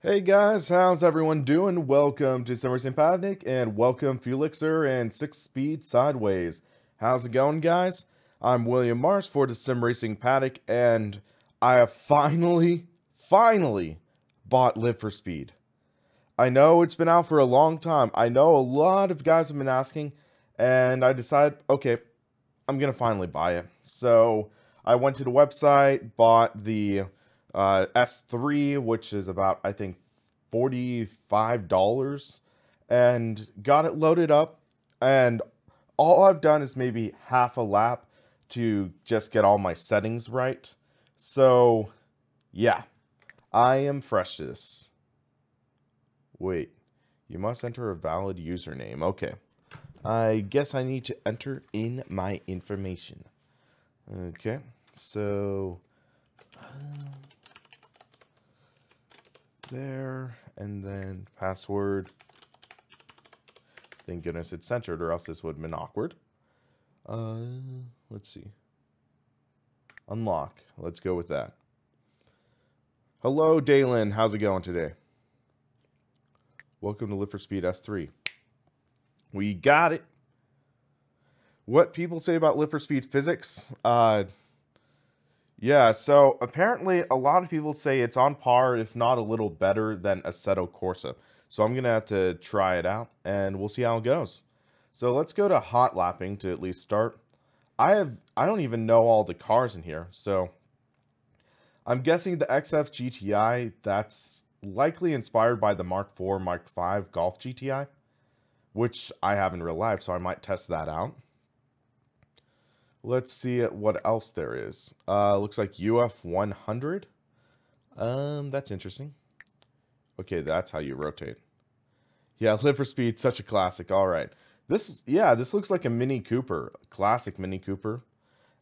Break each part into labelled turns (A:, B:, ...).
A: Hey guys, how's everyone doing? Welcome to Fundraising Panic and welcome Felixer and 6-Speed Sideways. How's it going, guys? I'm William Mars for the Sim Racing Paddock, and I have finally bought Live for Speed. I know it's been out for a long time. I know a lot of guys have been asking, and I decided, okay, I'm gonna finally buy it. So I went to the website, bought the S3, which is about, I think, $45, and got it loaded up. And all I've done is maybe half a lap to just get all my settings right. So, yeah, I am fresh to this. Wait, you must enter a valid username. Okay, I guess I need to enter in my information. Okay, so there, and then password. Thank goodness it's centered, or else this would have been awkward. Let's see. Unlock. Let's go with that. Hello, Dalen. How's it going today? Welcome to Live for Speed S3. We got it. What people say about Live for Speed physics? Yeah, so apparently a lot of people say it's on par, if not a little better than Assetto Corsa. So I'm going to have to try it out, and we'll see how it goes. So let's go to hot lapping to at least start. I don't even know all the cars in here, so I'm guessing the XF GTI, that's likely inspired by the Mark IV, Mark V Golf GTI, which I have in real life, so I might test that out. Let's see what else there is. Looks like UF 100. That's interesting. Okay, that's how you rotate. Yeah, Live for Speed, such a classic. All right. This looks like a Mini Cooper, classic Mini Cooper.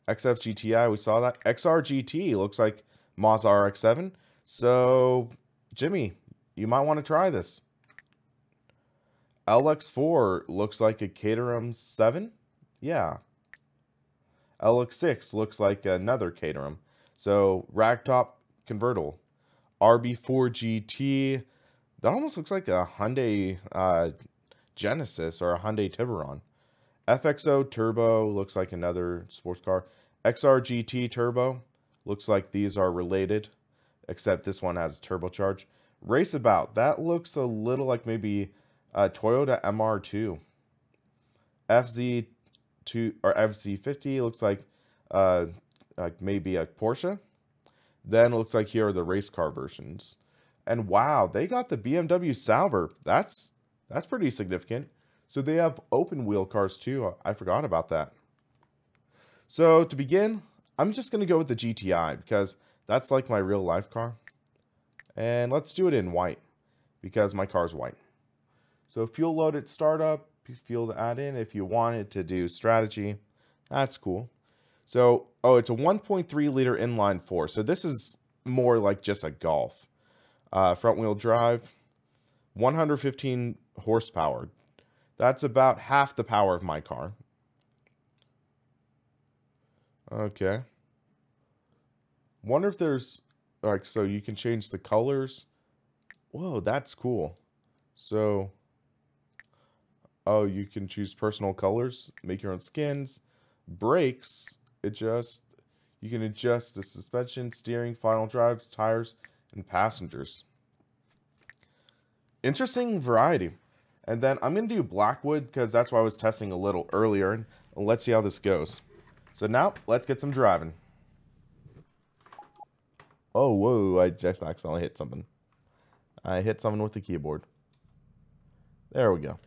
A: XF GTI, we saw that. XR GT looks like Mazda RX-7. So, Jimmy, you might want to try this. LX4 looks like a Caterham 7. Yeah. LX6 looks like another Caterham. So, ragtop convertible. RB4 GT. That almost looks like a Hyundai Genesis or a Hyundai Tiburon. FXO Turbo looks like another sports car. XR GT Turbo looks like these are related, except this one has turbocharge. Raceabout, that looks a little like maybe a Toyota MR2. FZ2 or FZ50 looks like maybe a Porsche. Then it looks like here are the race car versions. And wow, they got the BMW Sauber. That's pretty significant. So they have open wheel cars too. I forgot about that. So to begin, I'm just going to go with the GTI because that's like my real life car. And let's do it in white because my car's white. So fuel loaded startup, fuel to add in. If you wanted to do strategy, that's cool. So, oh, it's a 1.3 liter inline four. So this is more like just a Golf. Front wheel drive, 115 horsepower. That's about half the power of my car. Okay. Wonder if there's, like, so you can change the colors. Whoa, that's cool. So, oh, you can choose personal colors, make your own skins. Brakes, you can adjust the suspension, steering, final drives, tires, and passengers. Interesting variety. And then I'm going to do Blackwood because that's what I was testing a little earlier. And let's see how this goes. So now, let's get some driving. Oh, whoa, I just accidentally hit something. I hit something with the keyboard. There we go.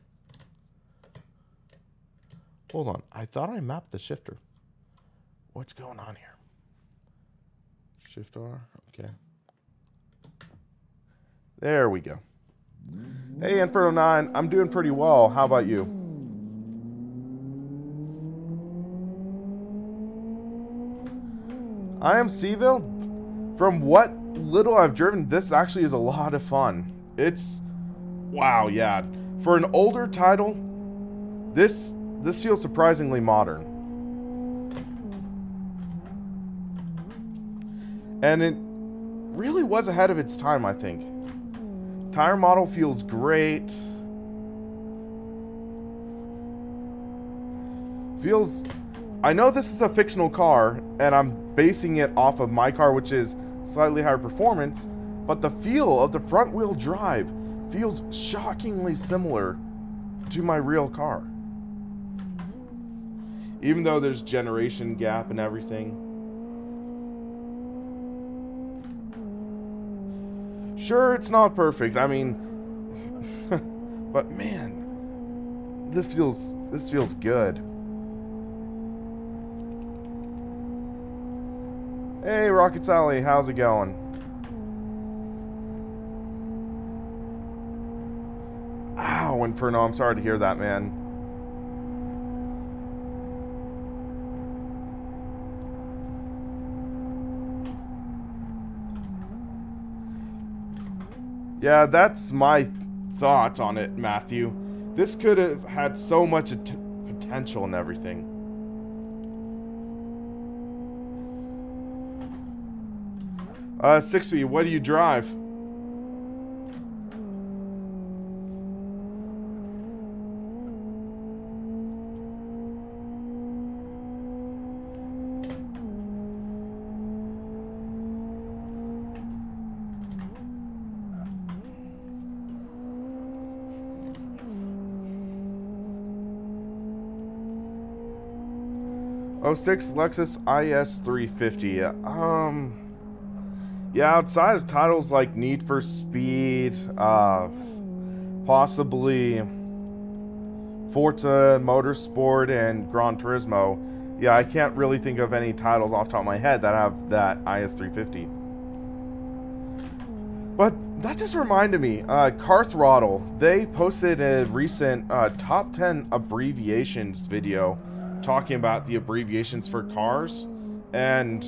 A: Hold on, I thought I mapped the shifter. What's going on here? Shift R, okay. There we go. Hey, Inferno 9, I'm doing pretty well. How about you? I am Seville. From what little I've driven, this actually is a lot of fun. It's, wow, yeah. For an older title, this feels surprisingly modern. And it really was ahead of its time, I think. Tire model feels great. Feels... I know this is a fictional car, and I'm basing it off of my car, which is slightly higher performance, but the feel of the front-wheel drive feels shockingly similar to my real car. Even though there's generation gap and everything. Sure, it's not perfect. I mean, but man, this feels good. Hey, Rocket Sally, how's it going? Ow, Inferno, I'm sorry to hear that, man. Yeah, that's my thought on it, Matthew. This could have had so much potential and everything. Sixby, what do you drive? '06 Lexus IS 350. Yeah, outside of titles like Need for Speed, possibly Forza Motorsport and Gran Turismo, yeah, I can't really think of any titles off the top of my head that have that IS 350. But that just reminded me, Car Throttle, they posted a recent top 10 abbreviations video talking about the abbreviations for cars, and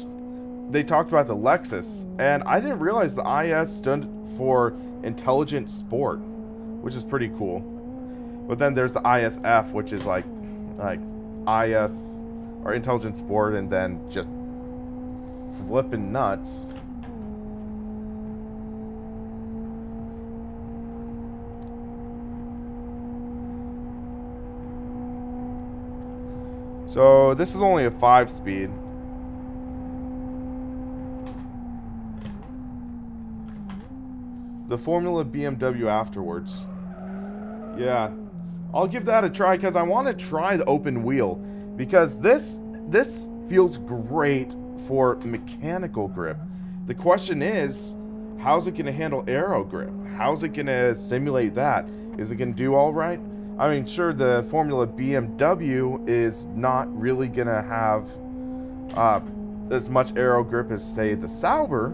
A: they talked about the Lexus, and I didn't realize the IS stood for Intelligent Sport, which is pretty cool. But then there's the ISF, which is like IS or Intelligent Sport, and then just flipping nuts. So this is only a 5-speed. The Formula BMW afterwards. Yeah, I'll give that a try because I want to try the open wheel, because this feels great for mechanical grip. The question is, how's it going to handle aero grip? How's it going to simulate that? Is it going to do all right? I mean, sure, the Formula BMW is not really going to have as much aero grip as, say, the Sauber,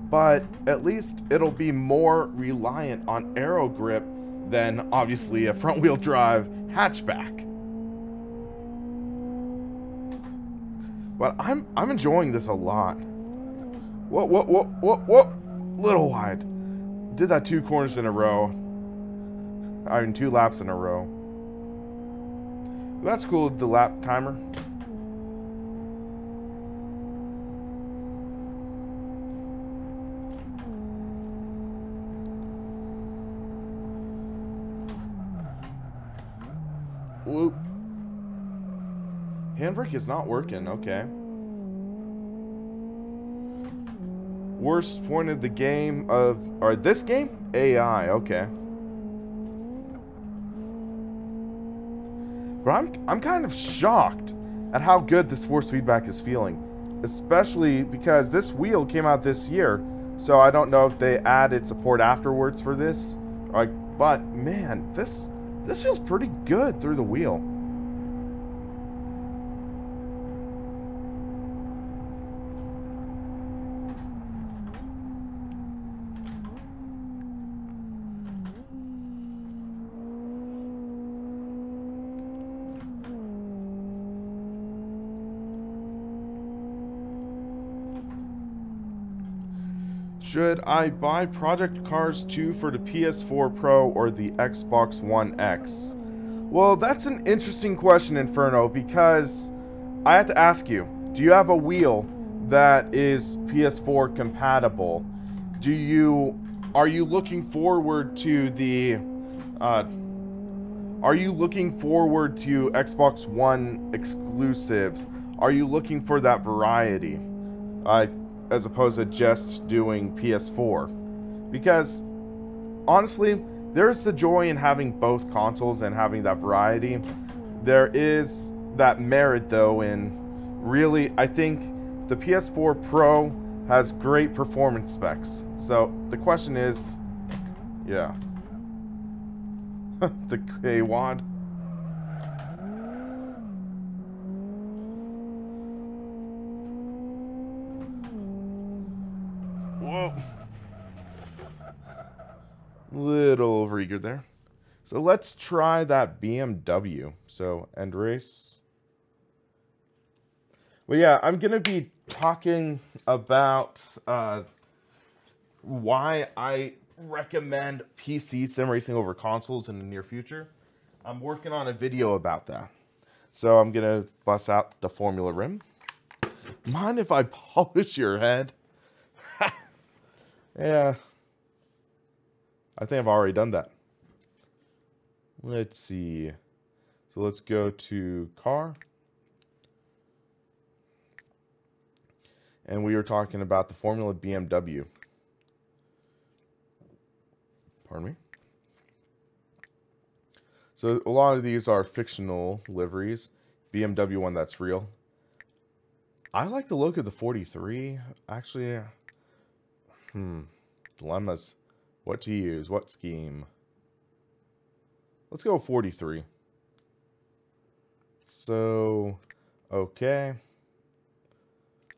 A: but at least it'll be more reliant on aero grip than, obviously, a front-wheel drive hatchback. But I'm enjoying this a lot. Whoa. Little wide. Did that 2 corners in a row. I mean, 2 laps in a row. That's cool, the lap timer. Whoop. Handbrake is not working, okay. Worst point of the game of, or this game? AI, okay. But I'm kind of shocked at how good this force feedback is feeling, especially because this wheel came out this year, so I don't know if they added support afterwards for this. But man, this feels pretty good through the wheel. Should I buy Project Cars 2 for the PS4 Pro or the Xbox One X? Well, that's an interesting question, Inferno, because I have to ask you, do you have a wheel that is PS4 compatible? Do you Are you looking forward to the are you looking forward to Xbox One exclusives? Are you looking for that variety? As opposed to just doing PS4? Because, honestly, there's the joy in having both consoles and having that variety. There is that merit, though, in really, I think the PS4 Pro has great performance specs. So, the question is, yeah. The K-Wad. Whoa. Little overeager there. So let's try that BMW. So, end race. Well, yeah, I'm going to be talking about why I recommend PC sim racing over consoles in the near future. I'm working on a video about that. So I'm going to bust out the Formula Rim. Mind if I polish your head? Yeah. I think I've already done that. Let's see. So let's go to car. And we were talking about the Formula BMW. Pardon me. So a lot of these are fictional liveries. BMW one that's real. I like the look of the 43. Actually, dilemmas. What to use? What scheme? Let's go 43. So, okay.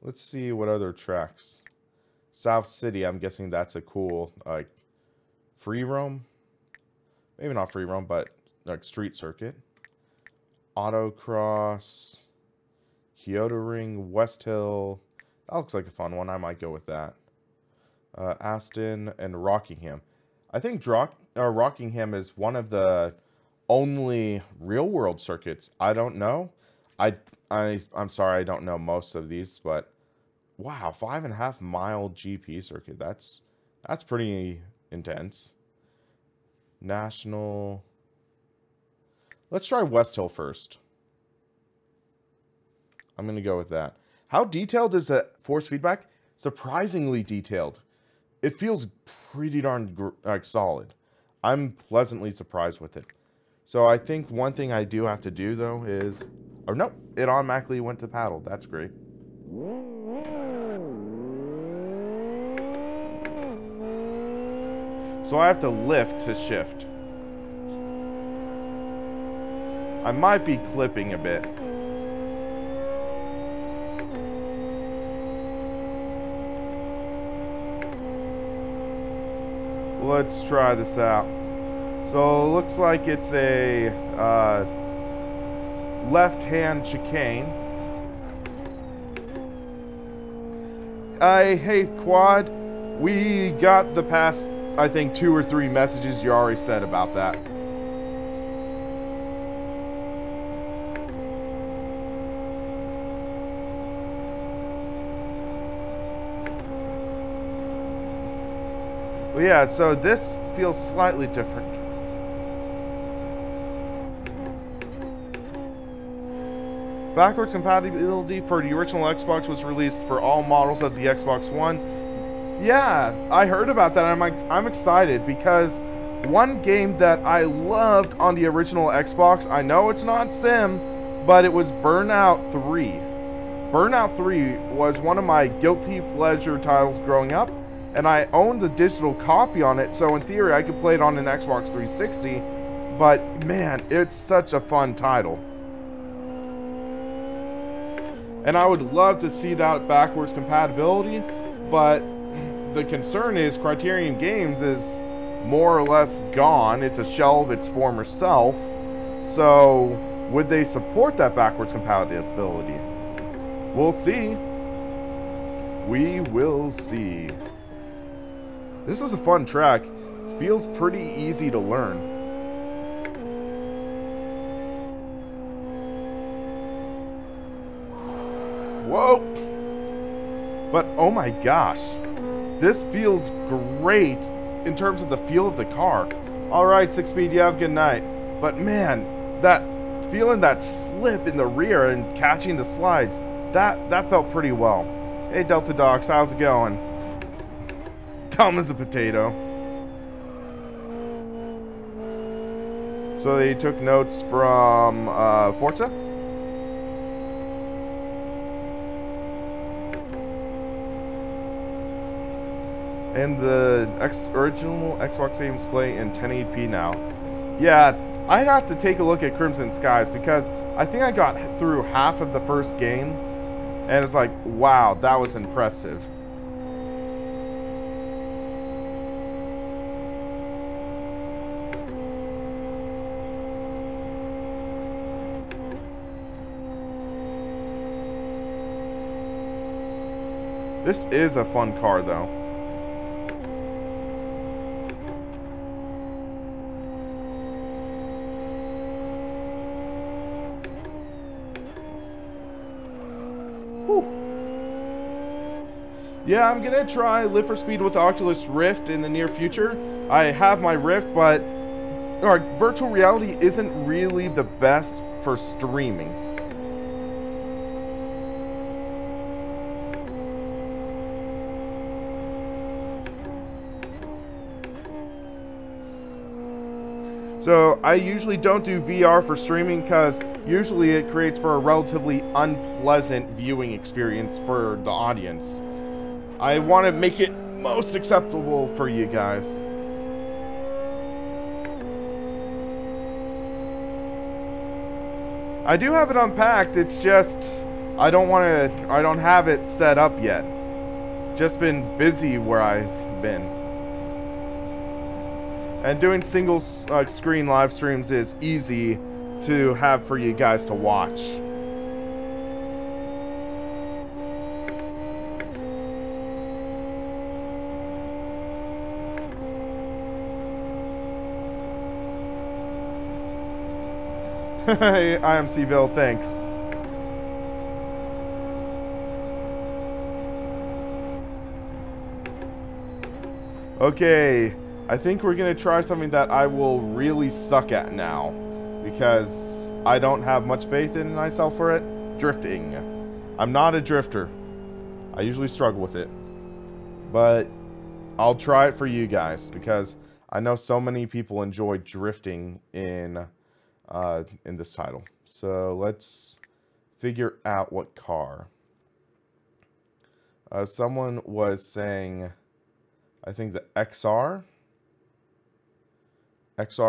A: Let's see what other tracks. South City, I'm guessing that's a cool, like, free roam? Maybe not free roam, but like street circuit. Autocross. Kyoto Ring, West Hill. That looks like a fun one. I might go with that. Aston and Rockingham. I think Rockingham is one of the only real-world circuits. I don't know. I'm sorry, I don't know most of these, but wow, 5.5 mile GP circuit. That's pretty intense. National. Let's try West Hill first. I'm going to go with that. How detailed is the force feedback? Surprisingly detailed. It feels pretty darn solid. I'm pleasantly surprised with it. So I think one thing I do have to do, though, is... Oh, no. It automatically went to paddle. That's great. So I have to lift to shift. I might be clipping a bit. Let's try this out. So it looks like it's a left-hand chicane. Hey, Quad. We got the past, I think, 2 or 3 messages you already said about that. Well, yeah, so this feels slightly different. Backwards compatibility for the original Xbox was released for all models of the Xbox One. Yeah, I heard about that, and I'm excited because one game that I loved on the original Xbox, I know it's not Sim, but it was Burnout 3. Burnout 3 was one of my guilty pleasure titles growing up, and I owned the digital copy on it, so in theory I could play it on an Xbox 360, but man, it's such a fun title. And I would love to see that backwards compatibility, but the concern is Criterion Games is more or less gone. It's a shell of its former self, so would they support that backwards compatibility? We'll see. We will see. This is a fun track. It feels pretty easy to learn. Whoa! But oh my gosh, this feels great in terms of the feel of the car. All right, 6-speed, you have a good night. But man, that feeling that slip in the rear and catching the slides, that felt pretty well. Hey, Delta Docs, how's it going? Dumb as a potato. So they took notes from Forza? And the original Xbox games play in 1080p now. Yeah, I'd have to take a look at Crimson Skies because I think I got through half of the first game and it's like, wow, that was impressive. This is a fun car though. Yeah, I'm gonna try Live for Speed with the Oculus Rift in the near future. I have my Rift, but virtual reality isn't really the best for streaming. So I usually don't do VR for streaming because usually it creates for a relatively unpleasant viewing experience for the audience. I want to make it most acceptable for you guys. I do have it unpacked, it's just I don't have it set up yet. Just been busy where I've been. And doing single screen live streams is easy to have for you guys to watch. Hey, IMCville, thanks. Okay, I think we're gonna try something that I will really suck at now, because I don't have much faith in myself for it. Drifting. I'm not a drifter. I usually struggle with it. But I'll try it for you guys, because I know so many people enjoy drifting in this title. So let's figure out what car. Someone was saying, I think the XR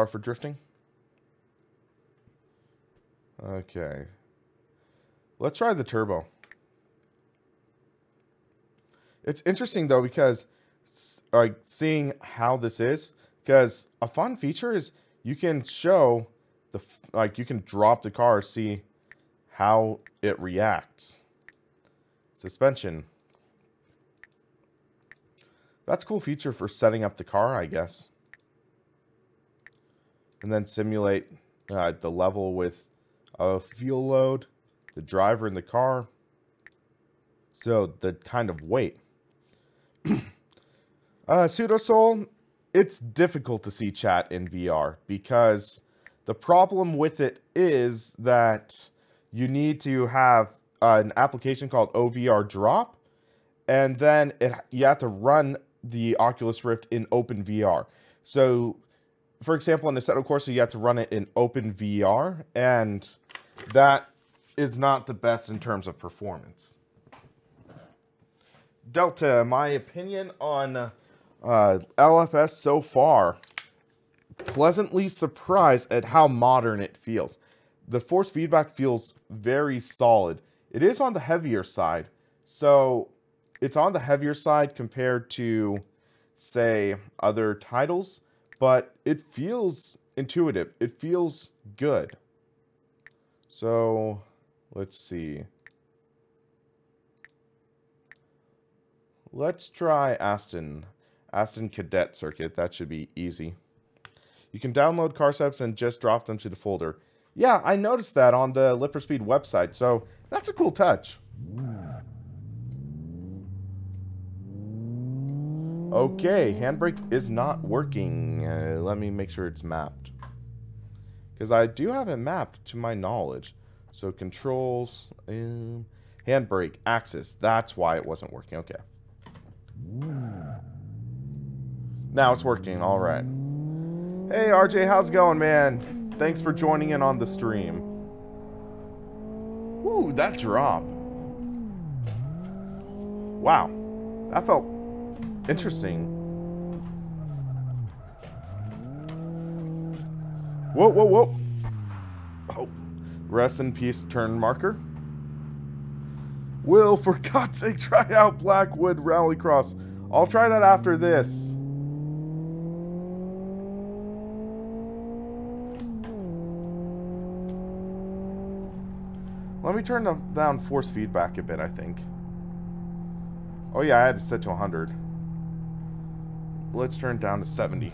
A: for drifting. Okay, let's try the turbo. It's interesting though, because like seeing how this is, because a fun feature is you can show you can drop the car, see how it reacts. Suspension. That's a cool feature for setting up the car, I guess. And then simulate the level with a fuel load, the driver in the car. So the kind of weight. Pseudosoul, it's difficult to see chat in VR because the problem with it is that you need to have an application called OVR Drop, and then you have to run the Oculus Rift in OpenVR. So, for example, in Assetto Corsa, you have to run it in OpenVR, and that is not the best in terms of performance. Delta, my opinion on LFS so far, pleasantly surprised at how modern it feels. The force feedback feels very solid. It is on the heavier side, so it's on the heavier side compared to, say, other titles, but it feels intuitive. It feels good. So, let's see. Let's try Aston Cadet Circuit. That should be easy. You can download car setups and just drop them to the folder. Yeah, I noticed that on the Live for Speed website, so that's a cool touch. Okay, handbrake is not working. Let me make sure it's mapped. Because I do have it mapped to my knowledge. So controls, handbrake, axis. That's why it wasn't working. Okay. Now it's working. All right. Hey, RJ, how's it going, man? Thanks for joining in on the stream. Ooh, that drop. Wow. That felt interesting. Whoa, whoa, whoa. Oh. Rest in peace, turn marker. Will, for God's sake, try out Blackwood Rallycross. I'll try that after this. Let me turn down force feedback a bit, I think. Oh yeah, I had to set to 100. Let's turn it down to 70.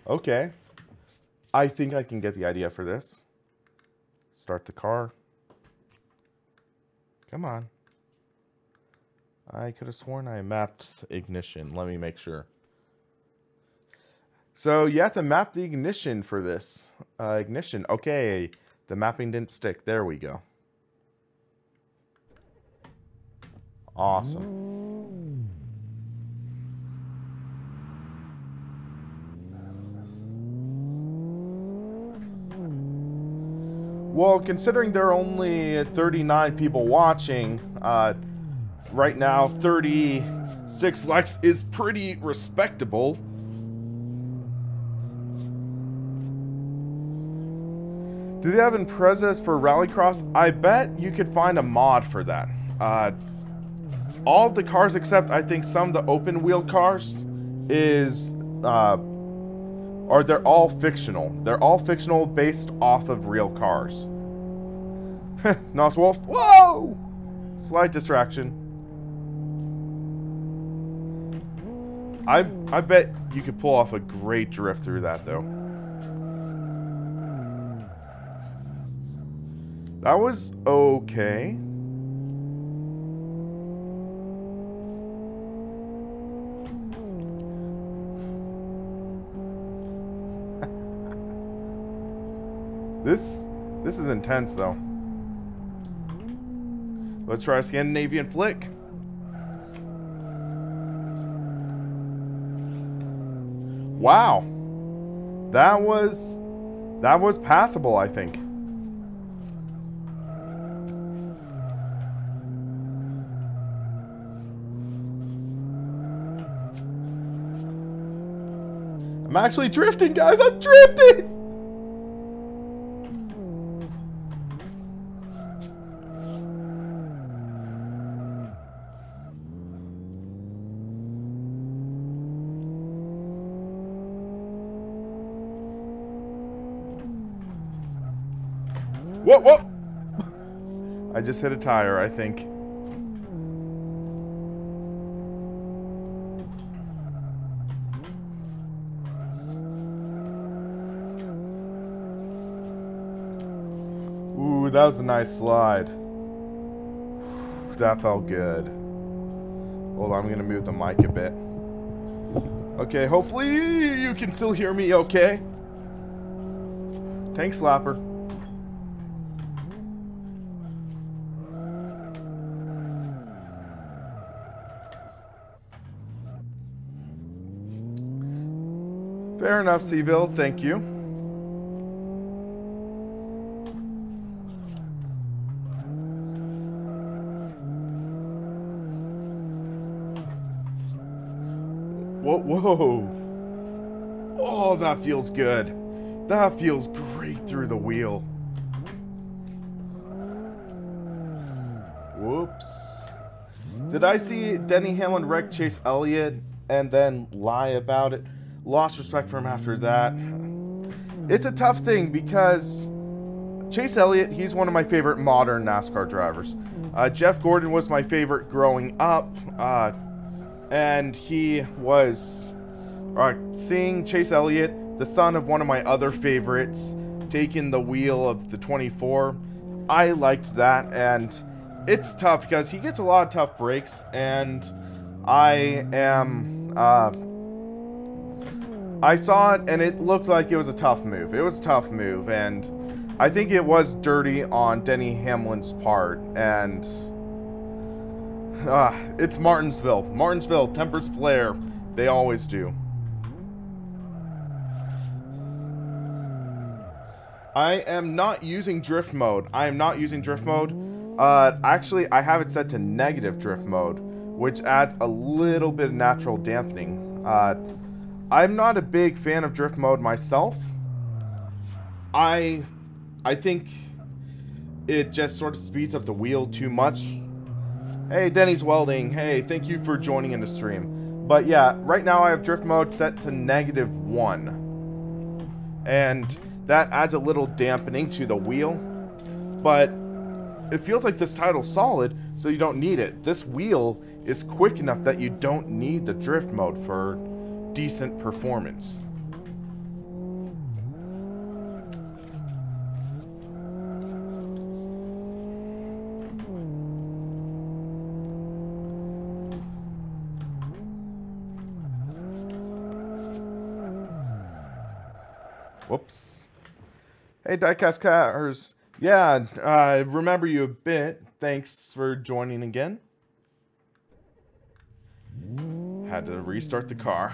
A: Okay. I think I can get the idea for this. Start the car. Come on. I could have sworn I mapped ignition. Let me make sure. So you have to map the ignition for this. Ignition. Okay. The mapping didn't stick. There we go. Awesome. Well, considering there are only 39 people watching, right now 36 likes is pretty respectable. Do they have Imprezas for Rallycross? I bet you could find a mod for that. All of the cars except I think some of the open wheel cars is or they're all fictional. They're all fictional based off of real cars. Nos Wolf. Whoa! Slight distraction. I bet you could pull off a great drift through that though. That was okay. This is intense though. Let's try a Scandinavian flick. Wow. That was passable, I think. I'm actually drifting, guys. I'm drifting. Whoa, whoa! I just hit a tire, I think. Ooh, that was a nice slide. That felt good. Hold on, I'm gonna move the mic a bit. Okay, hopefully you can still hear me okay. Tank slapper. Fair enough, Seville. Thank you. Whoa, whoa. Oh, that feels good. That feels great through the wheel. Whoops. Did I see Denny Hamlin wreck Chase Elliott and then lie about it? Lost respect for him after that. It's a tough thing because Chase Elliott, he's one of my favorite modern NASCAR drivers. Jeff Gordon was my favorite growing up. And he was seeing Chase Elliott, the son of one of my other favorites, taking the wheel of the 24. I liked that, and it's tough because he gets a lot of tough breaks, and I am, I saw it and it looked like it was a tough move. It was a tough move, and I think it was dirty on Denny Hamlin's part, and it's Martinsville. Martinsville tempers flare. They always do. I am not using drift mode. I am not using drift mode. Actually, I have it set to negative drift mode, which adds a little bit of natural dampening. I'm not a big fan of drift mode myself. I think it just sort of speeds up the wheel too much. Hey, Denny's Welding. Hey, thank you for joining in the stream. But yeah, right now I have drift mode set to -1. And that adds a little dampening to the wheel. But it feels like this title's solid, so you don't need it. This wheel is quick enough that you don't need the drift mode for decent performance. Whoops. Hey, Diecast Cars. Yeah, I remember you a bit. Thanks for joining again. Had to restart the car.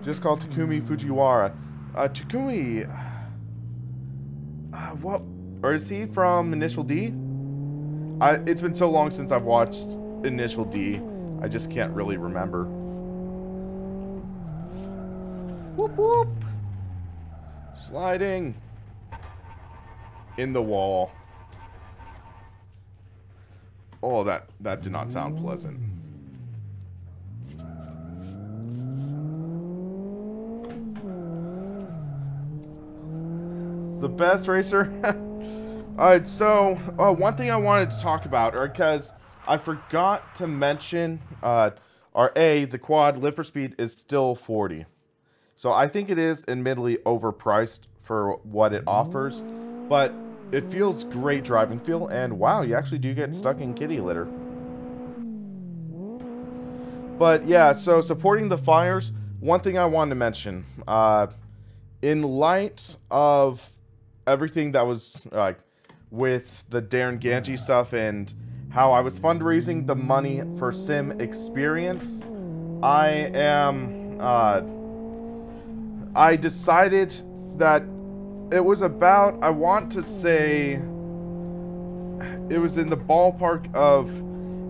A: Just called Takumi Fujiwara. Takumi... what? Or is he from Initial D? It's been so long since I've watched Initial D. I just can't really remember. Whoop whoop. Sliding. In the wall. Oh, that did not sound pleasant. The best racer? Alright, so one thing I wanted to talk about, because I forgot to mention, the quad live for speed is still 40. So I think it is admittedly overpriced for what it offers, but it feels great driving feel, and wow, you actually do get stuck in kitty litter. But yeah, so supporting the fires, one thing I wanted to mention, in light of everything that was like with the Darren Ganji stuff and how I was fundraising the money for Sim Experience, I decided that it was about, I want to say, it was in the ballpark of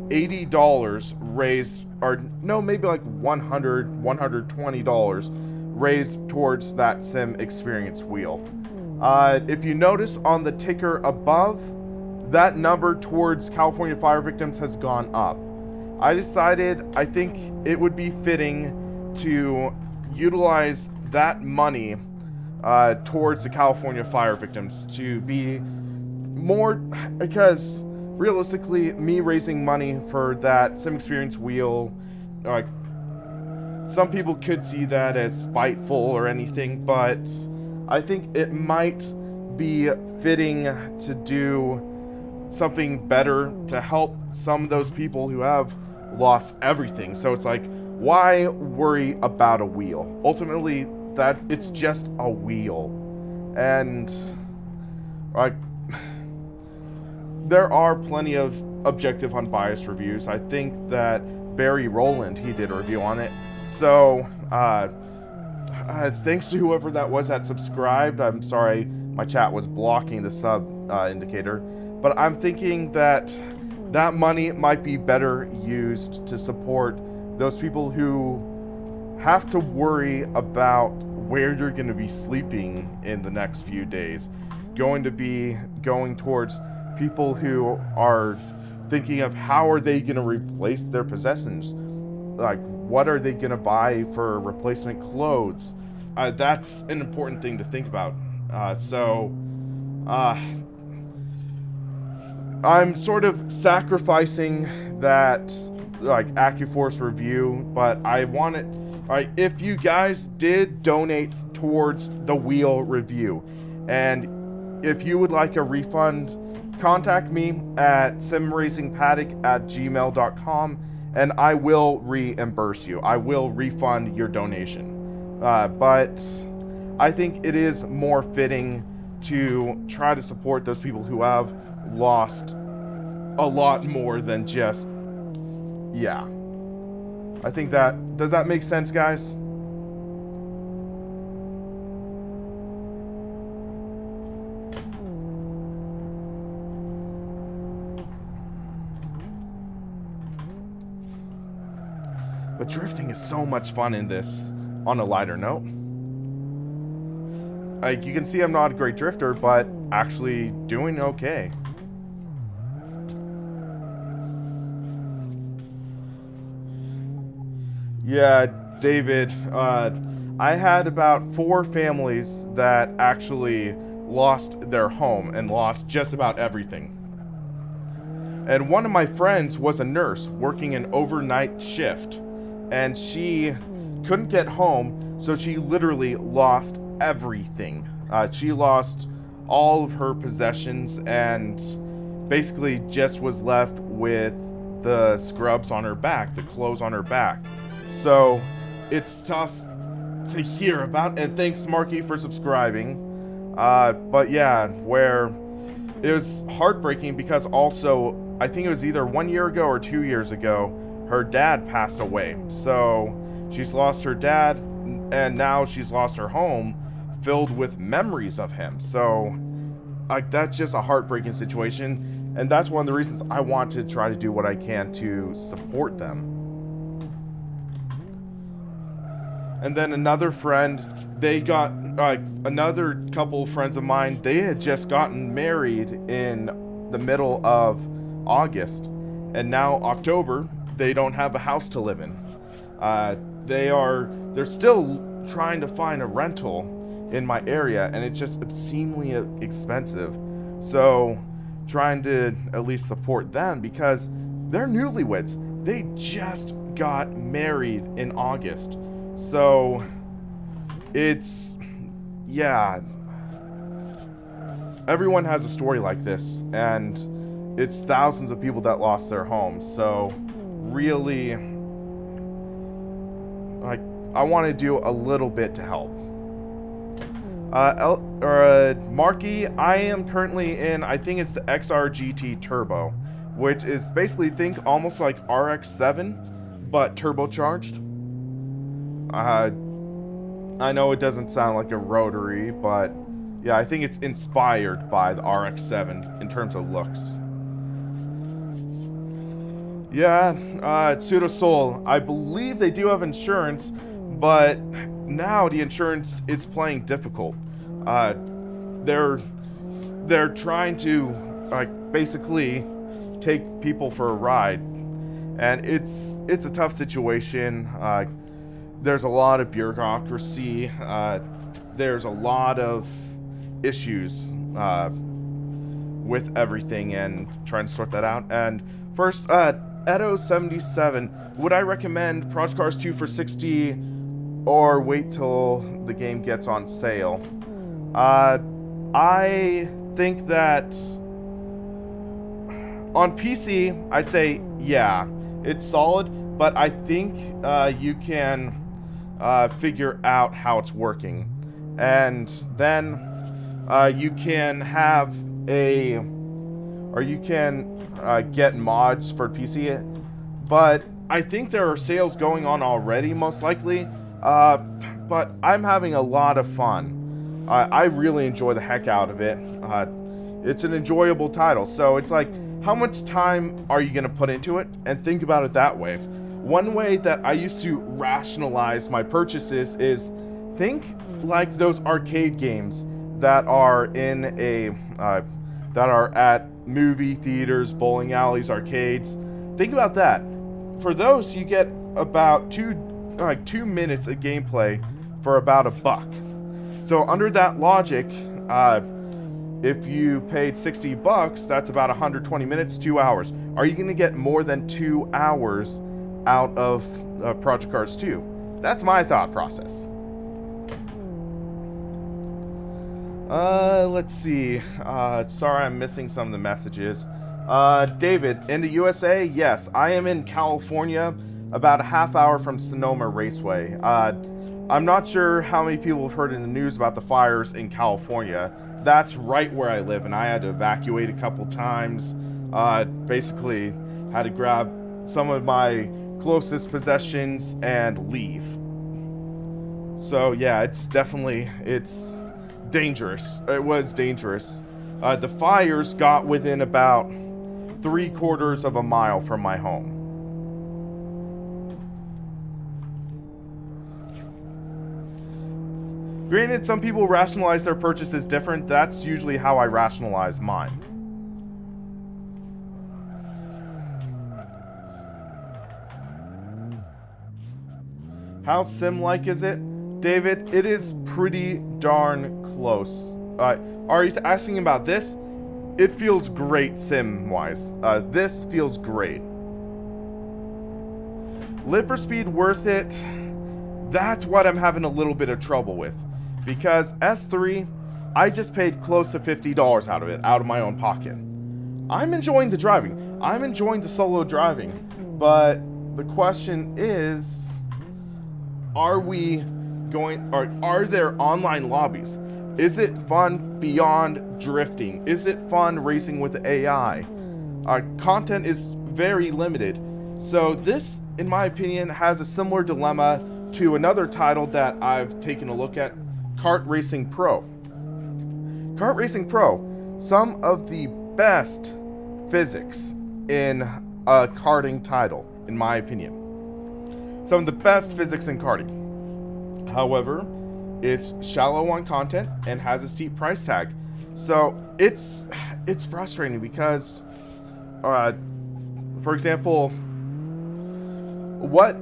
A: $80 raised, or no, maybe like $100, $120 raised towards that Sim Experience wheel. If you notice on the ticker above, that number towards California fire victims has gone up. I decided I think it would be fitting to utilize that money towards the California fire victims to be more, because realistically, me raising money for that Sim Experience wheel, like, some people could see that as spiteful or anything, but I think it might be fitting to do something better to help some of those people who have lost everything. So it's like, why worry about a wheel? Ultimately, that it's just a wheel. And like, there are plenty of objective unbiased reviews. I think that Barry Rowland, he did a review on it. So thanks to whoever that was that subscribed. I'm sorry my chat was blocking the sub indicator, but I'm thinking that that money might be better used to support those people who have to worry about where you're going to be sleeping in the next few days. Going to be going towards people who are thinking of how are they going to replace their possessions. Like, what are they going to buy for replacement clothes? That's an important thing to think about. I'm sort of sacrificing that, like, AccuForce review, but I want it. Alright, if you guys did donate towards the wheel review, and if you would like a refund, contact me at simracingpaddock@gmail.com, and I will reimburse you. I will refund your donation. But I think it is more fitting to try to support those people who have lost a lot more than just, yeah. I think that, does that make sense, guys? But drifting is so much fun in this, on a lighter note. Like, you can see I'm not a great drifter, but actually doing okay. Yeah, David, I had about 4 families that actually lost their home and lost just about everything. And one of my friends was a nurse working an overnight shift, and she couldn't get home, so she literally lost everything. She lost all of her possessions and basically just was left with the scrubs on her back, the clothes on her back. So it's tough to hear about, and thanks Marky for subscribing. But yeah, where it was heartbreaking because also, I think it was either 1 year ago or 2 years ago, her dad passed away. So she's lost her dad, and now she's lost her home filled with memories of him. So like, that's just a heartbreaking situation, and that's one of the reasons I want to try to do what I can to support them. And then another friend, they got, another couple of friends of mine, they had just gotten married in the middle of August, and now October, they don't have a house to live in. They're still trying to find a rental in my area, and it's just obscenely expensive. So trying to at least support them because they're newlyweds. They just got married in August. So it's, yeah, everyone has a story like this, and it's thousands of people that lost their homes. So really, like, I want to do a little bit to help. Marky, I am currently in, I think it's the XR GT Turbo, which is basically, think almost like RX-7, but turbocharged. I know it doesn't sound like a rotary, but yeah, I think it's inspired by the RX-7 in terms of looks. Yeah, Pseudo Soul, I believe they do have insurance, but now the insurance is playing difficult. They're trying to basically take people for a ride, and it's a tough situation. There's a lot of bureaucracy. There's a lot of issues with everything, and trying to sort that out. And first, Edo77, would I recommend Project Cars 2 for $60 or wait till the game gets on sale? I think that on PC, I'd say, yeah, it's solid, but I think you can figure out how it's working. And then you can have or you can get mods for PC, but I think there are sales going on already, most likely. But I'm having a lot of fun. I really enjoy the heck out of it. It's an enjoyable title, so it's like, how much time are you going to put into it? And think about it that way. One way that I used to rationalize my purchases is think like those arcade games that are in that are at movie theaters, bowling alleys, arcades. Think about that. For those, you get about 2 minutes of gameplay for about $1. So under that logic, if you paid $60, that's about 120 minutes, 2 hours. Are you going to get more than 2 hours out of Project Cars 2? That's my thought process. Let's see. Sorry, I'm missing some of the messages. David, in the USA? Yes, I am in California, about a half hour from Sonoma Raceway. I'm not sure how many people have heard in the news about the fires in California. That's right where I live, and I had to evacuate a couple times. Basically, had to grab some of my closest possessions and leave. So yeah, it's dangerous. It was dangerous. The fires got within about 3/4 of a mile from my home. Granted, some people rationalize their purchases different. That's usually how I rationalize mine. How sim-like is it? David, it is pretty darn close. Are you asking about this? It feels great sim-wise. This feels great. Live for Speed worth it? That's what I'm having a little bit of trouble with. Because S3, I just paid close to $50 out of it, out of my own pocket. I'm enjoying the driving. I'm enjoying the solo driving. But the question is, are there online lobbies? Is it fun beyond drifting? Is it fun racing with AI? Content is very limited. So this, in my opinion, has a similar dilemma to another title that I've taken a look at, Kart Racing Pro. Kart Racing Pro, some of the best physics in a karting title, in my opinion. Some of the best physics in karting. However, it's shallow on content and has a steep price tag. So it's frustrating because, for example, what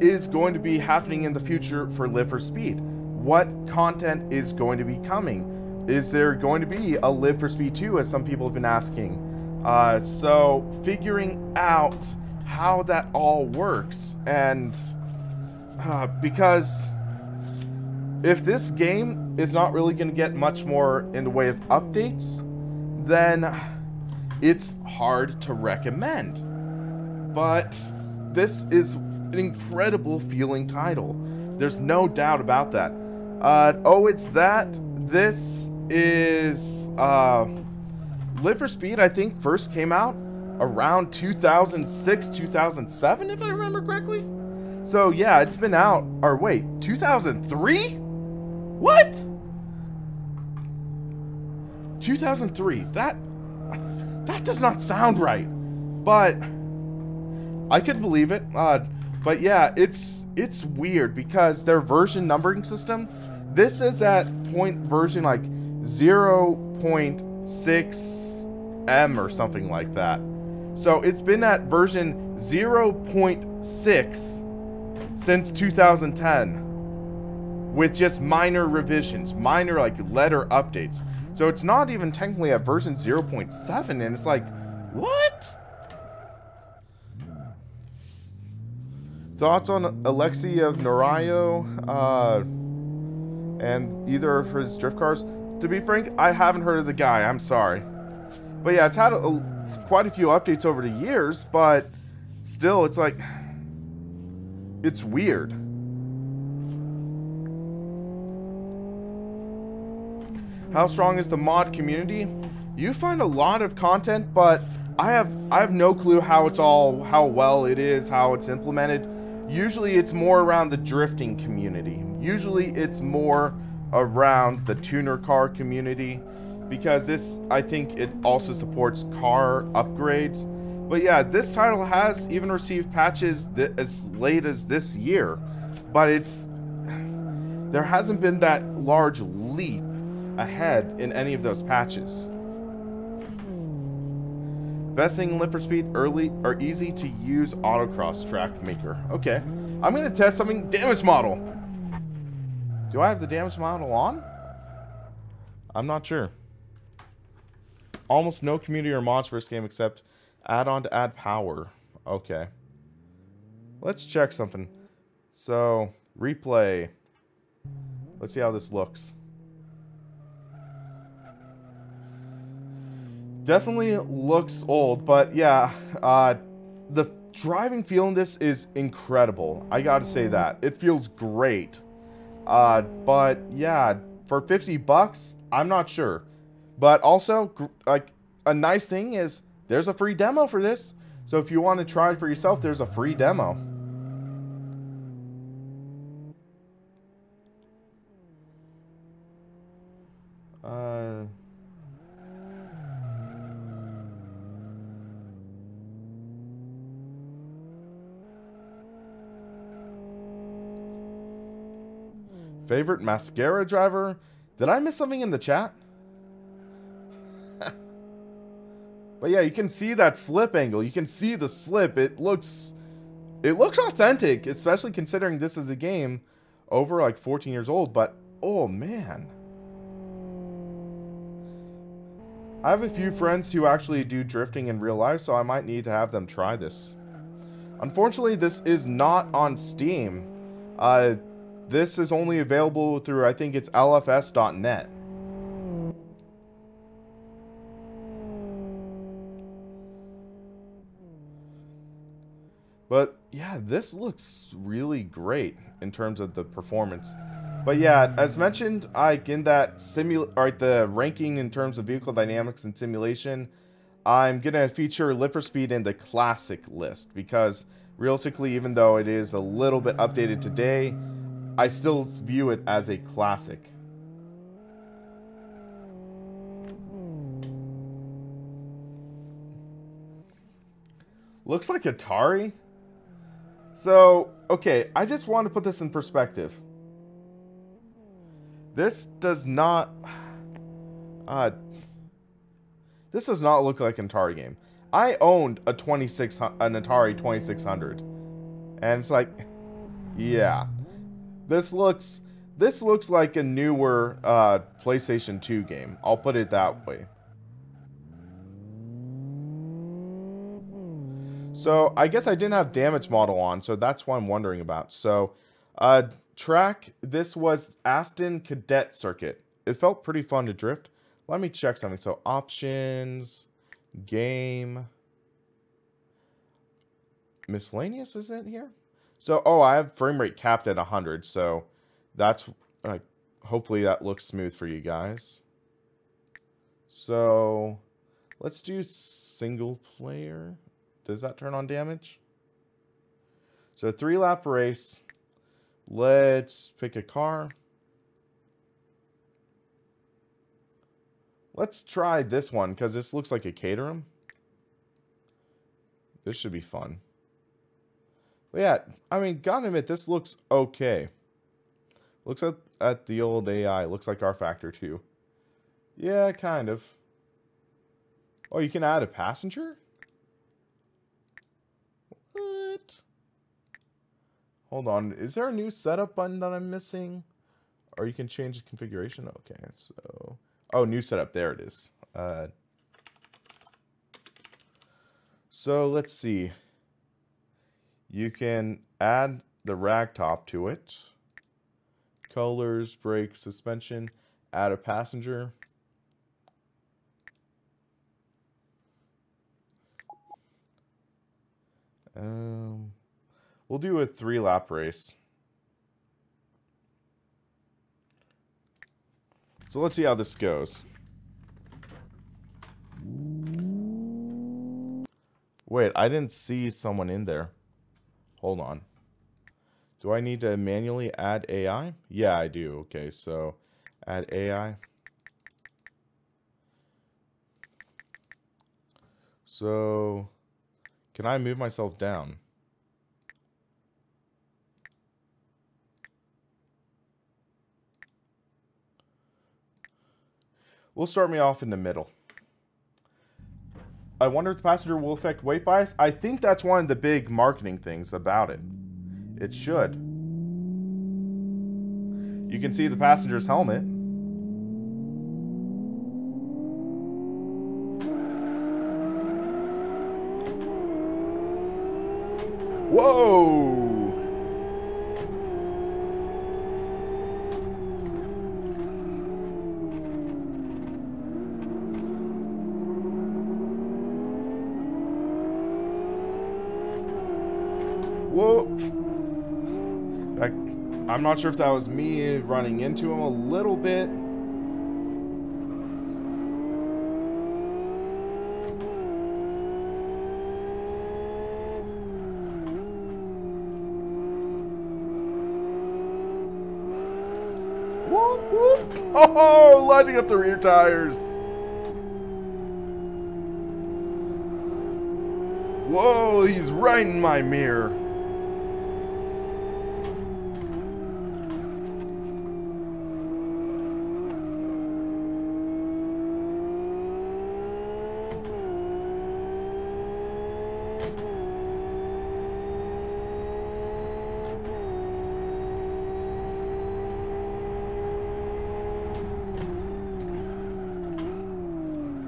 A: is going to be happening in the future for Live for Speed? What content is going to be coming? Is there going to be a Live for Speed 2, as some people have been asking? So figuring out how that all works, and because if this game is not really going to get much more in the way of updates, then it's hard to recommend. But this is an incredible feeling title. There's no doubt about that. It's that. This is Live for Speed, I think, first came out around 2006, 2007, if I remember correctly. So yeah, it's been out, or wait, 2003? What? 2003. That does not sound right. But I could believe it. But yeah, it's weird because their version numbering system, this is at version like 0.6M or something like that. So it's been at version 0.6 since 2010 with just minor revisions, minor like letter updates. So it's not even technically at version 0.7, and it's like, what? Thoughts on Alexei of Norayo and either of his drift cars? To be frank, I haven't heard of the guy. I'm sorry. But yeah, it's had quite a few updates over the years, but still, it's like, it's weird. How strong is the mod community? You find a lot of content, but I have no clue how well it is, how it's implemented. Usually it's more around the drifting community. Usually it's more around the tuner car community, because this, I think it also supports car upgrades. But yeah, this title has even received patches as late as this year, but there hasn't been that large leap ahead in any of those patches. Best thing in Live for Speed, early or easy to use autocross track maker. Okay, I'm gonna test something. Damage model. Do I have the damage model on? I'm not sure. Almost no community or mods for this game except add-on to add power. Okay. Let's check something. So, replay. Let's see how this looks. Definitely looks old, but yeah, the driving feel in this is incredible. I gotta say that. It feels great. But yeah, for 50 bucks, I'm not sure. But also, like, a nice thing is there's a free demo for this. So if you want to try it for yourself, there's a free demo. Favorite mascara driver? Did I miss something in the chat? But yeah, you can see that slip angle. You can see the slip. It looks authentic, especially considering this is a game over like 14 years old. But oh man, I have a few friends who actually do drifting in real life, so I might need to have them try this. Unfortunately, this is not on Steam. This is only available through, I think it's lfs.net. But yeah, this looks really great in terms of the performance. But yeah, as mentioned, in that the ranking in terms of vehicle dynamics and simulation, I'm gonna feature lift for speed in the classic list because realistically, even though it is a little bit updated today, I still view it as a classic. Looks like Atari. So, okay, I just want to put this in perspective. This does not look like an Atari game. I owned an Atari 2600. And it's like, yeah. This looks like a newer PlayStation 2 game. I'll put it that way. So I guess I didn't have damage model on, so that's what I'm wondering about. So track, this was Aston Cadet Circuit. It felt pretty fun to drift. Let me check something. So options, game, miscellaneous is it here? So, oh, I have frame rate capped at 100, so that's, hopefully that looks smooth for you guys. So, let's do single player. Does that turn on damage? So, 3-lap race. Let's pick a car. Let's try this one, because this looks like a Caterham. This should be fun. But yeah, I mean, gotta admit, this looks okay. Looks at the old AI. Looks like R-Factor 2. Yeah, kind of. Oh, you can add a passenger? What? Hold on. Is there a new setup button that I'm missing? Or you can change the configuration? Okay, so... Oh, new setup. There it is. So, let's see. You can add the rag top to it. Colors, brake, suspension. Add a passenger. We'll do a 3-lap race. So let's see how this goes. Wait, I didn't see someone in there. Hold on. Do I need to manually add AI? Yeah, I do. Okay, so add AI. So, can I move myself down? We'll start me off in the middle. I wonder if the passenger will affect weight bias. I think that's one of the big marketing things about it. It should. You can see the passenger's helmet. Whoa! Whoa. I'm not sure if that was me running into him a little bit. Whoop, whoop. Oh, lighting up the rear tires. Whoa, he's right in my mirror.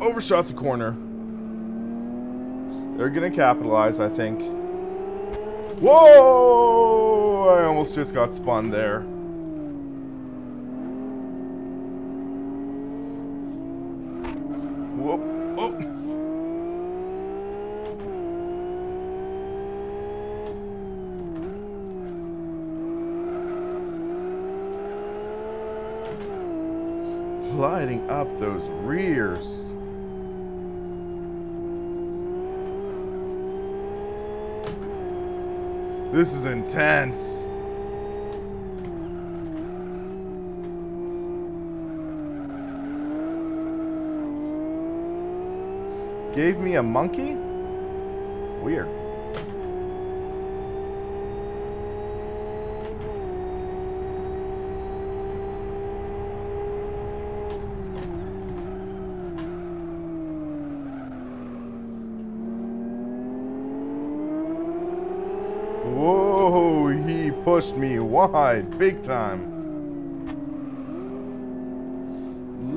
A: Overshot the corner. They're gonna capitalize, I think. Whoa! I almost just got spun there. Whoop! Oh! Lighting up those rears. This is intense. Gave me a monkey? Weird. Whoa, he pushed me wide, big time.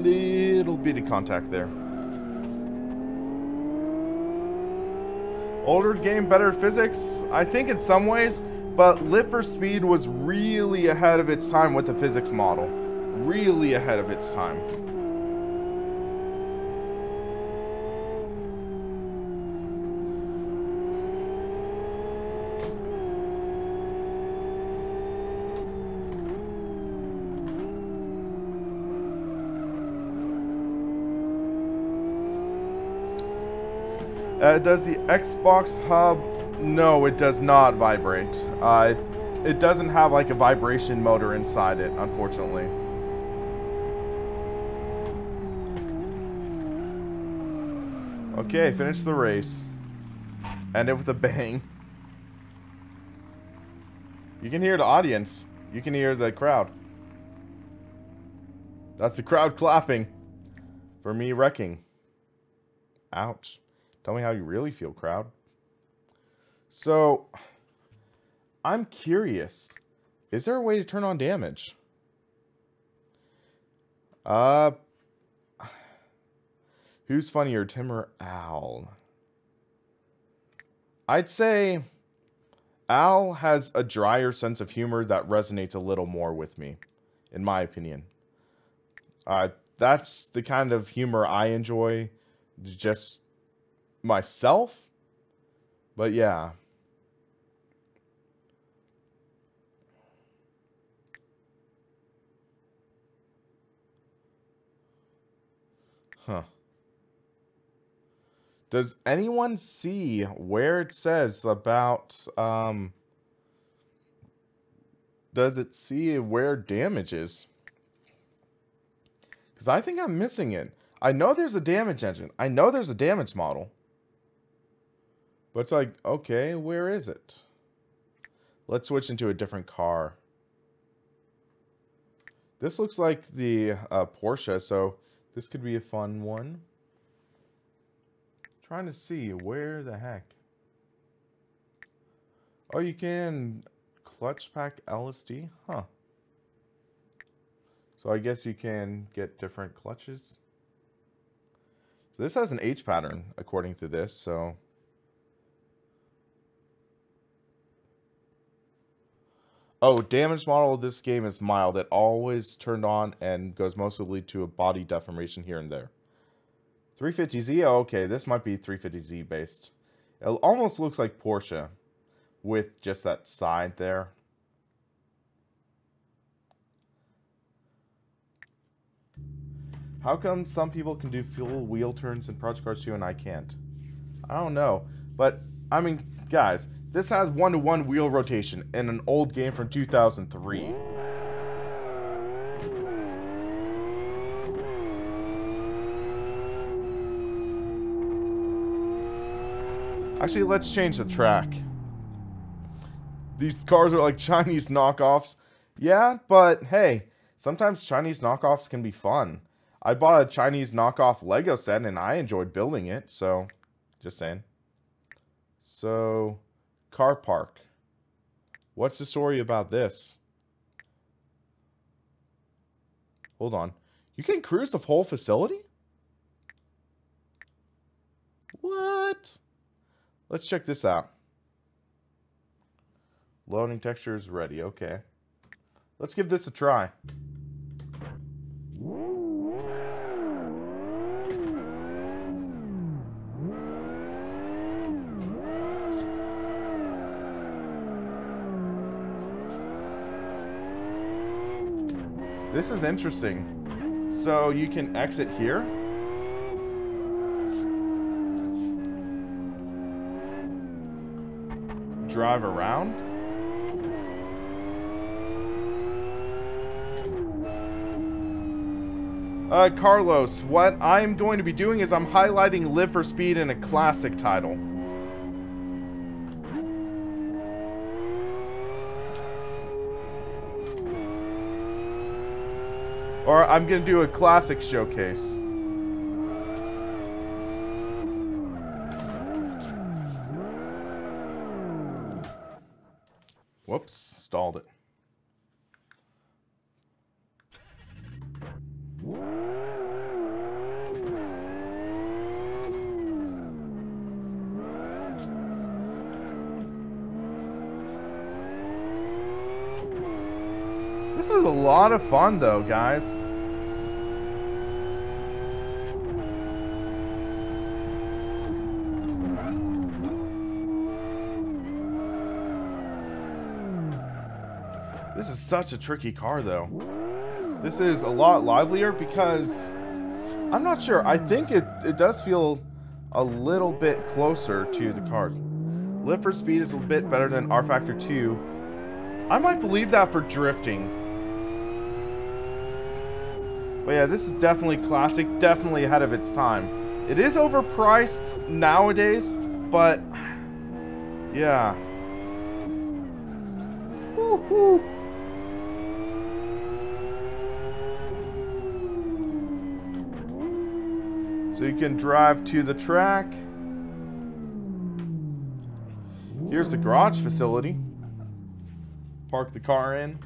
A: Little bit of contact there. Older game, better physics? I think in some ways, but Lit for Speed was really ahead of its time with the physics model. Really ahead of its time. Does the Xbox hub? No, it does not vibrate. It doesn't have like a vibration motor inside it, unfortunately. Okay, finish the race. End it with a bang. You can hear the audience. You can hear the crowd. That's the crowd clapping for me wrecking. Ouch. Tell me how you really feel, crowd. So, I'm curious. Is there a way to turn on damage? Who's funnier, Tim or Al? I'd say Al has a drier sense of humor that resonates a little more with me, in my opinion. That's the kind of humor I enjoy. Just myself, but yeah. Huh. Does anyone see where it says about, does it see where damage is? Because I think I'm missing it. I know there's a damage engine. I know there's a damage model. But it's like, okay, where is it? Let's switch into a different car. This looks like the Porsche, so this could be a fun one. Trying to see where the heck. Oh, you can clutch pack LSD? Huh. So I guess you can get different clutches. So this has an H pattern, according to this, so... Oh, damage model of this game is mild. It always turned on and goes mostly to a body deformation here and there. 350Z? Oh, okay, this might be 350Z based. It almost looks like Porsche. with just that side there. How come some people can do full wheel turns in Project Cars 2 and I can't? I don't know. But, I mean, guys, this has 1-to-1 wheel rotation in an old game from 2003. Actually, let's change the track. These cars are like Chinese knockoffs. Yeah, but hey, sometimes Chinese knockoffs can be fun. I bought a Chinese knockoff Lego set and I enjoyed building it, so just saying. So, car park. What's the story about this? Hold on. You can cruise the whole facility? What? Let's check this out. Loading textures ready. Okay. Let's give this a try. This is interesting. So you can exit here. Drive around. Carlos, what I'm going to be doing is I'm highlighting Live for Speed in a classic title. Or I'm going to do a classic showcase. Whoops, stalled it. This is a lot of fun though, guys. This is such a tricky car though. This is a lot livelier because I'm not sure. I think it does feel a little bit closer to the car. Live for Speed is a bit better than R Factor 2. I might believe that for drifting. But yeah, this is definitely classic, definitely ahead of its time. It is overpriced nowadays, but yeah. Woo-hoo. So you can drive to the track. Here's the garage facility. Park the car in.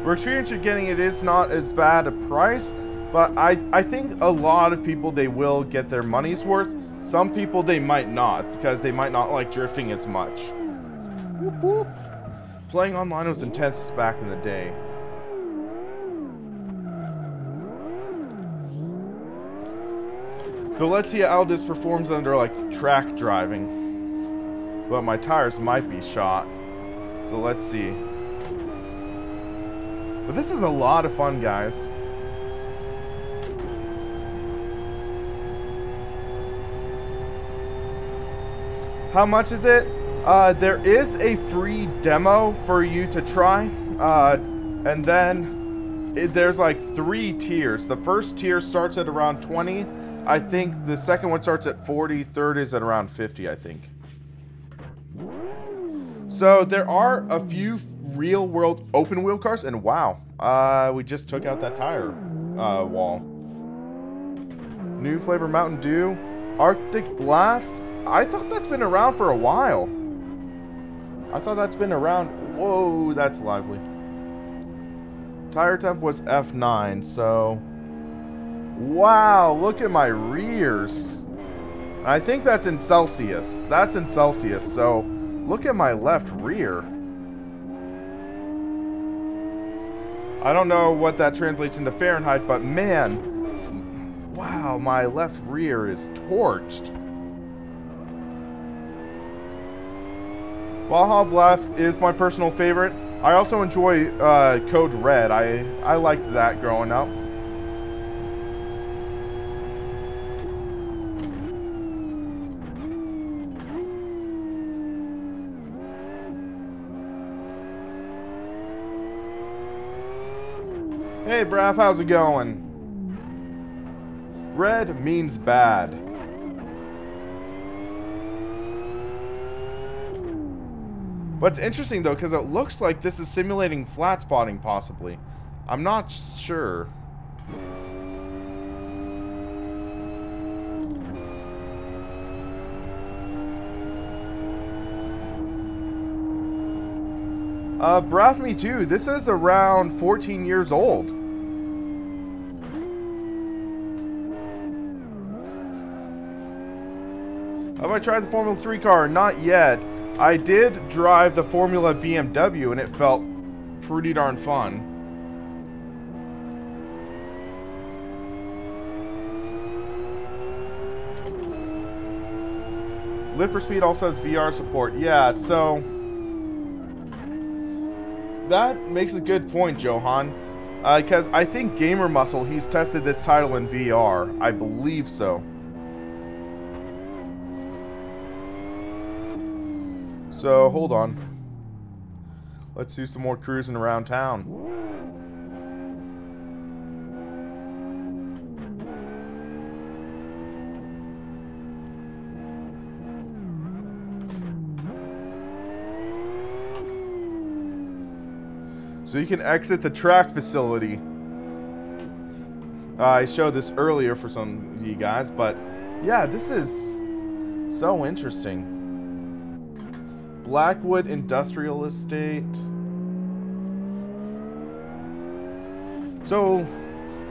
A: For experience you're getting, it is not as bad a price, but I think a lot of people, they will get their money's worth. Some people, they might not, because they might not like drifting as much. Whoop, whoop. Playing online was intense back in the day. So let's see how this performs under like track driving. But my tires might be shot. So let's see. But this is a lot of fun, guys. How much is it? There is a free demo for you to try. And then there's like 3 tiers. The first tier starts at around 20. I think the second one starts at 40. Third is at around 50, I think. So there are a few real world open wheel cars, and wow, we just took out that tire wall. New flavor Mountain Dew, Arctic Blast. I thought that's been around for a while. I thought that's been around. Whoa, that's lively. Tire temp was F9, so wow, look at my rears. And I think that's in Celsius. That's in Celsius. So look at my left rear. I don't know what that translates into Fahrenheit, but man, wow, my left rear is torched. Baja Blast is my personal favorite. I also enjoy Code Red. I liked that growing up. Hey, Braff, how's it going? Red means bad. But it's interesting, though, because it looks like this is simulating flat spotting, possibly. I'm not sure. Braff, me too. This is around 14 years old. Have I tried the Formula 3 car? Not yet. I did drive the Formula BMW and it felt pretty darn fun. Lift for Speed also has VR support. Yeah, so that makes a good point, Johan. Because I think Gamer Muscle, he's tested this title in VR. I believe so. So, hold on. Let's do some more cruising around town. So you can exit the track facility. I showed this earlier for some of you guys, but yeah, this is so interesting. Blackwood Industrial Estate. So,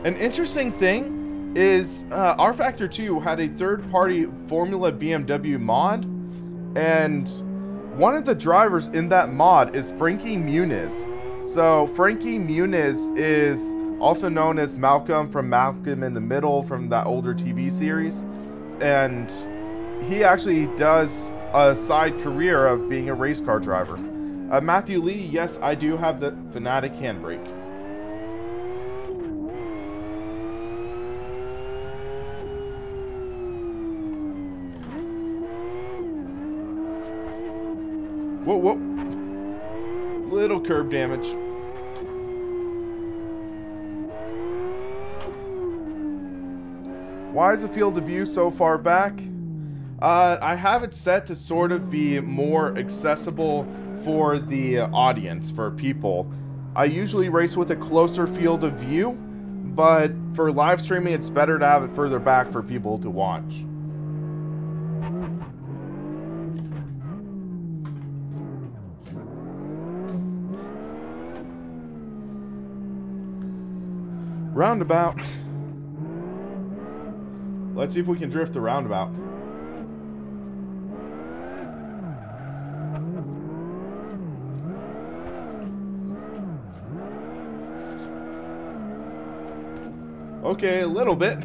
A: an interesting thing is R Factor 2 had a third-party Formula BMW mod, and one of the drivers in that mod is Frankie Muniz. So, Frankie Muniz is also known as Malcolm from Malcolm in the Middle from that older TV series, and he actually does a side career of being a race car driver. Matthew Lee, yes, I do have the Fanatic handbrake. Whoa, whoa. Little curb damage. Why is the field of view so far back? I have it set to sort of be more accessible for the audience, for people. I usually race with a closer field of view, but for live streaming, it's better to have it further back for people to watch. Roundabout. Let's see if we can drift the roundabout. Okay, a little bit.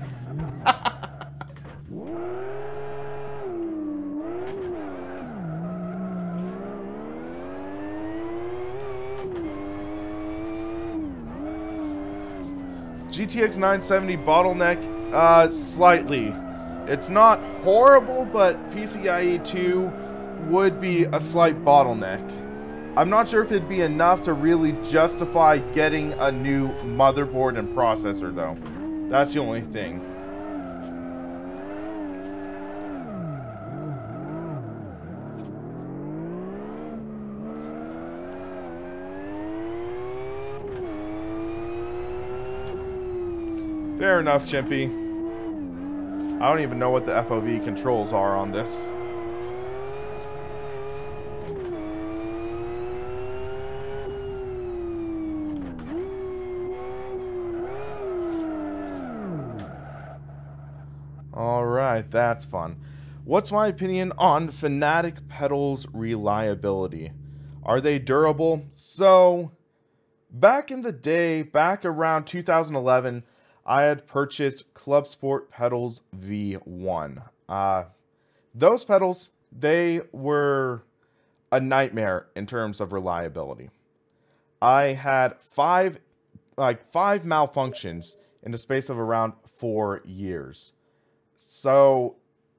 A: GTX 970 bottleneck, slightly. It's not horrible, but PCIe 2 would be a slight bottleneck. I'm not sure if it'd be enough to really justify getting a new motherboard and processor, though. That's the only thing. Fair enough, Chimpy. I don't even know what the FOV controls are on this. Alright, that's fun. What's my opinion on Fanatic pedals reliability? Are they durable? So, back in the day, back around 2011, I had purchased Club Sport pedals V1. Those pedals, they were a nightmare in terms of reliability. I had five malfunctions in the space of around 4 years. So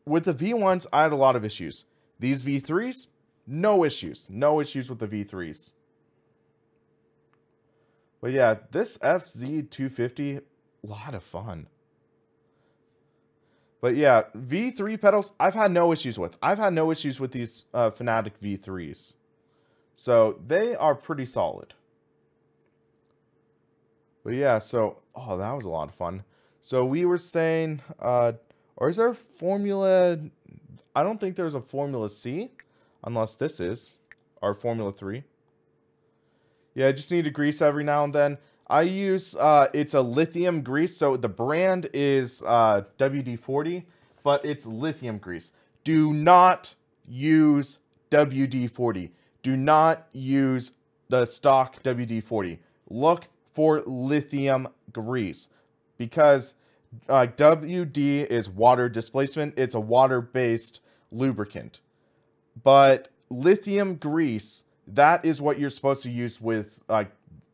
A: with the V1s, I had a lot of issues. These V3s, no issues. No issues with the V3s. But yeah, this FZ250, a lot of fun. But yeah, V3 pedals, I've had no issues with. I've had no issues with these Fanatic V3s. So they are pretty solid. But yeah, so, oh, that was a lot of fun. So we were saying, or is there a Formula, I don't think there's a Formula C, unless this is, or Formula 3. Yeah, I just need to grease every now and then. I use, it's a lithium grease, so the brand is WD-40, but it's lithium grease. Do not use WD-40. Do not use the stock WD-40. Look for lithium grease, because WD is water displacement. It's a water-based lubricant. But lithium grease, that is what you're supposed to use with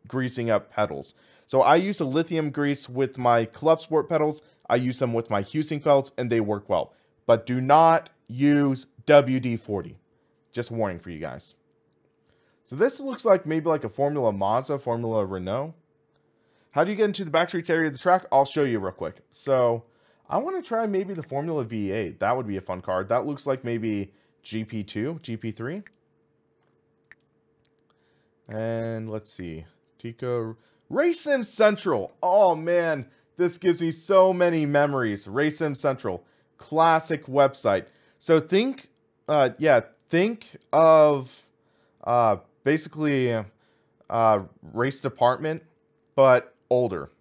A: greasing up pedals. So I use a lithium grease with my Club Sport pedals. I use them with my Husing belts, and they work well. But do not use WD-40. Just warning for you guys. So this looks like maybe like a Formula Mazda, Formula Renault. How do you get into the back streets area of the track? I'll show you real quick. So I want to try maybe the Formula V8. That would be a fun car. That looks like maybe GP2, GP3. And let's see. Tico. Race Sim Central. Oh man, this gives me so many memories. Race Sim Central. Classic website. So think of basically race department, but older.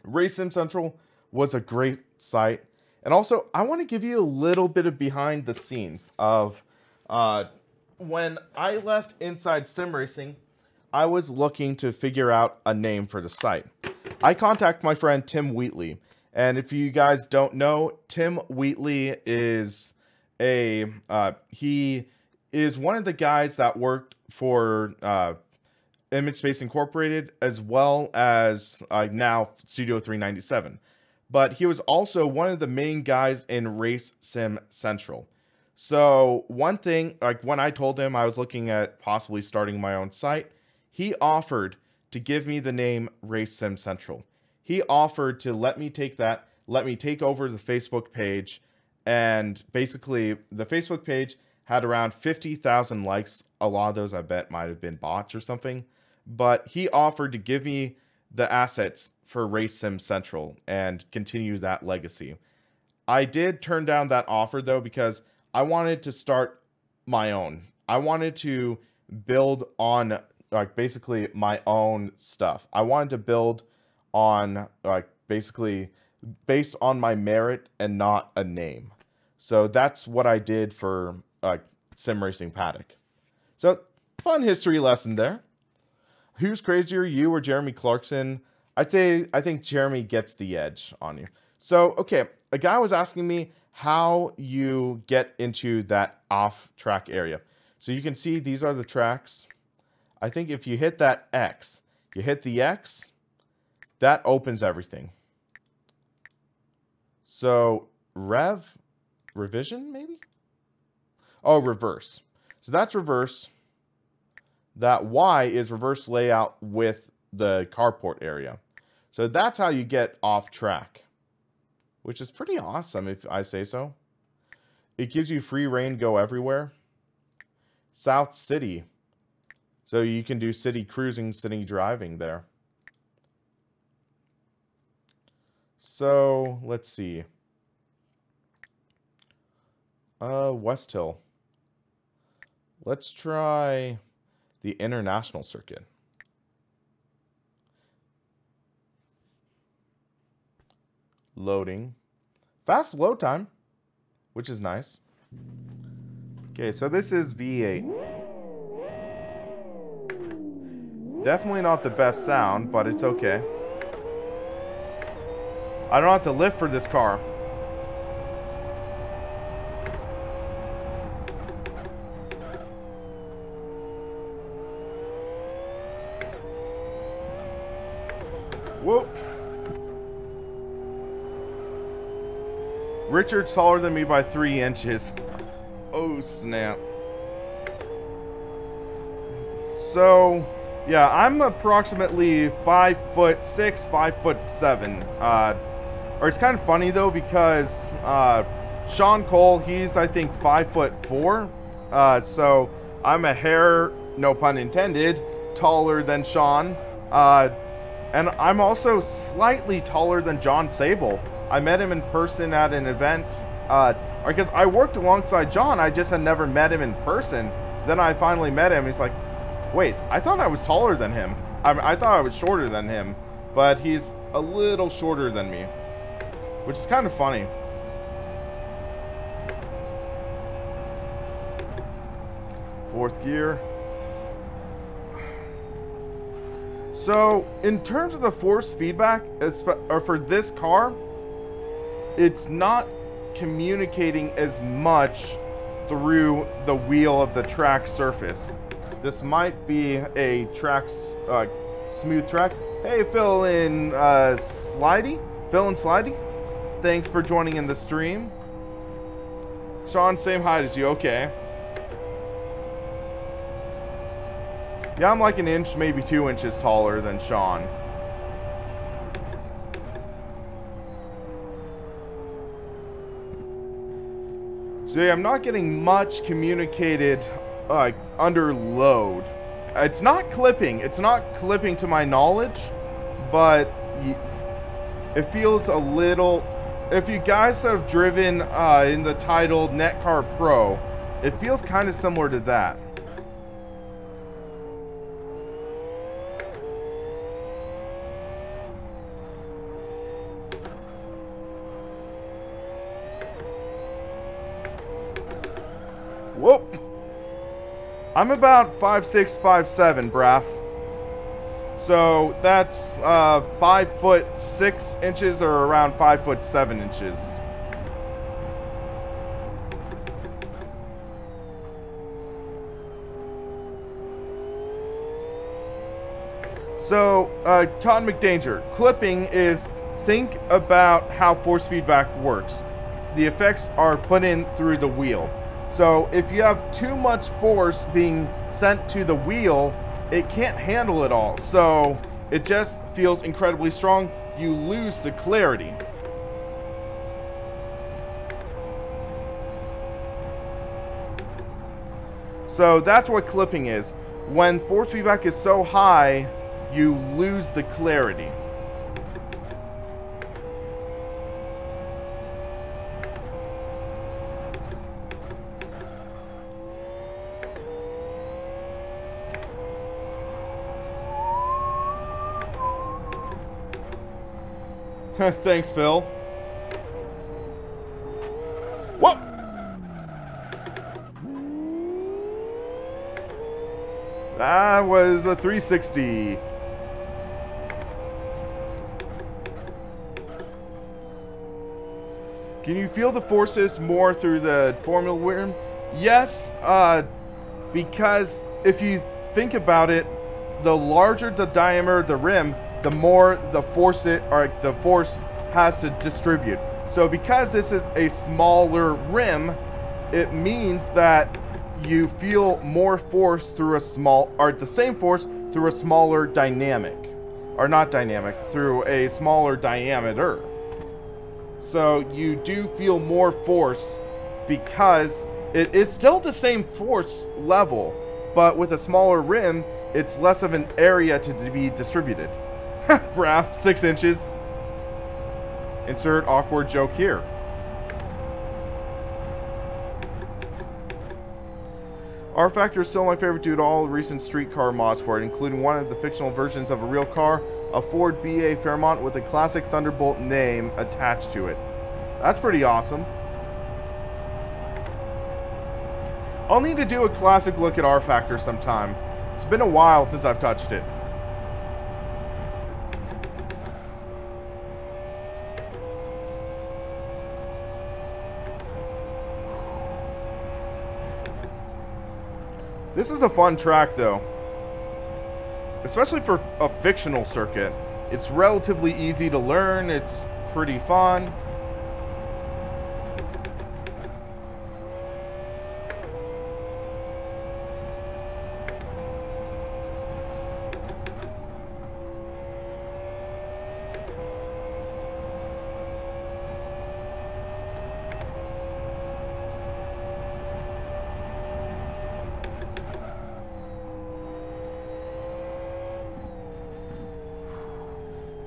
A: Race Sim Central was a great site. And also, I want to give you a little bit of behind the scenes of when I left Inside Sim Racing, I was looking to figure out a name for the site. I contacted my friend Tim Wheatley. And if you guys don't know, Tim Wheatley is he is one of the guys that worked for Image Space Incorporated, as well as now Studio 397. But he was also one of the main guys in Race Sim Central. So one thing, like when I told him I was looking at possibly starting my own site, he offered to give me the name Race Sim Central. He offered to let me take that, let me take over the Facebook page, and basically the Facebook page had around 50,000 likes. A lot of those I bet might have been bots or something. But he offered to give me the assets for Race Sim Central and continue that legacy. I did turn down that offer though, because I wanted to start my own. I wanted to build on basically my own stuff. I wanted to build on basically based on my merit and not a name. So that's what I did for Sim Racing Paddock. So fun history lesson there. Who's crazier, you or Jeremy Clarkson? I think Jeremy gets the edge on you. So, okay, a guy was asking me how you get into that off-track area. So you can see these are the tracks. I think if you hit that X, you hit the X, that opens everything. So, revision maybe? Oh, reverse. So that's reverse. That Y is reverse layout with the carport area. So that's how you get off track, which is pretty awesome if I say so. It gives you free reign to go everywhere. South City. So you can do city cruising, city driving there. So let's see. West Hill. Let's try the international circuit. Loading. Fast load time, which is nice. Okay, so this is V8. Definitely not the best sound, but it's okay. I don't have to lift for this car. Whoop. Richard's taller than me by 3 inches. Oh, snap. So, yeah, I'm approximately 5'6", 5'7". Or it's kind of funny though because Sean Cole, he's I think 5'4". So I'm a hair, no pun intended, taller than Sean. And I'm also slightly taller than John Sable. I met him in person at an event. Because I worked alongside John, I just had never met him in person. Then I finally met him. He's like, wait, I thought I was taller than him. I thought I was shorter than him. But he's a little shorter than me, which is kind of funny. Fourth gear. So, in terms of the force feedback, or for this car, it's not communicating as much through the wheel of the track surface. This might be a smooth track. Hey, Phil and Slidey. Thanks for joining in the stream. Sean, same height as you. Okay. Yeah, I'm like an inch, maybe 2 inches taller than Sean. So yeah, I'm not getting much communicated under load. It's not clipping. It's not clipping to my knowledge, but it feels a little... If you guys have driven in the titled Netcar Pro, it feels kind of similar to that. Whoop! I'm about 5'6", 5'7", Braff. So that's 5'6" inches, or around 5'7" inches. So Todd McDanger, clipping is, think about how force feedback works. The effects are put in through the wheel. So if you have too much force being sent to the wheel, it can't handle it all. So it just feels incredibly strong. You lose the clarity. So that's what clipping is. When force feedback is so high, you lose the clarity. Thanks, Phil. Whoa! That was a 360. Can you feel the forces more through the Formula rim? Yes, because if you think about it, the larger the diameter of the rim, the more the force has to distribute. So because this is a smaller rim, it means that you feel more force through the same force through a smaller dynamic. Or not dynamic, through a smaller diameter. So you do feel more force because it is still the same force level, but with a smaller rim, it's less of an area to be distributed. Braff, 6 inches. Insert awkward joke here. R-Factor is still my favorite due to all recent streetcar mods for it, including one of the fictional versions of a real car, a Ford BA Fairmont with a classic Thunderbolt name attached to it. That's pretty awesome. I'll need to do a classic look at R Factor sometime. It's been a while since I've touched it. This is a fun track, though. Especially for a fictional circuit. It's relatively easy to learn. It's pretty fun.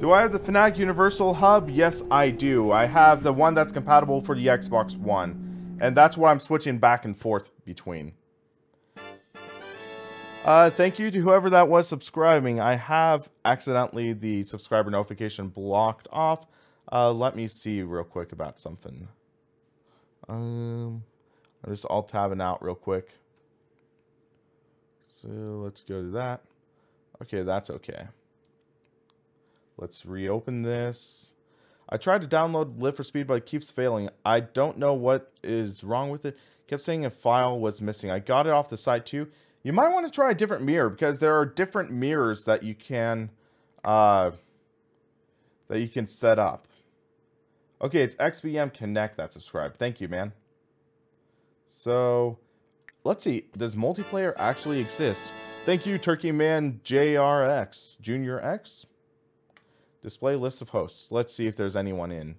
A: Do I have the Fnatic Universal Hub? Yes, I do. I have the one that's compatible for the Xbox One. And that's what I'm switching back and forth between. Thank you to whoever that was subscribing. I have accidentally the subscriber notification blocked off. Let me see real quick about something. I'm just alt-tabbing out real quick. So let's go to that. Okay, that's okay. Let's reopen this. I tried to download Live for Speed, but it keeps failing. I don't know what is wrong with it. It kept saying a file was missing. I got it off the site too. You might want to try a different mirror because there are different mirrors that you can set up. Okay, it's XBM Connect that subscribed. Thank you, man. So let's see. Does multiplayer actually exist? Thank you, Turkey Man JRX Junior X. Display list of hosts. Let's see if there's anyone in.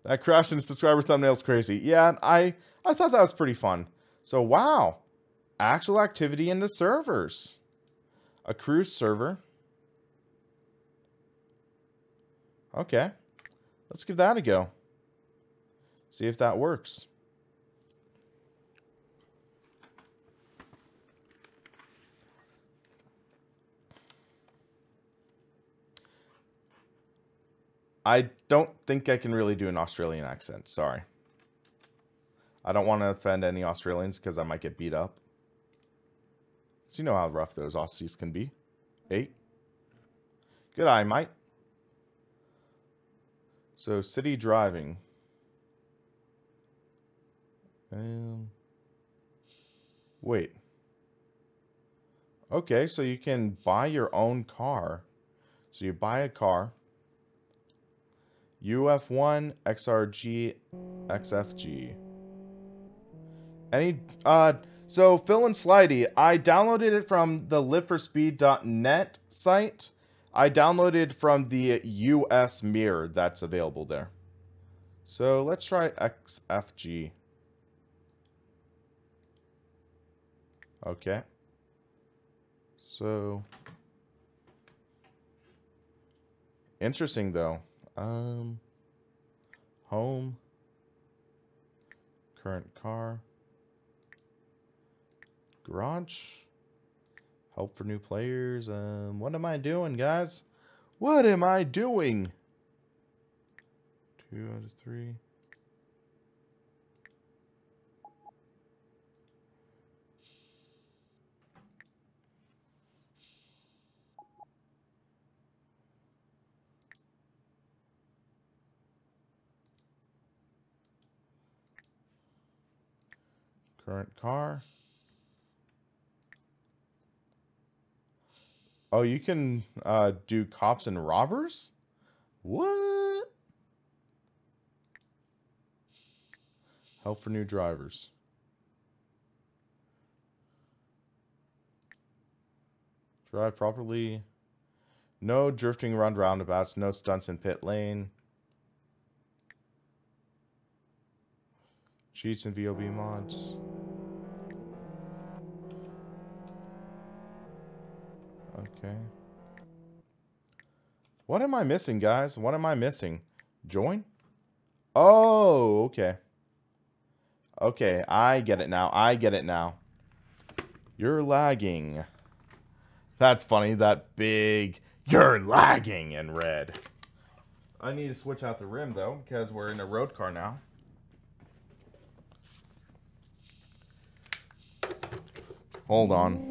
A: That crash in the subscriber thumbnail's crazy. Yeah, I thought that was pretty fun. So, wow. Actual activity in the servers. A cruise server. Okay. Let's give that a go. See if that works. I don't think I can really do an Australian accent. Sorry. I don't want to offend any Australians because I might get beat up. So you know how rough those Aussies can be. 8. Good eye, mate. So, city driving. Wait. Okay, so you can buy your own car. So you buy a car. UF1, XRG, XFG. So Phil and Slidey, I downloaded it from the liveforspeed.net site. I downloaded from the US mirror that's available there. So let's try XFG. Okay. So interesting though. Home, current car, garage, help for new players. What am I doing, guys? What am I doing? 2 out of 3. Current car. Oh, you can do cops and robbers? What? Help for new drivers. Drive properly. No drifting around roundabouts. No stunts in pit lane. Cheats and VOB mods. Okay. What am I missing, guys? What am I missing? Join? Oh, okay. Okay, I get it now. I get it now. You're lagging. That's funny. That big, you're lagging in red. I need to switch out the rim, though, because we're in a road car now. Hold on.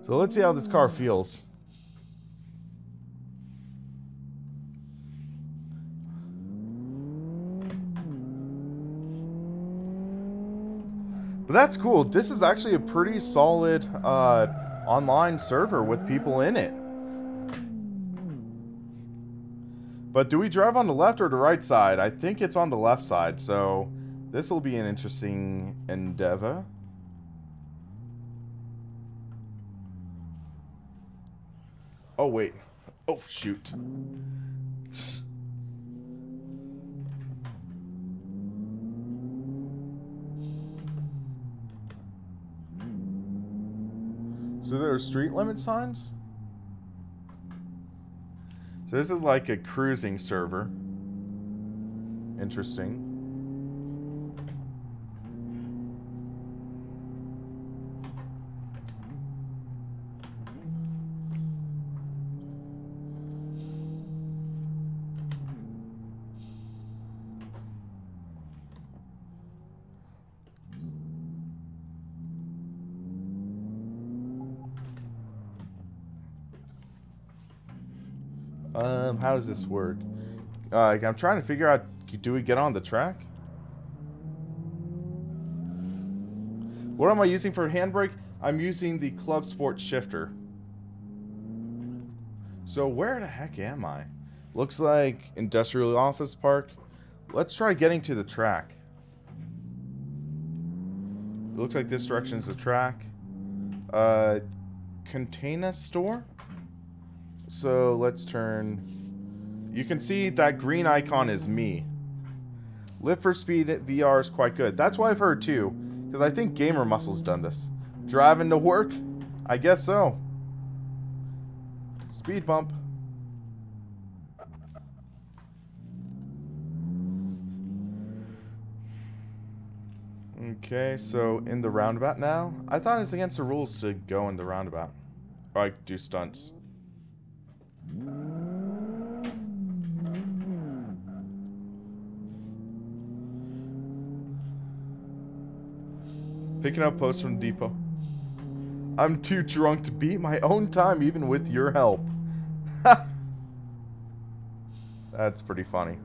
A: So let's see how this car feels. But that's cool. This is actually a pretty solid online server with people in it. But do we drive on the left or the right side? I think it's on the left side, so this will be an interesting endeavor. Oh, wait. Oh, shoot. So there are street limit signs? So this is like a cruising server. Interesting. How does this work? I'm trying to figure out, do we get on the track? What am I using for handbrake? I'm using the Club Sport shifter. So where the heck am I? Looks like industrial office park. Let's try getting to the track. It looks like this direction is the track. Container store. So let's turn. You can see that green icon is me. Live for Speed VR is quite good. That's what I've heard too, because I think Gamer Muscle's done this. Driving to work? I guess so. Speed bump. Okay, so in the roundabout now. I thought it's against the rules to go in the roundabout. Or I do stunts. Picking up posts from the depot. I'm too drunk to beat my own time even with your help. That's pretty funny.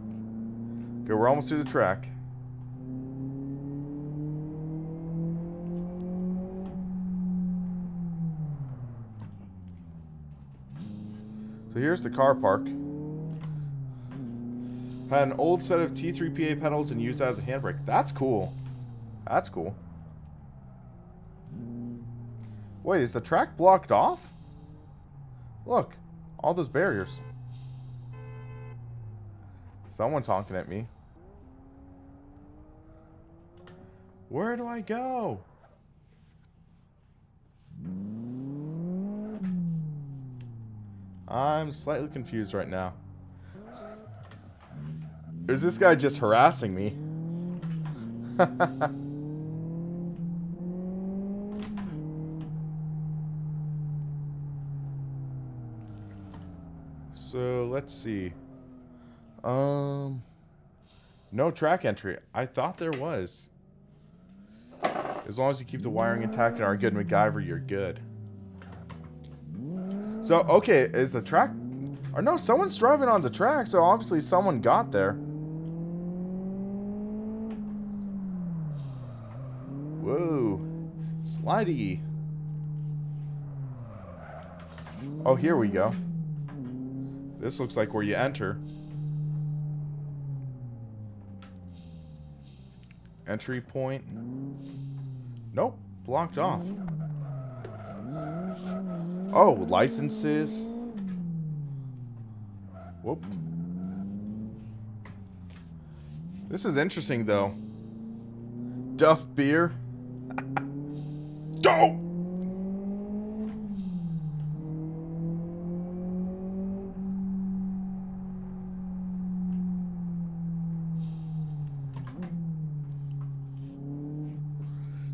A: Okay, we're almost to the track. So here's the car park. Had an old set of T3PA pedals and used that as a handbrake. That's cool. That's cool. Wait, is the track blocked off? Look, all those barriers. Someone's honking at me. Where do I go? I'm slightly confused right now. Is this guy just harassing me? So, let's see. No track entry. I thought there was. As long as you keep the wiring intact and are a good MacGyver, you're good. So, okay, is the track... Or no, someone's driving on the track, so obviously someone got there. Whoa. Slidey. Oh, here we go. This looks like where you enter. Entry point. Nope, blocked off. Oh, licenses. Whoop. This is interesting, though. Duff beer. Dope!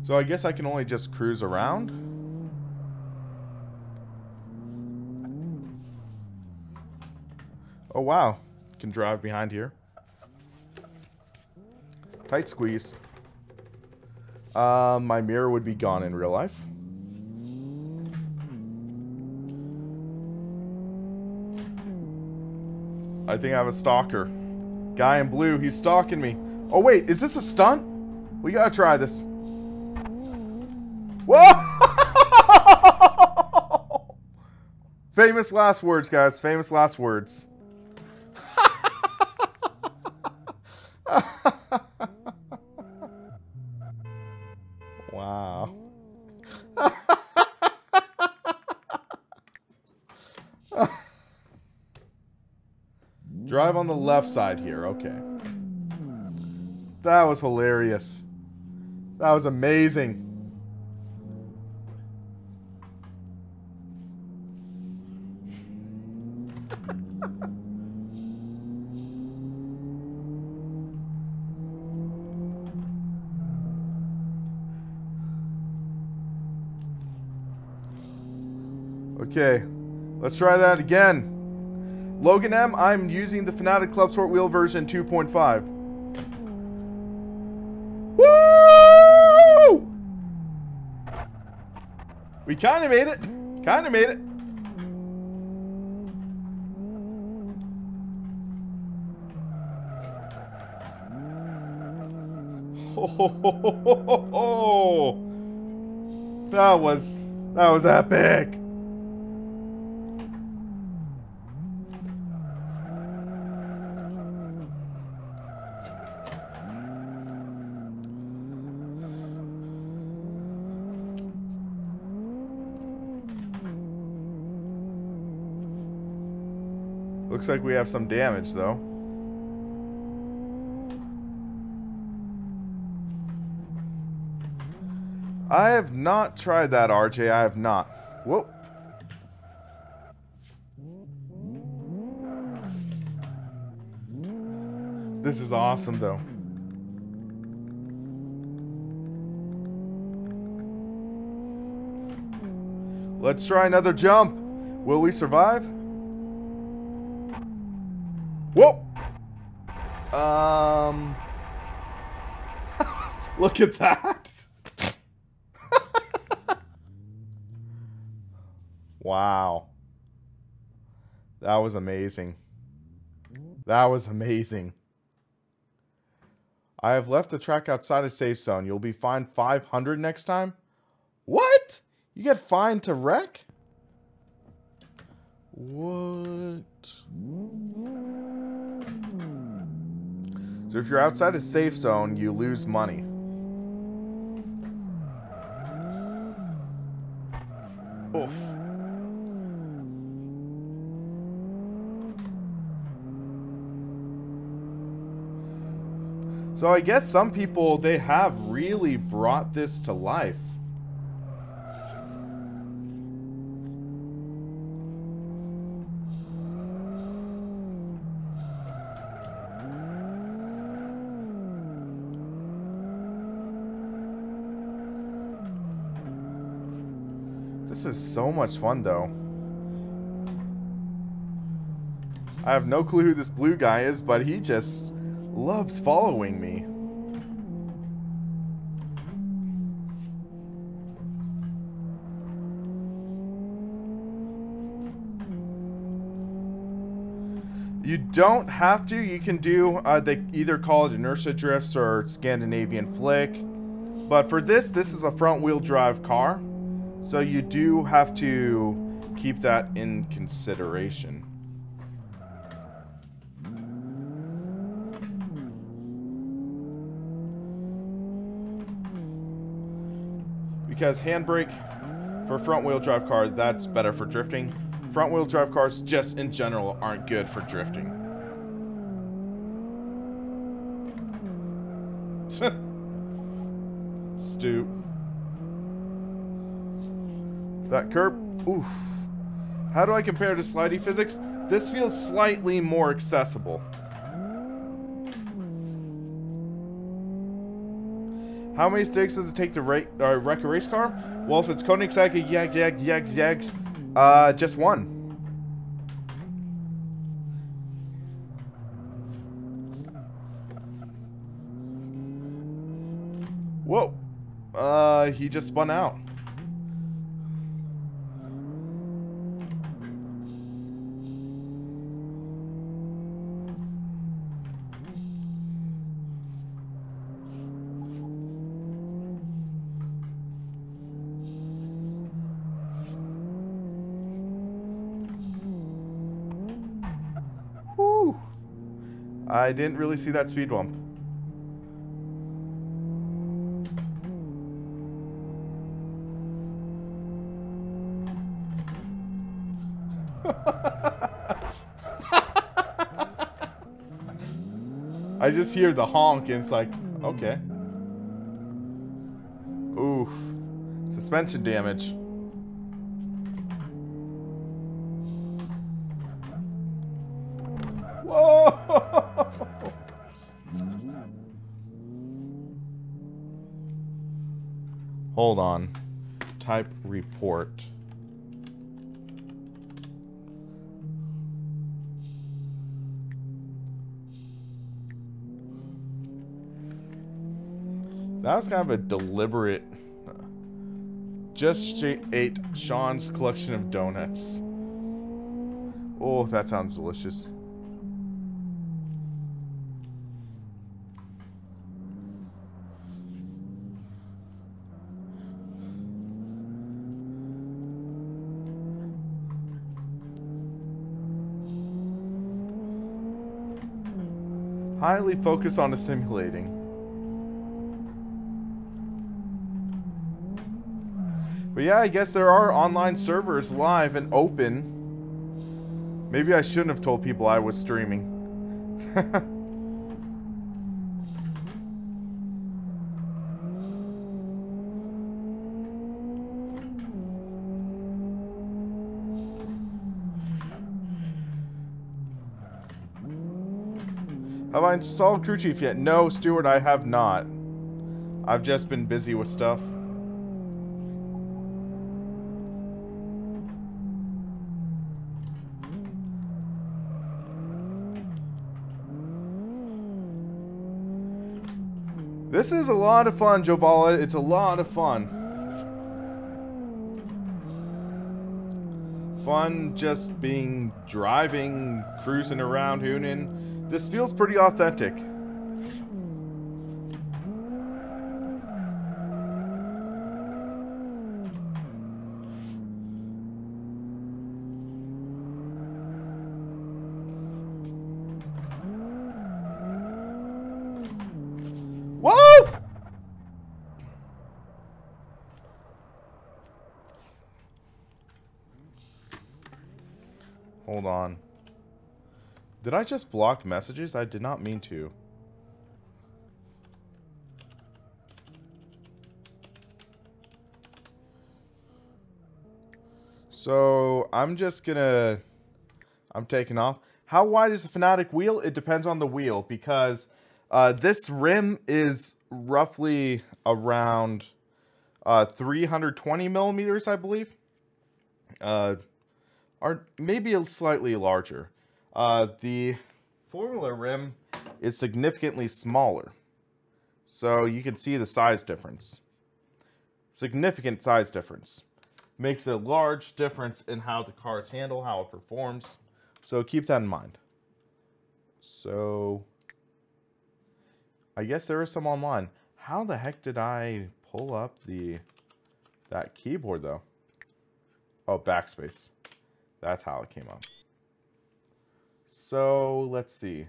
A: So I guess I can only just cruise around. Oh wow, can drive behind here. Tight squeeze. My mirror would be gone in real life. I think I have a stalker. Guy in blue, he's stalking me. Oh wait, is this a stunt? We gotta try this. Whoa! Famous last words, guys. Famous last words. Wow. Drive on the left side here. Okay. That was hilarious. That was amazing. Okay, let's try that again. Logan M, I'm using the Fanatic Club Sport Wheel version 2.5. Woo! We kind of made it. Kind of made it. Oh, that was epic. Looks like we have some damage, though. I have not tried that, RJ. I have not. Whoa. This is awesome, though. Let's try another jump. Will we survive? Whoa! Look at that. Wow. That was amazing. That was amazing. I have left the track outside of safe zone. You'll be fined 500 next time. What? You get fined to wreck? What? So if you're outside a safe zone, you lose money. Oof. So I guess some people, they have really brought this to life. This is so much fun, though. I have no clue who this blue guy is, but he just loves following me. You don't have to. You can do, they either call it inertia drifts or Scandinavian flick. But for this is a front wheel drive car. So you do have to keep that in consideration. Because handbrake for front wheel drive car, that's better for drifting. Front wheel drive cars just in general aren't good for drifting. Stoop. That curb, oof. How do I compare to slidey physics? This feels slightly more accessible. How many sticks does it take to wreck a race car? Well, if it's Koenigsegg, just one. Whoa. He just spun out. Whew. I didn't really see that speed bump. I just hear the honk and it's like, okay. Oof. Suspension damage. Whoa! Hold on. Type report. That was kind of a deliberate... Just ate Sean's collection of donuts. Oh, that sounds delicious. Highly focused on assimilating. But yeah, I guess there are online servers live and open. Maybe I shouldn't have told people I was streaming. Have I installed Crew Chief yet? No, Stuart, I have not. I've just been busy with stuff. This is a lot of fun, Jobala. It's a lot of fun. Fun just being driving, cruising around Hunan. This feels pretty authentic. Whoa! Hold on. Did I just block messages? I did not mean to. So, I'm taking off. How wide is the Fanatic wheel? It depends on the wheel, because this rim is roughly around 320 millimeters, I believe. Or maybe slightly larger. The Formula rim is significantly smaller. So you can see the size difference. Significant size difference. Makes a large difference in how the cars handle, how it performs. So keep that in mind. So I guess there is some online. How the heck did I pull up that keyboard though? Oh, backspace. That's how it came up. So let's see.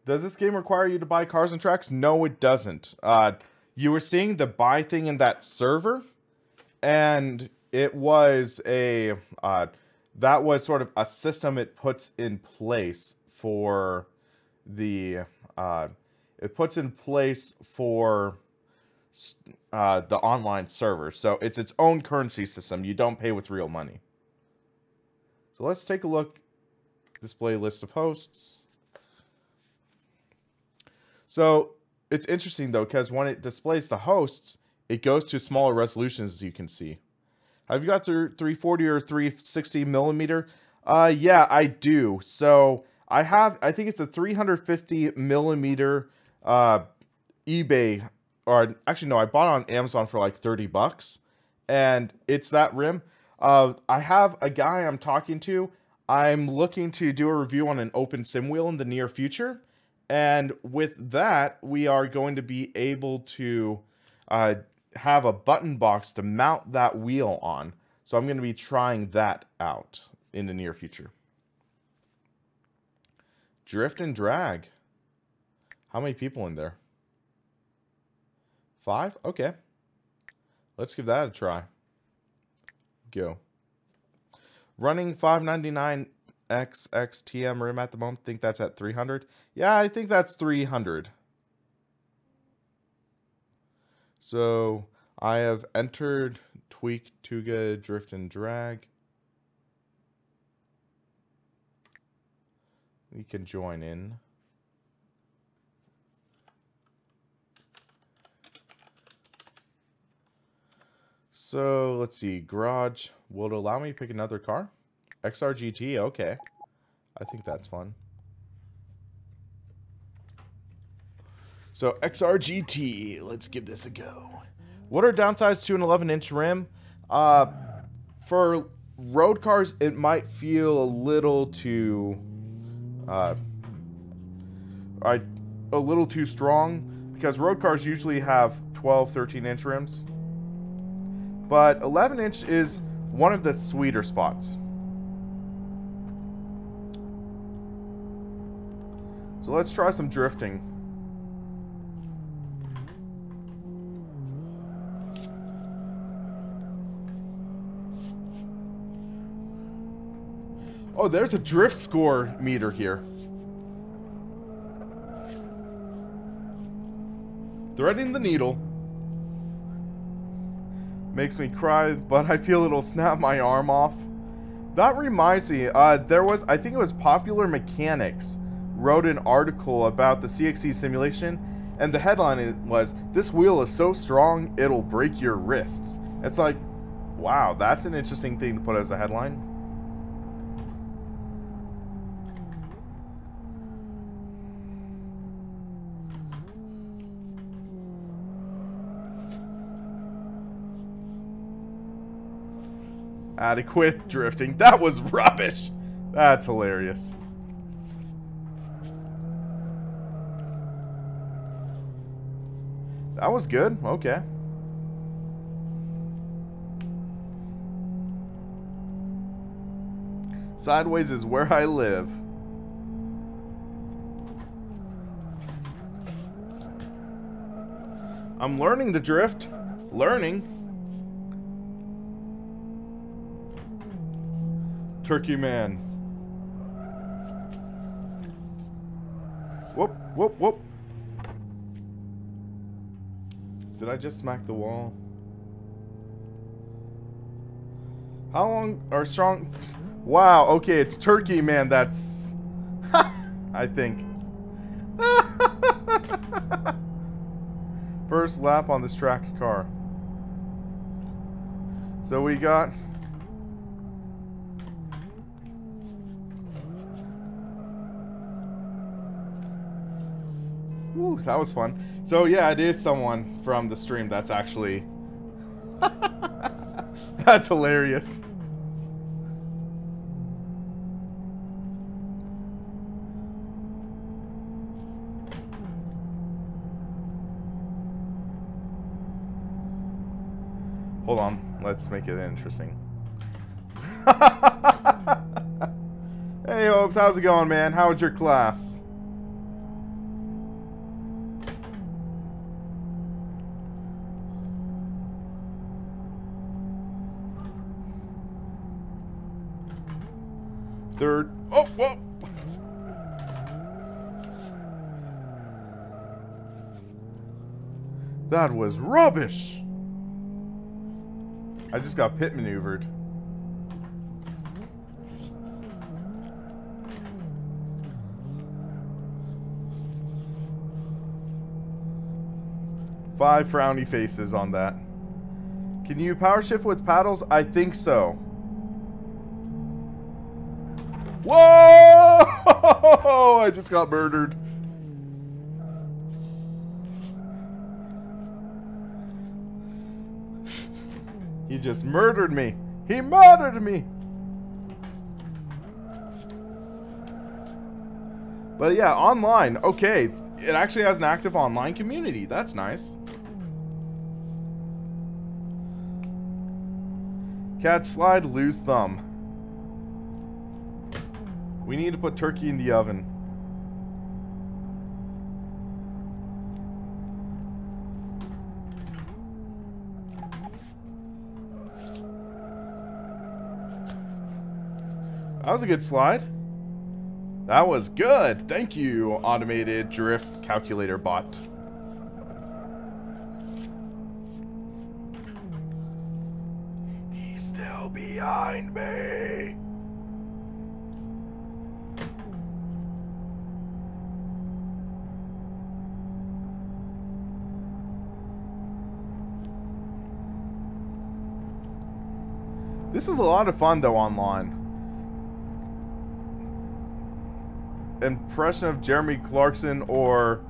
A: Does this game require you to buy cars and tracks? No, it doesn't. You were seeing the buy thing in that server, and it was a that was sort of a system it puts in place for the the online server. So it's its own currency system. You don't pay with real money. So let's take a look. Display list of hosts. So it's interesting though, because when it displays the hosts, it goes to smaller resolutions, as you can see. Have you got the 340 or 360 millimeter? Yeah, I do. So I think it's a 350 millimeter eBay, or actually no, I bought it on Amazon for like 30 bucks, and it's that rim. I have a guy I'm talking to. I'm looking to do a review on an open sim wheel in the near future, and with that, we are going to be able to have a button box to mount that wheel on. So I'm going to be trying that out in the near future. Drift and drag. How many people in there? 5? Okay. Let's give that a try. Go. Running 599 XXTM rim at the moment. Think that's at 300. Yeah, I think that's 300. So I have entered tweak, Tuga, drift, and drag. You can join in. So let's see. Garage. Will it allow me to pick another car? XRGT. Okay. I think that's fun. So XRGT. Let's give this a go. What are downsides to an 11-inch rim? For road cars, it might feel a little too, a little too strong, because road cars usually have 12, 13-inch rims. But 11-inch is one of the sweeter spots. So let's try some drifting. Oh, there's a drift score meter here. Threading the needle. Makes me cry, but I feel it'll snap my arm off. That reminds me, I think it was Popular Mechanics wrote an article about the CXC simulation, and the headline was, "This wheel is so strong, it'll break your wrists." It's like, wow, that's an interesting thing to put as a headline. Adequate drifting. That was rubbish. That's hilarious. That was good. Okay. Sideways is where I live. I'm learning to drift. Learning. Turkey man. Whoop, whoop, whoop. Did I just smack the wall? How long are strong? Wow, okay, it's Turkey man that's... I think. First lap on this track car. So we got... Woo, that was fun. So yeah, it is someone from the stream that's actually... That's hilarious. Hold on, let's make it interesting. Hey Hopes, how's it going, man? How was your class? Third. Oh, whoa. That was rubbish. I just got pit maneuvered. 5 frowny faces on that. Can you power shift with paddles? I think so. Whoa! I just got murdered. He just murdered me. He murdered me. But yeah, online. Okay. It actually has an active online community. That's nice. Catch, slide, lose thumb. We need to put turkey in the oven. That was a good slide. That was good. Thank you, automated drift calculator bot. He's still behind me. This is a lot of fun, though, online. Impression of Jeremy Clarkson or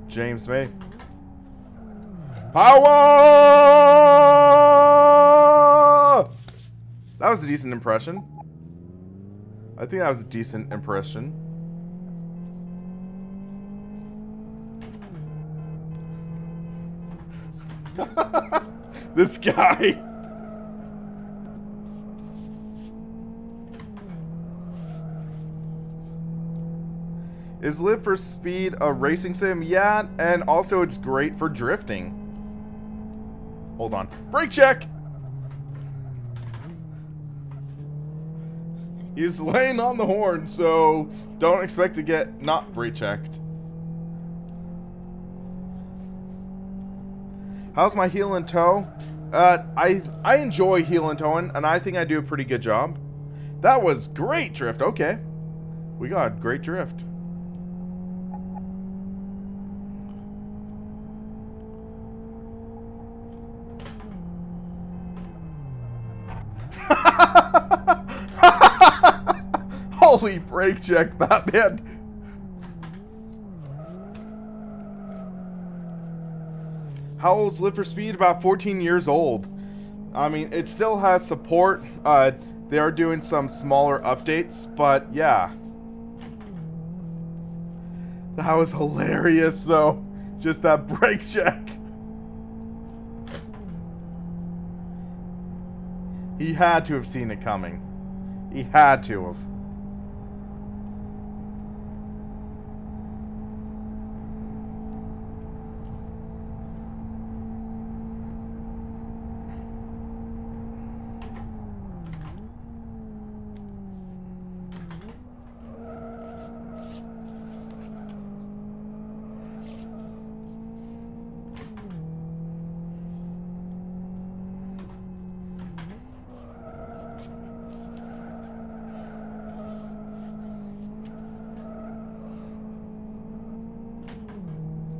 A: James May. Power! That was a decent impression. I think that was a decent impression. This guy. Is Live for Speed a racing sim? Yeah, and also it's great for drifting. Hold on. Brake check! He's laying on the horn, so don't expect to get not brake checked. How's my heel and toe? I enjoy heel and toeing, and I think I do a pretty good job. That was great drift. Okay. We got great drift. Holy brake check, Batman. How old's Live for Speed? About 14 years old. I mean, it still has support. They are doing some smaller updates, but yeah. That was hilarious, though. Just that brake check. He had to have seen it coming. He had to have.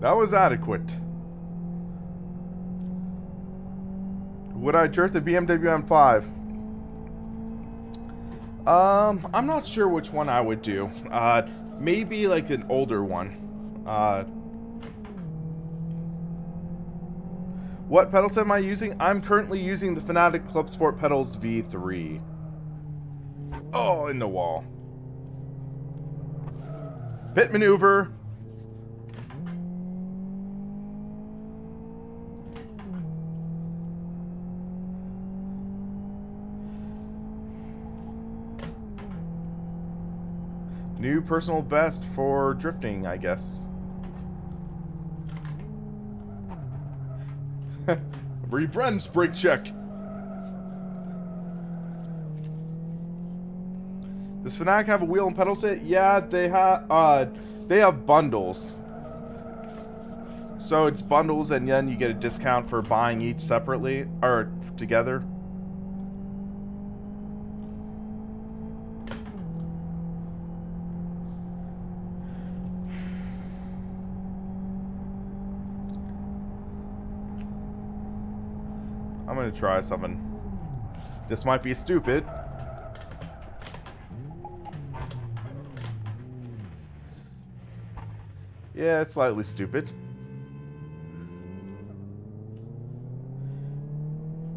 A: That was adequate. Would I drift the BMW M5? I'm not sure which one I would do. Maybe like an older one. What pedals am I using? I'm currently using the Fanatic Club Sport Pedals V3. Oh, in the wall. Pit maneuver. New personal best for drifting, I guess. Rebrand's brake check. Does Fanatic have a wheel and pedal set? Yeah, they have bundles. So it's bundles, and then you get a discount for buying each separately or together. I'm gonna try something. This might be stupid. Yeah, it's slightly stupid.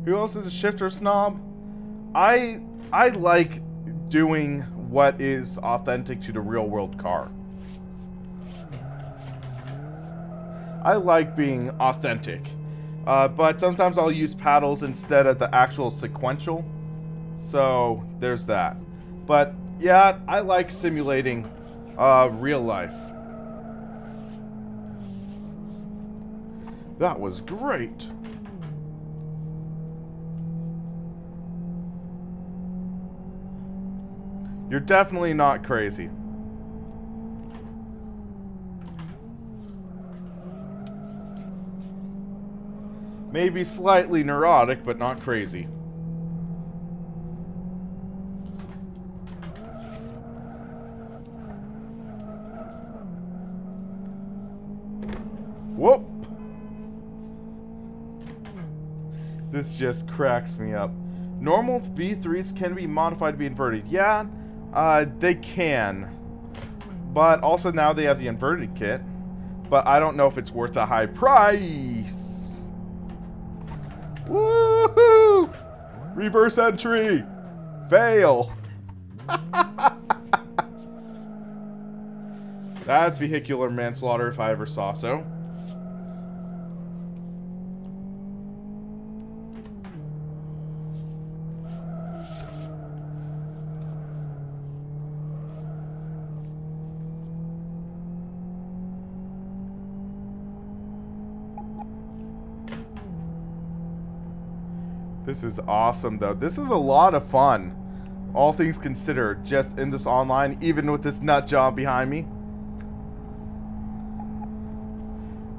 A: Who else is a shifter snob? I like doing what is authentic to the real world car. I like being authentic. But sometimes I'll use paddles instead of the actual sequential. So, there's that. But, yeah, I like simulating real life. That was great. You're definitely not crazy. Maybe slightly neurotic, but not crazy. Whoop! This just cracks me up. Normal V3s can be modified to be inverted. Yeah, they can. But also now they have the inverted kit. But I don't know if it's worth the high price. Woohoo! Reverse entry! Fail! That's vehicular manslaughter if I ever saw so. This is awesome, though. This is a lot of fun. All things considered, just in this online, even with this nut job behind me.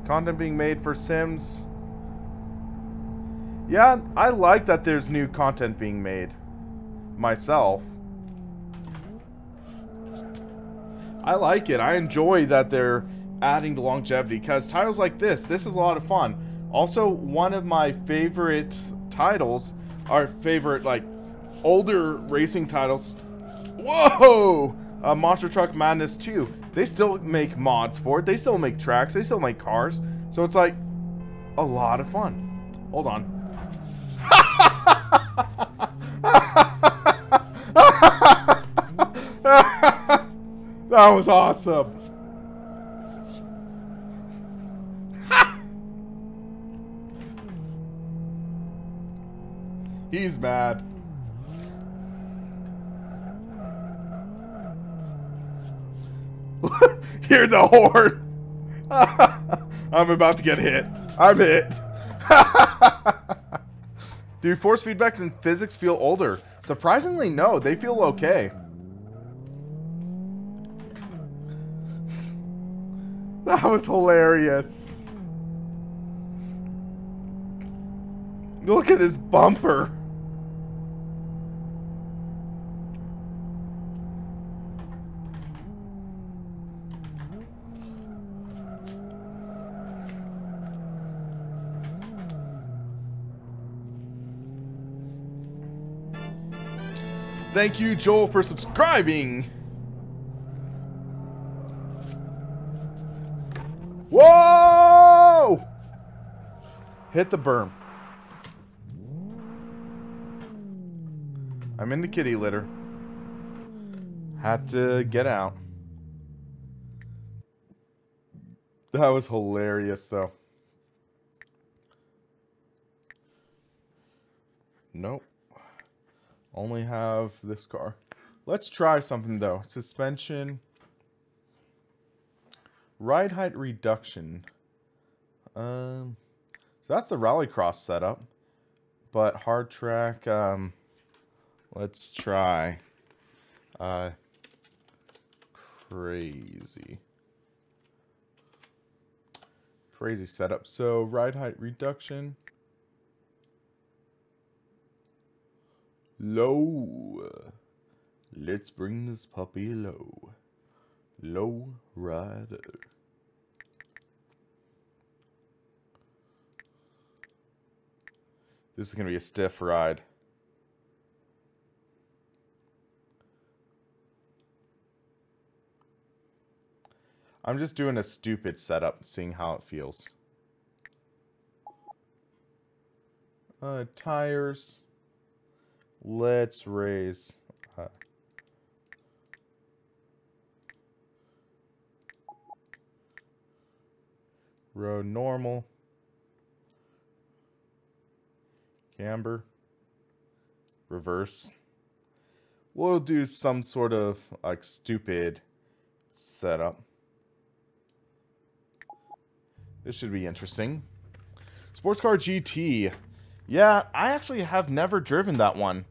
A: Content being made for Sims. Yeah, I like that there's new content being made. Myself. I like it. I enjoy that they're adding the longevity, because titles like this is a lot of fun. Also, one of my favorite titles, our favorite, like, older racing titles. Whoa! Monster Truck Madness 2. They still make mods for it. They still make tracks. They still make cars. So it's like a lot of fun. Hold on. That was awesome. He's mad. Hear the horn. I'm about to get hit. I'm hit. Do force feedbacks and physics feel older? Surprisingly, no. They feel okay. That was hilarious. Look at his bumper. Thank you, Joel, for subscribing. Whoa! Hit the berm. I'm in the kitty litter. Had to get out. That was hilarious, though. Nope. Only have this car. Let's try something, though. Suspension. Ride height reduction. So that's the rallycross setup. But hard track, let's try. Crazy. Crazy setup. So ride height reduction. Low. Let's bring this puppy low. Low rider. This is going to be a stiff ride. I'm just doing a stupid setup, seeing how it feels. Tires. Let's raise. Road normal. Camber. Reverse. We'll do some sort of like stupid setup. This should be interesting. Sports Car GT. Yeah, I actually have never driven that one.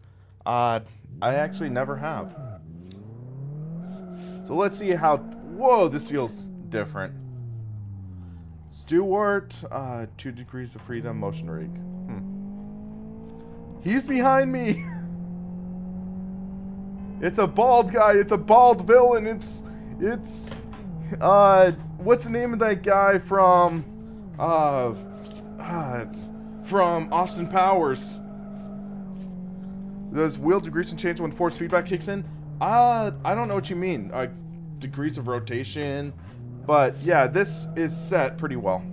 A: I actually never have. So let's see how... Whoa, this feels different. Stewart, 2 degrees of freedom, motion rig. He's behind me! It's a bald guy, it's a bald villain, it's... what's the name of that guy from Austin Powers? Does wheel degrees change when force feedback kicks in? I don't know what you mean. Degrees of rotation. But yeah, this is set pretty well.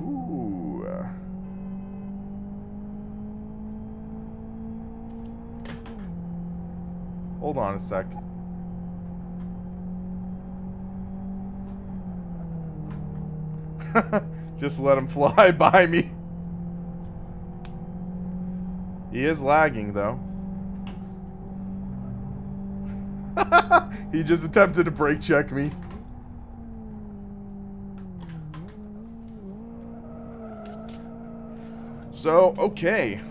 A: Ooh. Hold on a sec. Just let him fly by me. He is lagging, though. He just attempted to brake check me. So, okay.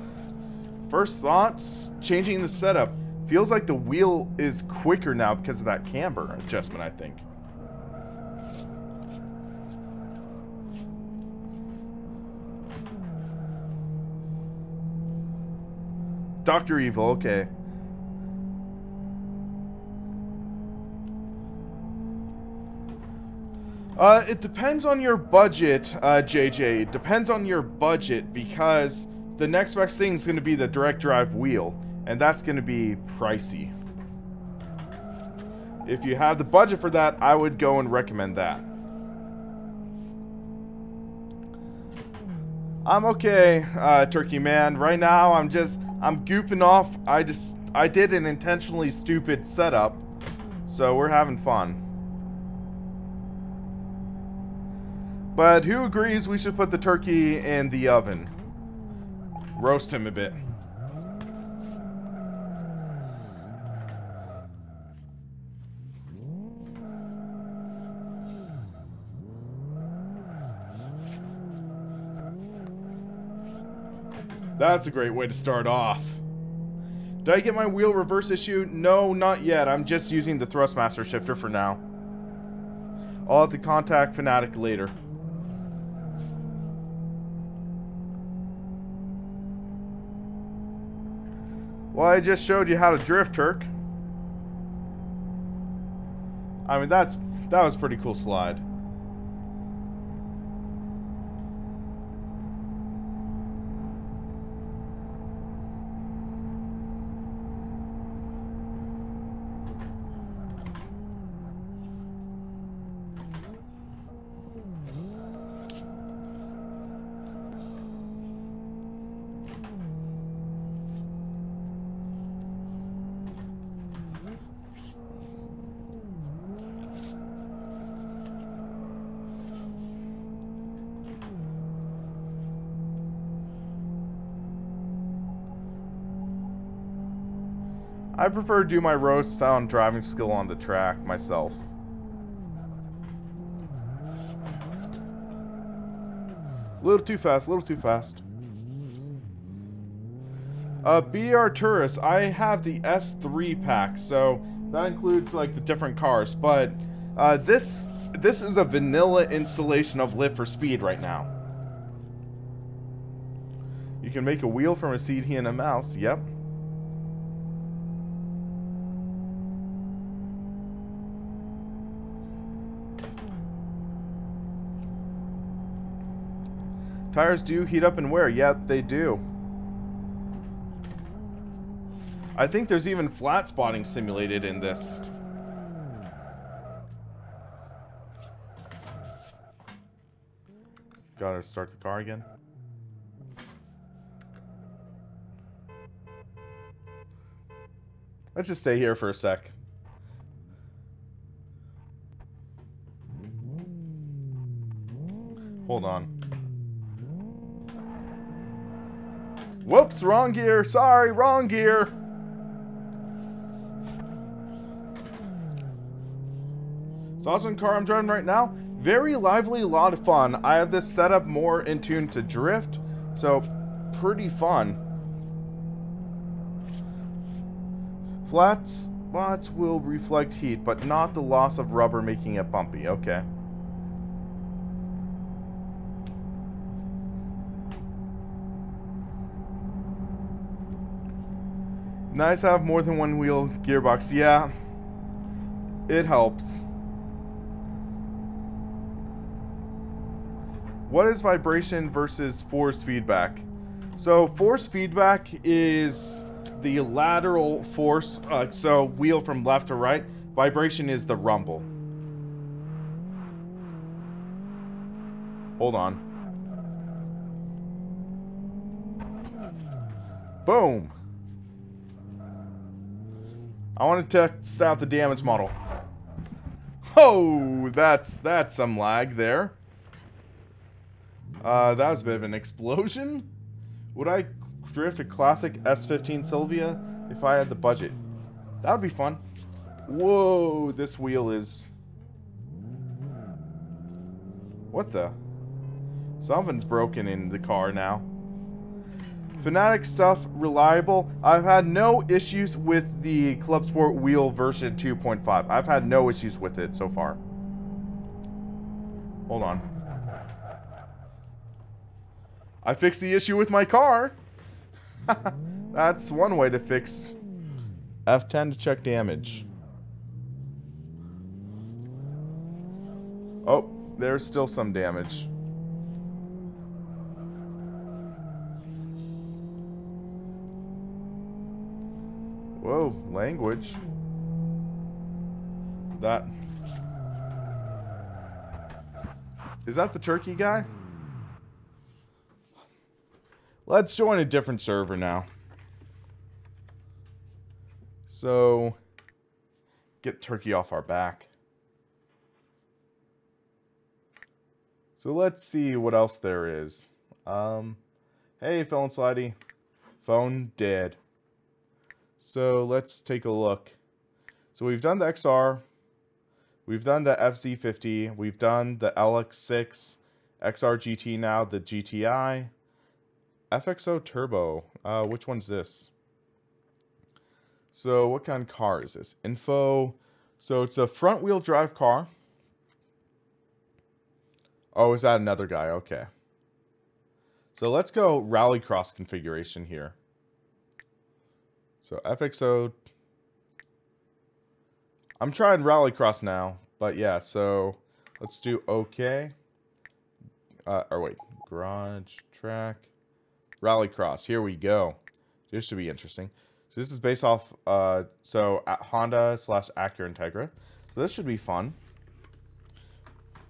A: First thoughts, changing the setup. Feels like the wheel is quicker now because of that camber adjustment, I think. Dr. Evil, okay. It depends on your budget, JJ. It depends on your budget because the next best thing is going to be the direct drive wheel, and that's going to be pricey. If you have the budget for that, I would go and recommend that. I'm okay, Turkey Man. Right now, I'm goofing off. I did an intentionally stupid setup, so we're having fun. But who agrees we should put the turkey in the oven? Roast him a bit. That's a great way to start off. Did I get my wheel reverse issue? No, not yet. I'm just using the Thrustmaster shifter for now. I'll have to contact Fanatic later. Well, I just showed you how to drift, Turk. I mean, that was a pretty cool slide. I prefer to do my roast on driving skill on the track myself. A little too fast, a little too fast. BR Tourist, I have the S3 pack, so that includes like the different cars, but this is a vanilla installation of Live for Speed right now. You can make a wheel from a CD and a mouse, yep. Tires do heat up and wear. Yep, they do. I think there's even flat spotting simulated in this. Gotta start the car again. Let's just stay here for a sec. Hold on. Whoops, wrong gear. Sorry, wrong gear. Thoughts on car I'm driving right now? Very lively, a lot of fun. I have this set up more in tune to drift, so pretty fun. Flat spots will reflect heat, but not the loss of rubber making it bumpy. Okay. Nice to have more than one wheel gearbox. Yeah, it helps. What is vibration versus force feedback? So force feedback is the lateral force, so wheel from left to right. Vibration is the rumble. Hold on. Boom. I want to test out the damage model. Oh, that's some lag there. That was a bit of an explosion. Would I drift a classic S15 Sylvia if I had the budget? That would be fun. Whoa, this wheel is... What the? Something's broken in the car now. Fanatic stuff, reliable. I've had no issues with the Club Sport wheel version 2.5. I've had no issues with it so far. Hold on. I fixed the issue with my car. That's one way to fix. F10 to check damage. Oh, there's still some damage. Whoa, language. That... Is that the turkey guy? Let's join a different server now. So, get turkey off our back. So let's see what else there is. Hey, Phone Slidey. Phone dead. So let's take a look. So we've done the XR. We've done the FZ50. We've done the LX6. XR GT now, the GTI. FXO Turbo. Which one's this? So what kind of car is this? Info. So it's a front wheel drive car. Oh, is that another guy? Okay. So let's go rallycross configuration here. So FXO. I'm trying rallycross now, but yeah, so let's do OK. Or wait, garage track. Rallycross, here we go. This should be interesting. So this is based off, Honda / Acura Integra. So this should be fun.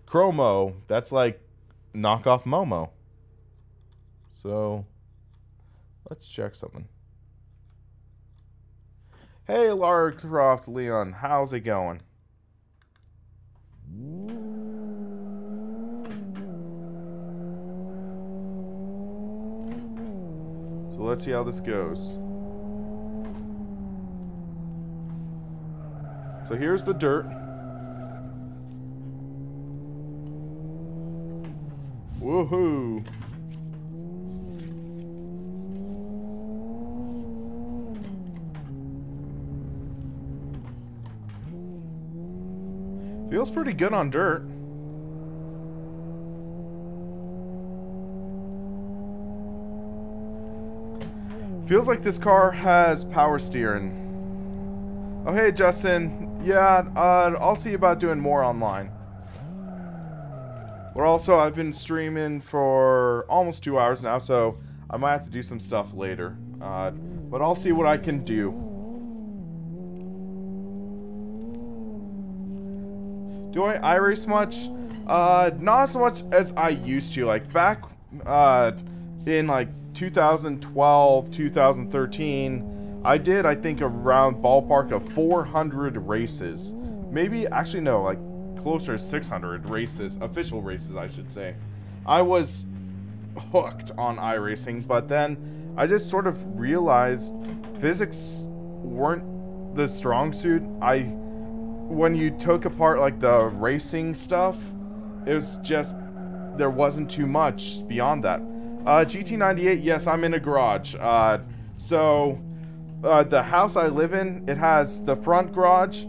A: Chromo, that's like knockoff Momo. So let's check something. Hey, Lara Croft Leon, how's it going? So let's see how this goes. So here's the dirt. Woohoo! Feels pretty good on dirt. Feels like this car has power steering. Oh, hey, Justin. Yeah, I'll see about doing more online. But also, I've been streaming for almost 2 hours now, so I might have to do some stuff later. But I'll see what I can do. Do I iRace much? Not as much as I used to. Like, back in, like, 2012, 2013, I did, I think, around ballpark of 400 races. Maybe, actually, no, like, closer to 600 races, official races, I should say. I was hooked on iRacing, but then I just sort of realized physics weren't the strong suit. When you took apart, like, the racing stuff, it was just, there wasn't too much beyond that. GT98, yes, I'm in a garage. The house I live in, it has the front garage,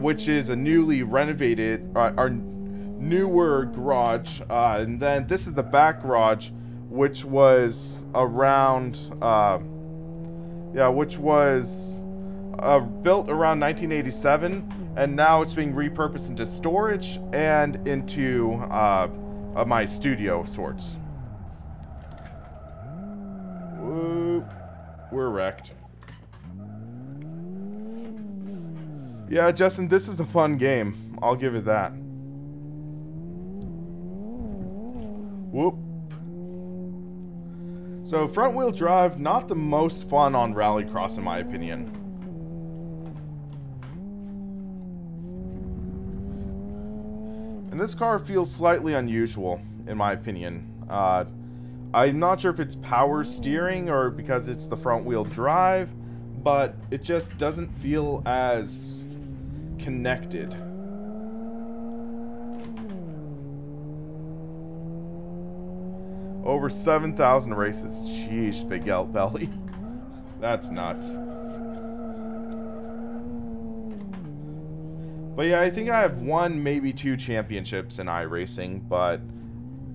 A: which is a newly renovated, our newer garage, and then this is the back garage, which was around, which was built around 1987, and now it's being repurposed into storage and into my studio of sorts. Whoop. We're wrecked. Yeah, Justin, this is a fun game. I'll give it that. Whoop. So, front-wheel drive, not the most fun on Rallycross, in my opinion. And this car feels slightly unusual, in my opinion. I'm not sure if it's power steering or because it's the front-wheel drive, but it just doesn't feel as connected. Over 7,000 races. Sheesh, big out belly. That's nuts. But yeah, I think I have 1, maybe 2 championships in iRacing, but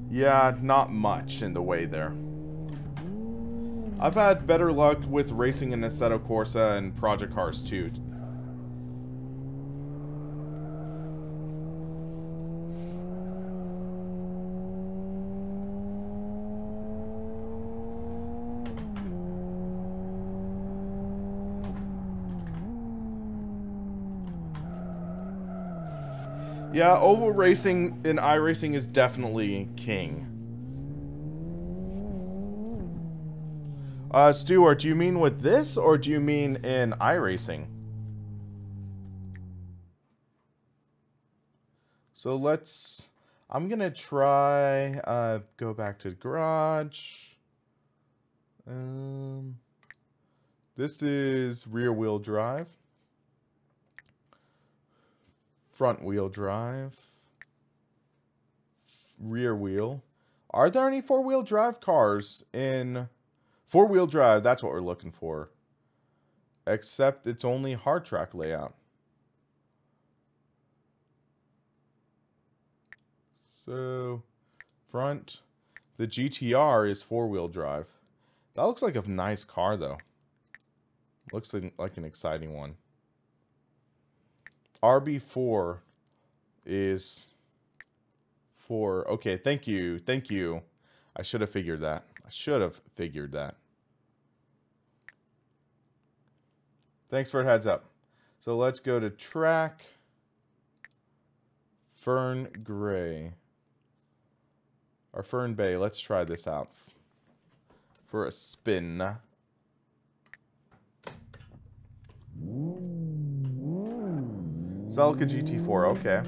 A: yeah, not much in the way there. I've had better luck with racing in Assetto Corsa and Project Cars 2. Yeah, oval racing in iRacing is definitely king. Stuart, do you mean with this, or do you mean in iRacing? So I'm gonna try, go back to the garage. This is rear wheel drive. Front wheel drive. Rear wheel. Are there any four-wheel drive cars in... Four-wheel drive, that's what we're looking for. Except it's only hard track layout. So, front. The GTR is four-wheel drive. That looks like a nice car, though. Looks like an exciting one. RB4 is 4. Okay, thank you. Thank you. I should have figured that. Thanks for a heads up. So let's go to track. Fern Gray. Or Fern Bay. Let's try this out for a spin. Celica GT4, okay.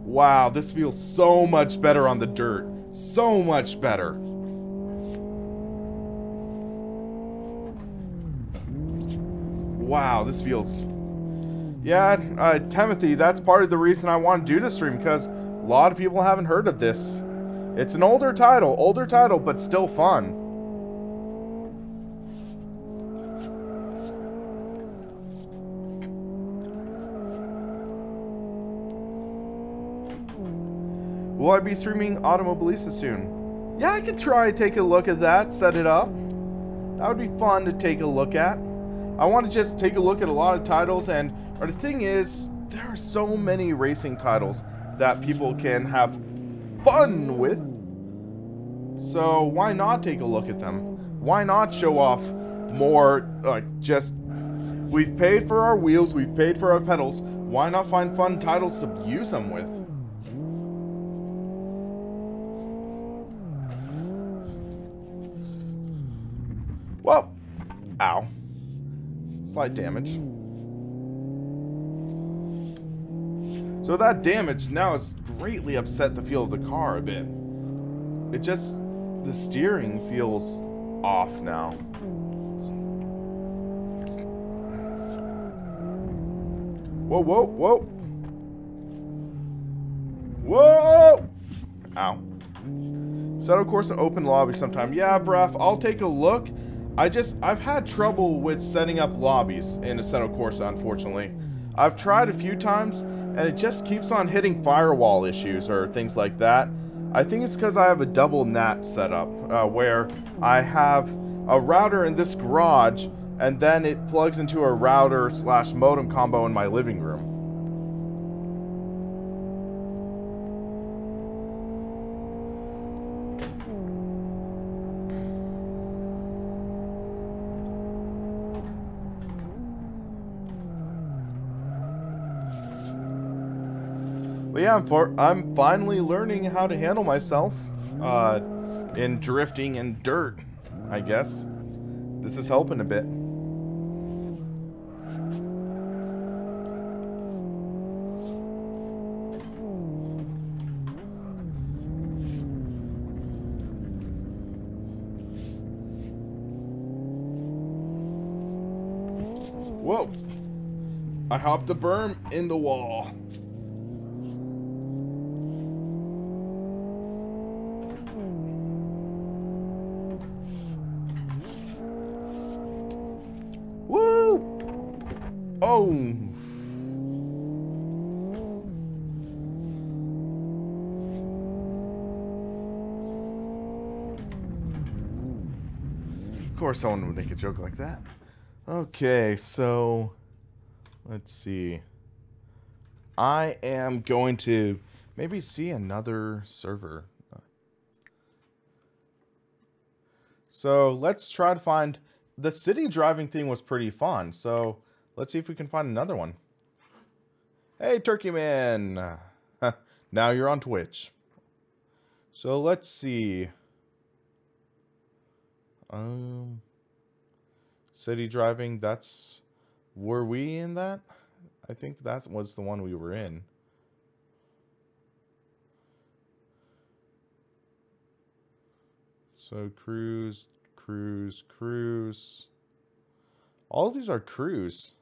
A: Wow, this feels so much better on the dirt. So much better. Wow, this feels... Yeah, Timothy, that's part of the reason I want to do this stream, because a lot of people haven't heard of this. It's an older title, but still fun. Will I be streaming Automobilista soon? Yeah, I could try to take a look at that, set it up. That would be fun to take a look at. I want to just take a look at a lot of titles and Or the thing is, there are so many racing titles that people can have fun with. So why not take a look at them? Why not show off more, just, we've paid for our wheels, we've paid for our pedals, why not find fun titles to use them with? Well, ow. Slight damage. So that damage now has greatly upset the feel of the car a bit. It just, the steering feels off now. Whoa, whoa, whoa. Whoa! Ow. Settle course and open lobby sometime. Yeah, bruv, I'll take a look. I've had trouble with setting up lobbies in a settle course, unfortunately. I've tried a few times, and it just keeps on hitting firewall issues or things like that. I think it's because I have a double NAT setup, where I have a router in this garage, and then it plugs into a router/modem combo in my living room. But yeah, I'm finally learning how to handle myself in drifting and dirt, I guess. This is helping a bit. Whoa! I hopped the berm in the wall. Oh! Of course someone would make a joke like that. Okay, so let's see. I am going to maybe see another server. So let's try to find... The city driving thing was pretty fun, so let's see if we can find another one. Hey, Turkey Man! Now you're on Twitch. So let's see. City driving, that's... Were we in that? I think that was the one we were in. So cruise, cruise, cruise. All of these are cruise.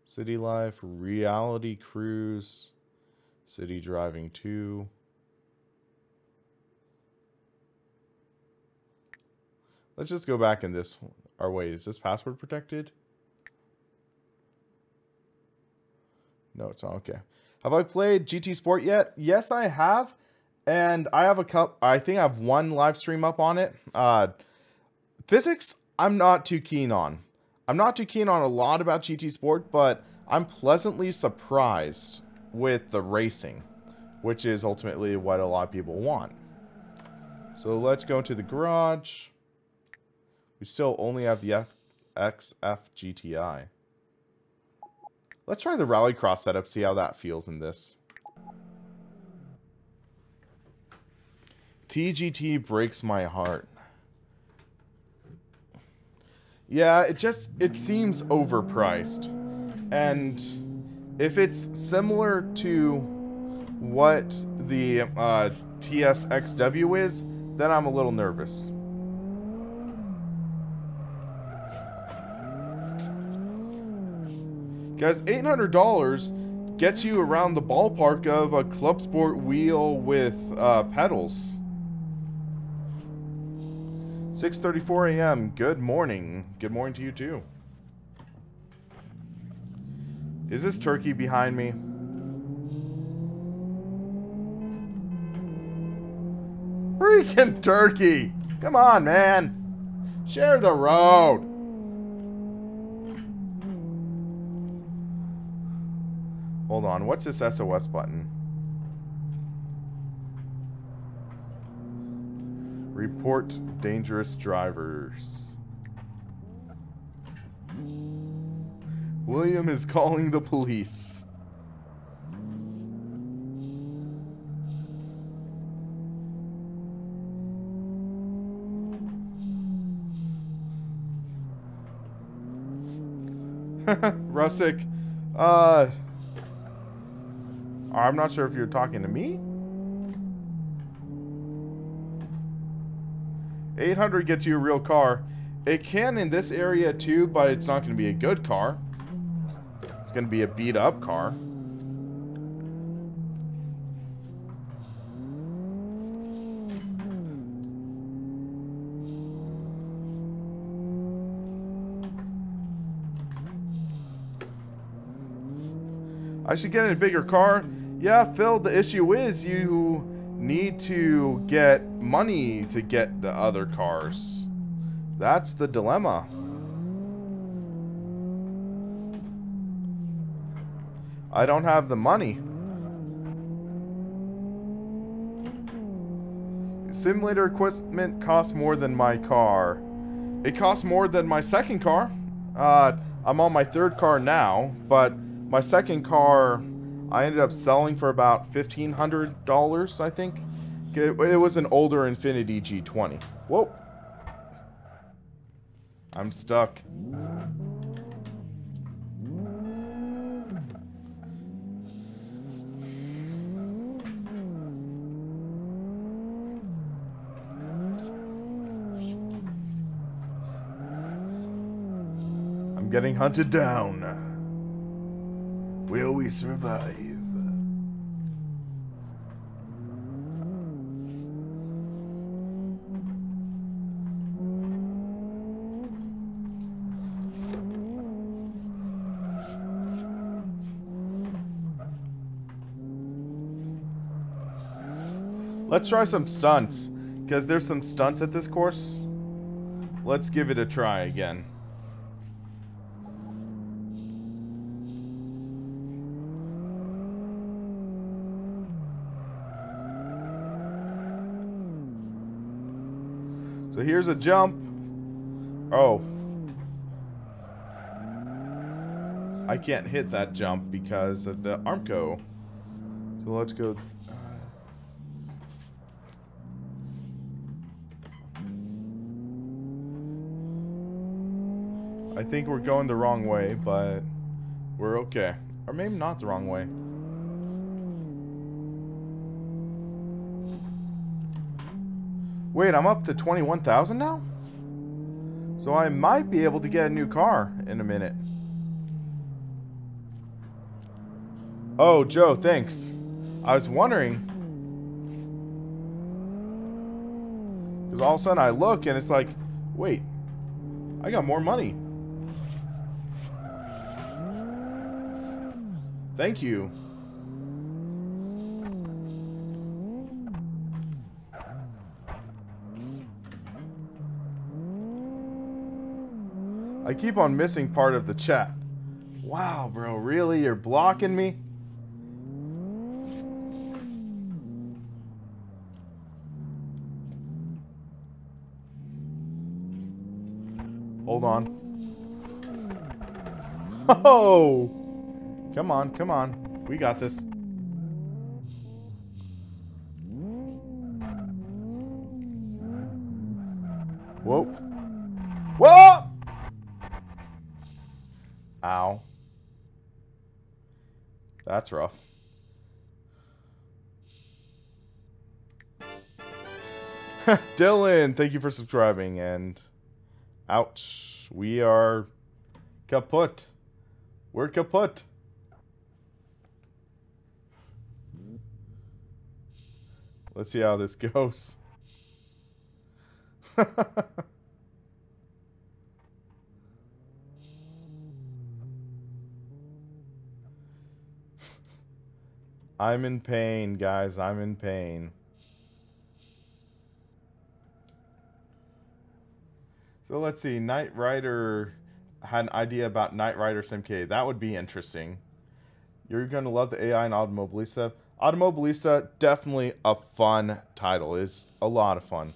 A: City life, reality cruise, city driving 2. Let's just go back in this. Or wait, is this password protected? No, it's not. Okay. Have I played GT Sport yet? Yes, I have. And I have I think I have one live stream up on it. Physics, I'm not too keen on. I'm not too keen on a lot about GT Sport, but I'm pleasantly surprised with the racing, which is ultimately what a lot of people want. So let's go into the garage. We still only have the XF GTI. Let's try the Rallycross setup, see how that feels in this. TGT breaks my heart. Yeah, it seems overpriced. And if it's similar to what the TSXW is, then I'm a little nervous. Guys, $800 gets you around the ballpark of a Club Sport wheel with pedals. 6:34 a.m. Good morning. Good morning to you too. Is this turkey behind me? Freaking turkey! Come on, man. Share the road. Hold on. What's this SOS button? Report dangerous drivers. William is calling the police. Russick, I'm not sure if you're talking to me. 800 gets you a real car. It can in this area too, but it's not going to be a good car. It's going to be a beat up car. I should get in a bigger car. Yeah, Phil, the issue is you need to get money to get the other cars. That's the dilemma. I don't have the money. Simulator equipment costs more than my car. It costs more than my second car. I'm on my third car now, but my second car I ended up selling for about $1,500, I think. It was an older Infiniti G20. Whoa. I'm stuck. I'm getting hunted down. Will we survive? Let's try some stunts, because there's some stunts at this course. Let's give it a try again. So here's a jump. Oh. I can't hit that jump because of the Armco. So let's go. I think we're going the wrong way, but we're okay. Or maybe not the wrong way. Wait, I'm up to 21,000 now? So I might be able to get a new car in a minute. Oh, Joe, thanks. I was wondering. Because all of a sudden I look and it's like, wait, I got more money. Thank you. I keep on missing part of the chat. Wow, bro, really? You're blocking me? Hold on. Oh! Come on, come on. We got this. Whoa. Whoa! Ow. That's rough. Dylan, thank you for subscribing, and ouch, we are kaput. We're kaput. Let's see how this goes. I'm in pain, guys. I'm in pain. So let's see. Knight Rider had an idea about Knight Rider SimK. That would be interesting. You're going to love the AI in Automobilista. Automobilista, definitely a fun title. It's a lot of fun.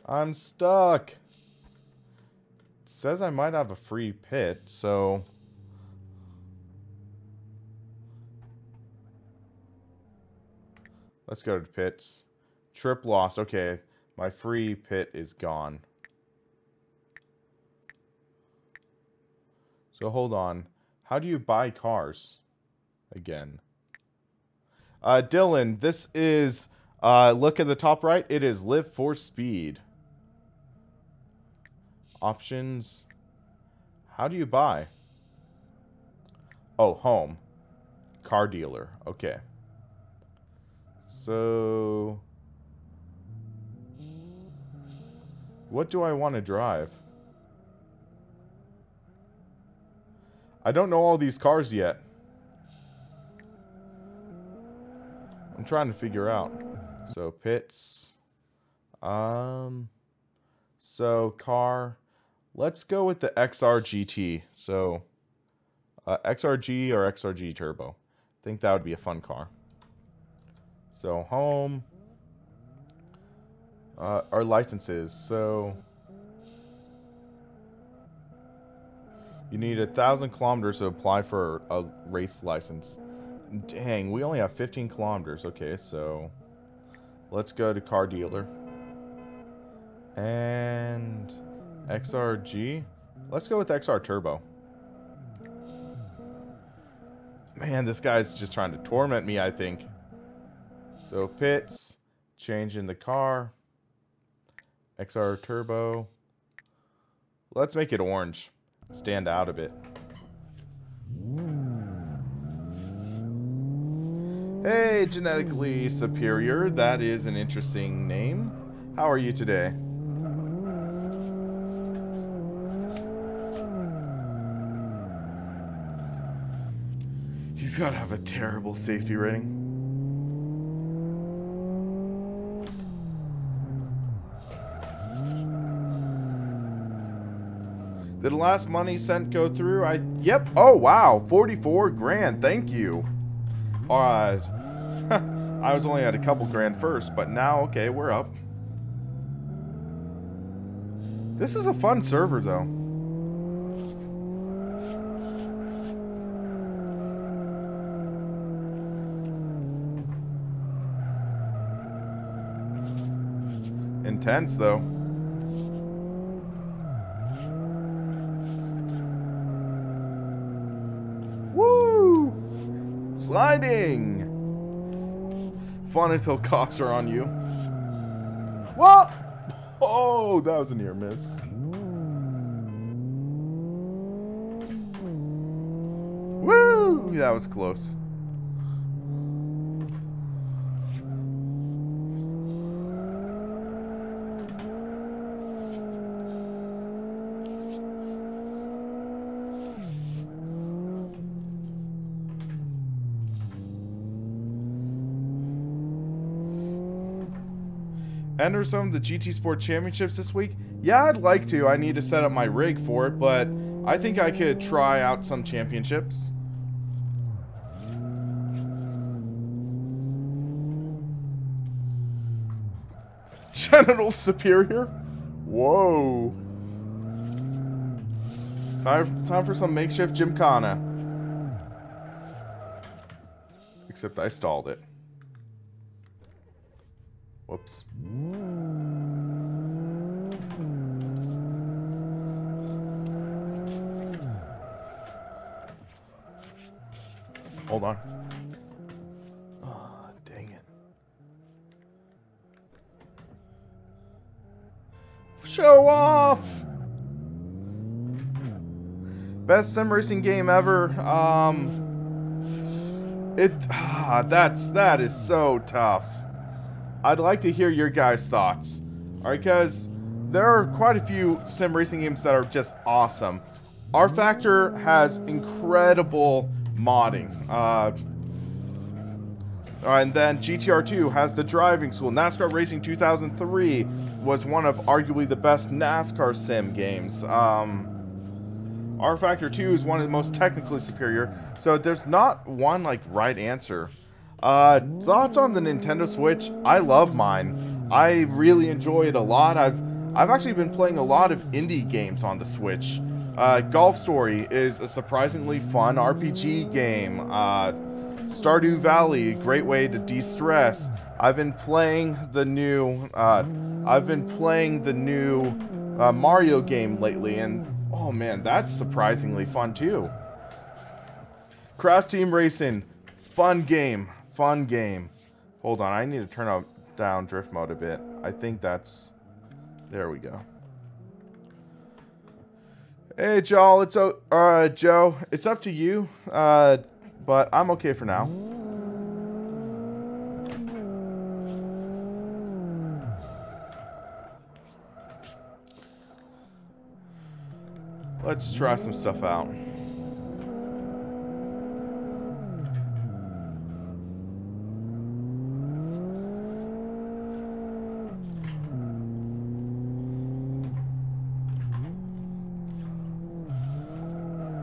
A: I'm stuck. It says I might have a free pit, so... Let's go to pits. Trip lost. Okay, my free pit is gone. So hold on. How do you buy cars? Again. Dylan, this is... look at the top right. It is Live for Speed. Options. How do you buy? Oh, home. Car dealer. Okay. So... what do I want to drive? I don't know all these cars yet. I'm trying to figure out. So, pits. So, car. Let's go with the XR GT. So, XRG or XRG Turbo. I think that would be a fun car. So, home. Our licenses. So, you need 1,000 kilometers to apply for a race license. Dang, we only have 15 kilometers. Okay, so let's go to car dealer. And XRG. Let's go with XR Turbo. Man, this guy's just trying to torment me, I think. So pits, change in the car. XR Turbo. Let's make it orange. Stand out a bit. Hey, Genetically Superior. That is an interesting name. How are you today? He's got to have a terrible safety rating. Did the last money sent go through? Yep. Oh, wow. 44 grand. Thank you. Alright. I was only at a couple grand first, but now, okay, we're up. This is a fun server, though. Intense, though. Woo! Sliding! Fun until cops are on you. What? Oh, that was a near miss. Woo! That was close. Enter some of the GT Sport Championships this week? Yeah, I'd like to. I need to set up my rig for it, but I think I could try out some championships. Genital Superior? Whoa. Time for some makeshift gymkhana. Except I stalled it. Whoops. Hold on. Oh, dang it. Show off! Best sim racing game ever. That is so tough. I'd like to hear your guys' thoughts. Alright, because there are quite a few sim racing games that are just awesome. R Factor has incredible modding. And then GTR2 has the driving school. NASCAR Racing 2003 was one of arguably the best NASCAR sim games. R Factor 2 is one of the most technically superior. So there's not one like right answer. Thoughts on the Nintendo Switch? I love mine. I really enjoy it a lot. I've actually been playing a lot of indie games on the Switch. Golf Story is a surprisingly fun RPG game. Stardew Valley, great way to de-stress. I've been playing the new Mario game lately, and oh man, that's surprisingly fun too. Crash Team Racing, fun game. Hold on, I need to turn down drift mode a bit. I think that's... There we go. Hey, Joel, Joe, it's up to you, but I'm okay for now. Let's try some stuff out.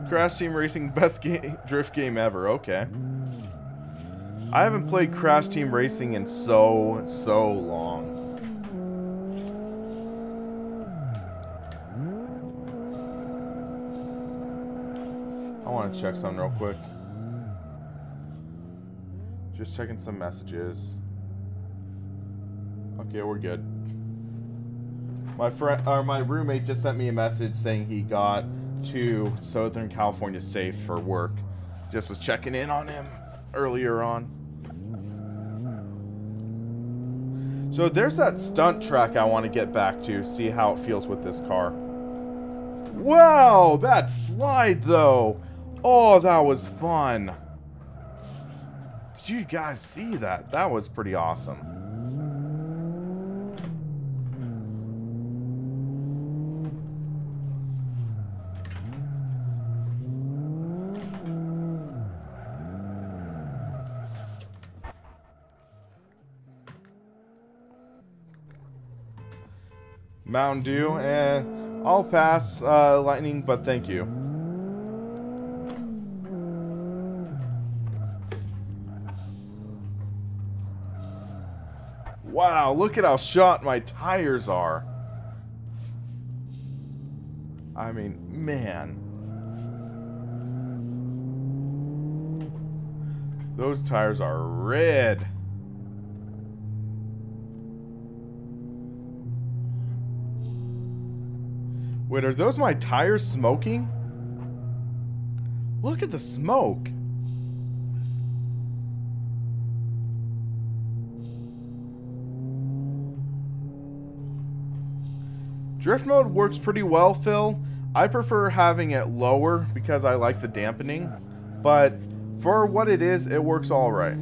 A: Crash Team Racing, best drift game ever. Okay. I haven't played Crash Team Racing in so long. I want to check something real quick. Just checking some messages. Okay, we're good. My roommate just sent me a message saying he got to Southern California safe for work. Just was checking in on him earlier on. So there's that stunt track I want to get back to, see how it feels with this car. Wow, that slide though. Oh, that was fun. Did you guys see that? That was pretty awesome. Mountain Dew, I'll pass Lightning, but thank you. Wow, look at how shot my tires are. I mean, man. Those tires are red. Wait, are those my tires smoking? Look at the smoke. Drift mode works pretty well, Phil. I prefer having it lower because I like the dampening. But for what it is, it works all right.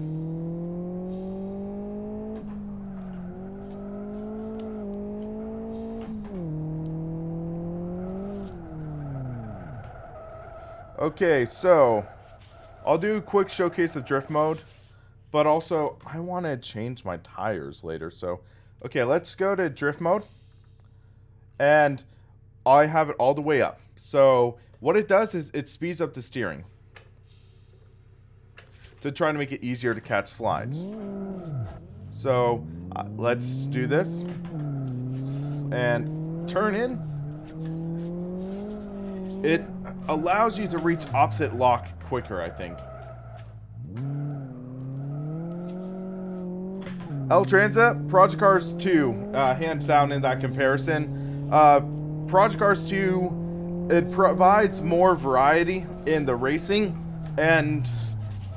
A: Okay, so I'll do a quick showcase of drift mode, but also I want to change my tires later. So, okay, let's go to drift mode, and I have it all the way up. So what it does is it speeds up the steering to try to make it easier to catch slides. So let's do this and turn in. It allows you to reach opposite lock quicker, I think. L Transit, Project Cars 2, hands down in that comparison. Project Cars 2, it provides more variety in the racing, and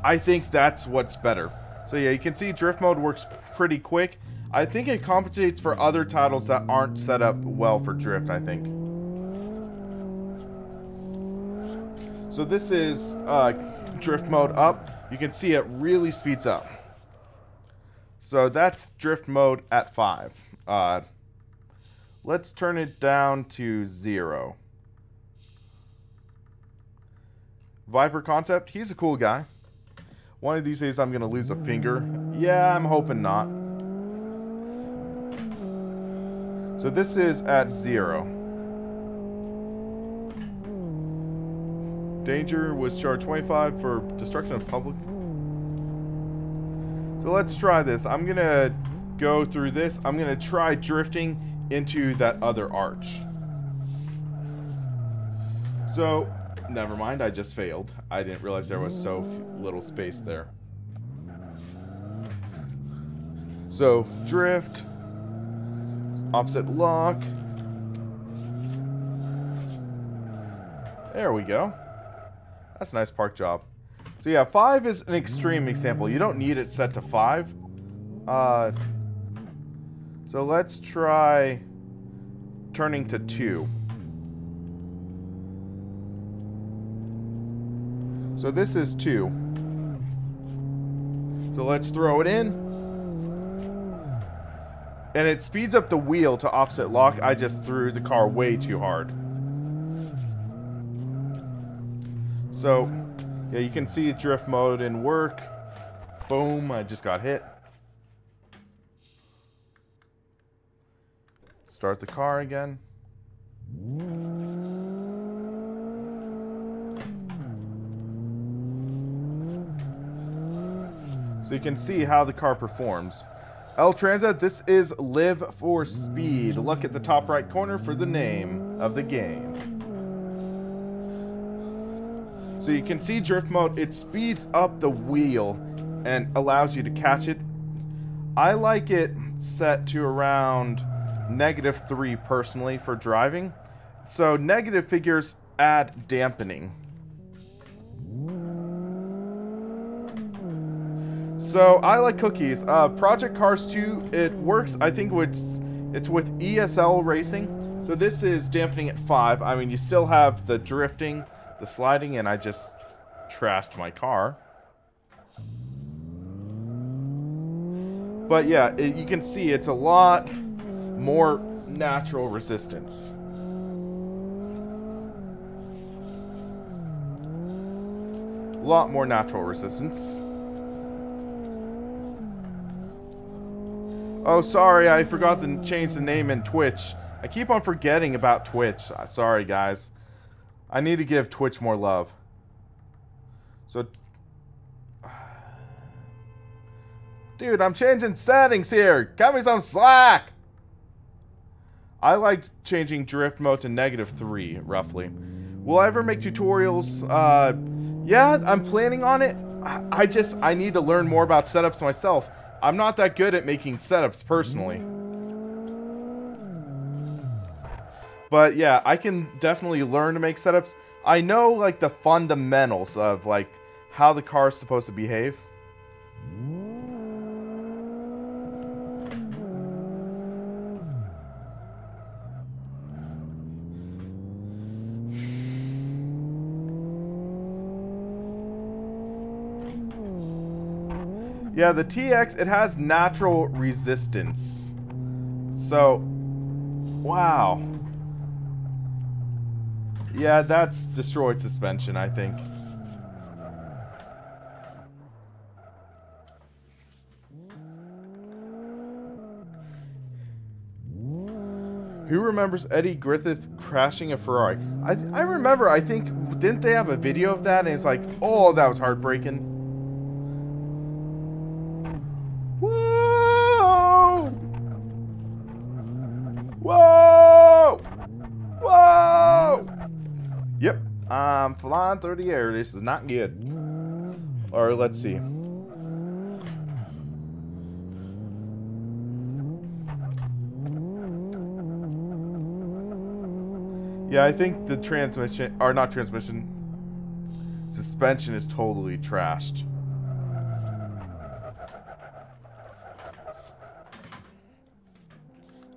A: I think that's what's better. So yeah, you can see drift mode works pretty quick. I think it compensates for other titles that aren't set up well for drift, I think. So this is drift mode up. You can see it really speeds up. So that's drift mode at 5. Let's turn it down to 0. Viper Concept, he's a cool guy. One of these days I'm going to lose a finger. Yeah, I'm hoping not. So this is at 0. Danger was charged 25 for destruction of public. So let's try this. I'm going to go through this. I'm going to try drifting into that other arch. So, never mind, I just failed. I didn't realize there was so little space there. So, drift, opposite lock. There we go. That's a nice park job. So yeah, 5 is an extreme example. You don't need it set to 5. So let's try turning to 2. So this is 2. So let's throw it in. And it speeds up the wheel to opposite lock. I just threw the car way too hard. So, yeah, you can see drift mode in work. Boom, I just got hit. Start the car again. So you can see how the car performs. L Transit, this is Live for Speed. Look at the top right corner for the name of the game. So you can see drift mode, it speeds up the wheel and allows you to catch it. I like it set to around -3 personally for driving. So negative figures add dampening. So I like cookies. Project Cars 2, it works, I think it's with ESL Racing. So this is dampening at 5. I mean, you still have the drifting, the sliding, and I just trashed my car. But yeah, you can see it's a lot more natural resistance. A lot more natural resistance. Oh, sorry, I forgot to change the name in Twitch. I keep on forgetting about Twitch. Sorry, guys. I need to give Twitch more love. So, dude, I'm changing settings here. Cut me some slack. I like changing drift mode to -3, roughly. Will I ever make tutorials? Yeah, I'm planning on it. I need to learn more about setups myself. I'm not that good at making setups personally. But yeah, I can definitely learn to make setups. I know like the fundamentals of like how the car is supposed to behave. Yeah, the TX, it has natural resistance. So, wow. Yeah, that's destroyed suspension, I think. Who remembers Eddie Griffith crashing a Ferrari? I remember, I think, didn't they have a video of that? And it's like, oh, that was heartbreaking. Whoa! Whoa! Whoa! Yep, I'm flying through the air. This is not good. Or let's see. Yeah, I think the transmission, or not transmission, suspension is totally trashed.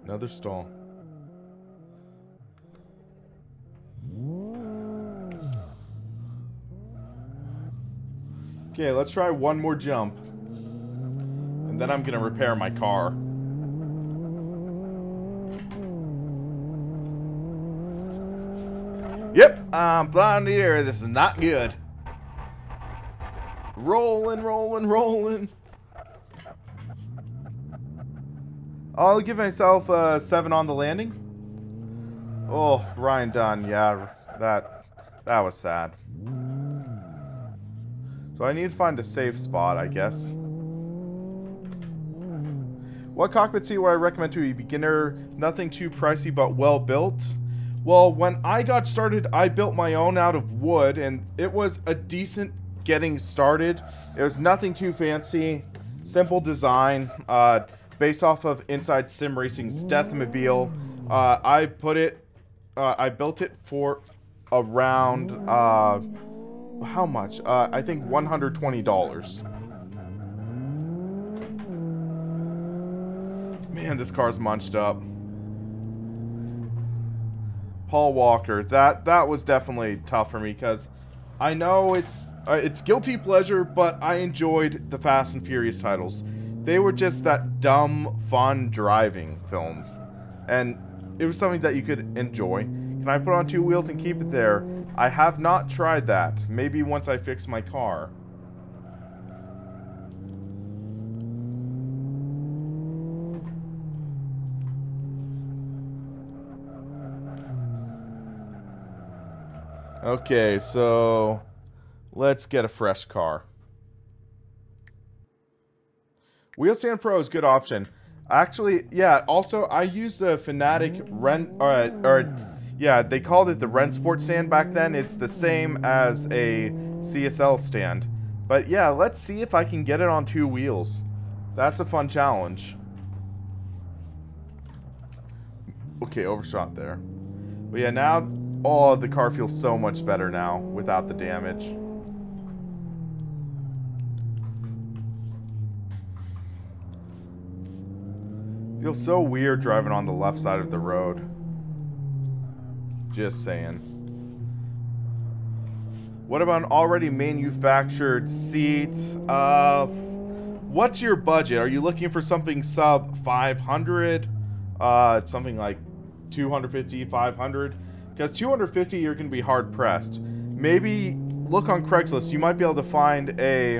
A: Another stall. Okay, let's try one more jump. And then I'm gonna repair my car. Yep, I'm flying in the air. This is not good. Rolling, rolling, rolling. I'll give myself a 7 on the landing. Oh, Ryan Dunn. Yeah, that was sad. So I need to find a safe spot, I guess. What cockpit seat would I recommend to a beginner? Nothing too pricey, but well built. Well, when I got started, I built my own out of wood, and it was a decent getting started. It was nothing too fancy, simple design, based off of Inside Sim Racing's Deathmobile. I built it for around, how much? I think $120. Man, this car's munched up. Paul Walker, that was definitely tough for me because I know it's guilty pleasure, but I enjoyed the Fast and Furious titles. They were just that dumb, fun driving film, and it was something that you could enjoy. Can I put on 2 wheels and keep it there? I have not tried that. Maybe once I fix my car. Okay, so let's get a fresh car. Wheelstand Pro is a good option. Actually, yeah, also I used the Fanatic yeah, they called it the Rennsport stand back then. It's the same as a CSL stand. But yeah, let's see if I can get it on 2 wheels. That's a fun challenge. Okay, overshot there. But yeah, now, oh, the car feels so much better now without the damage. Feels so weird driving on the left side of the road. Just saying. What about an already manufactured seat? What's your budget? Are you looking for something sub 500? Something like 250, 500? Because 250, you're going to be hard pressed. Maybe look on Craigslist. You might be able to find a,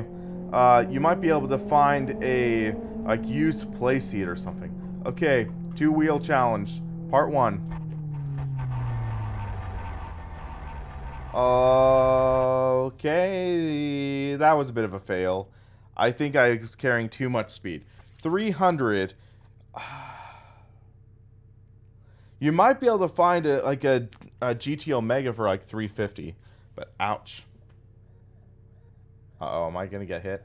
A: like, used play seat or something. Okay, 2-wheel challenge, part 1. Okay, that was a bit of a fail. I think I was carrying too much speed. 300. You might be able to find a GT Omega for like 350, but ouch. Uh-oh, am I gonna get hit?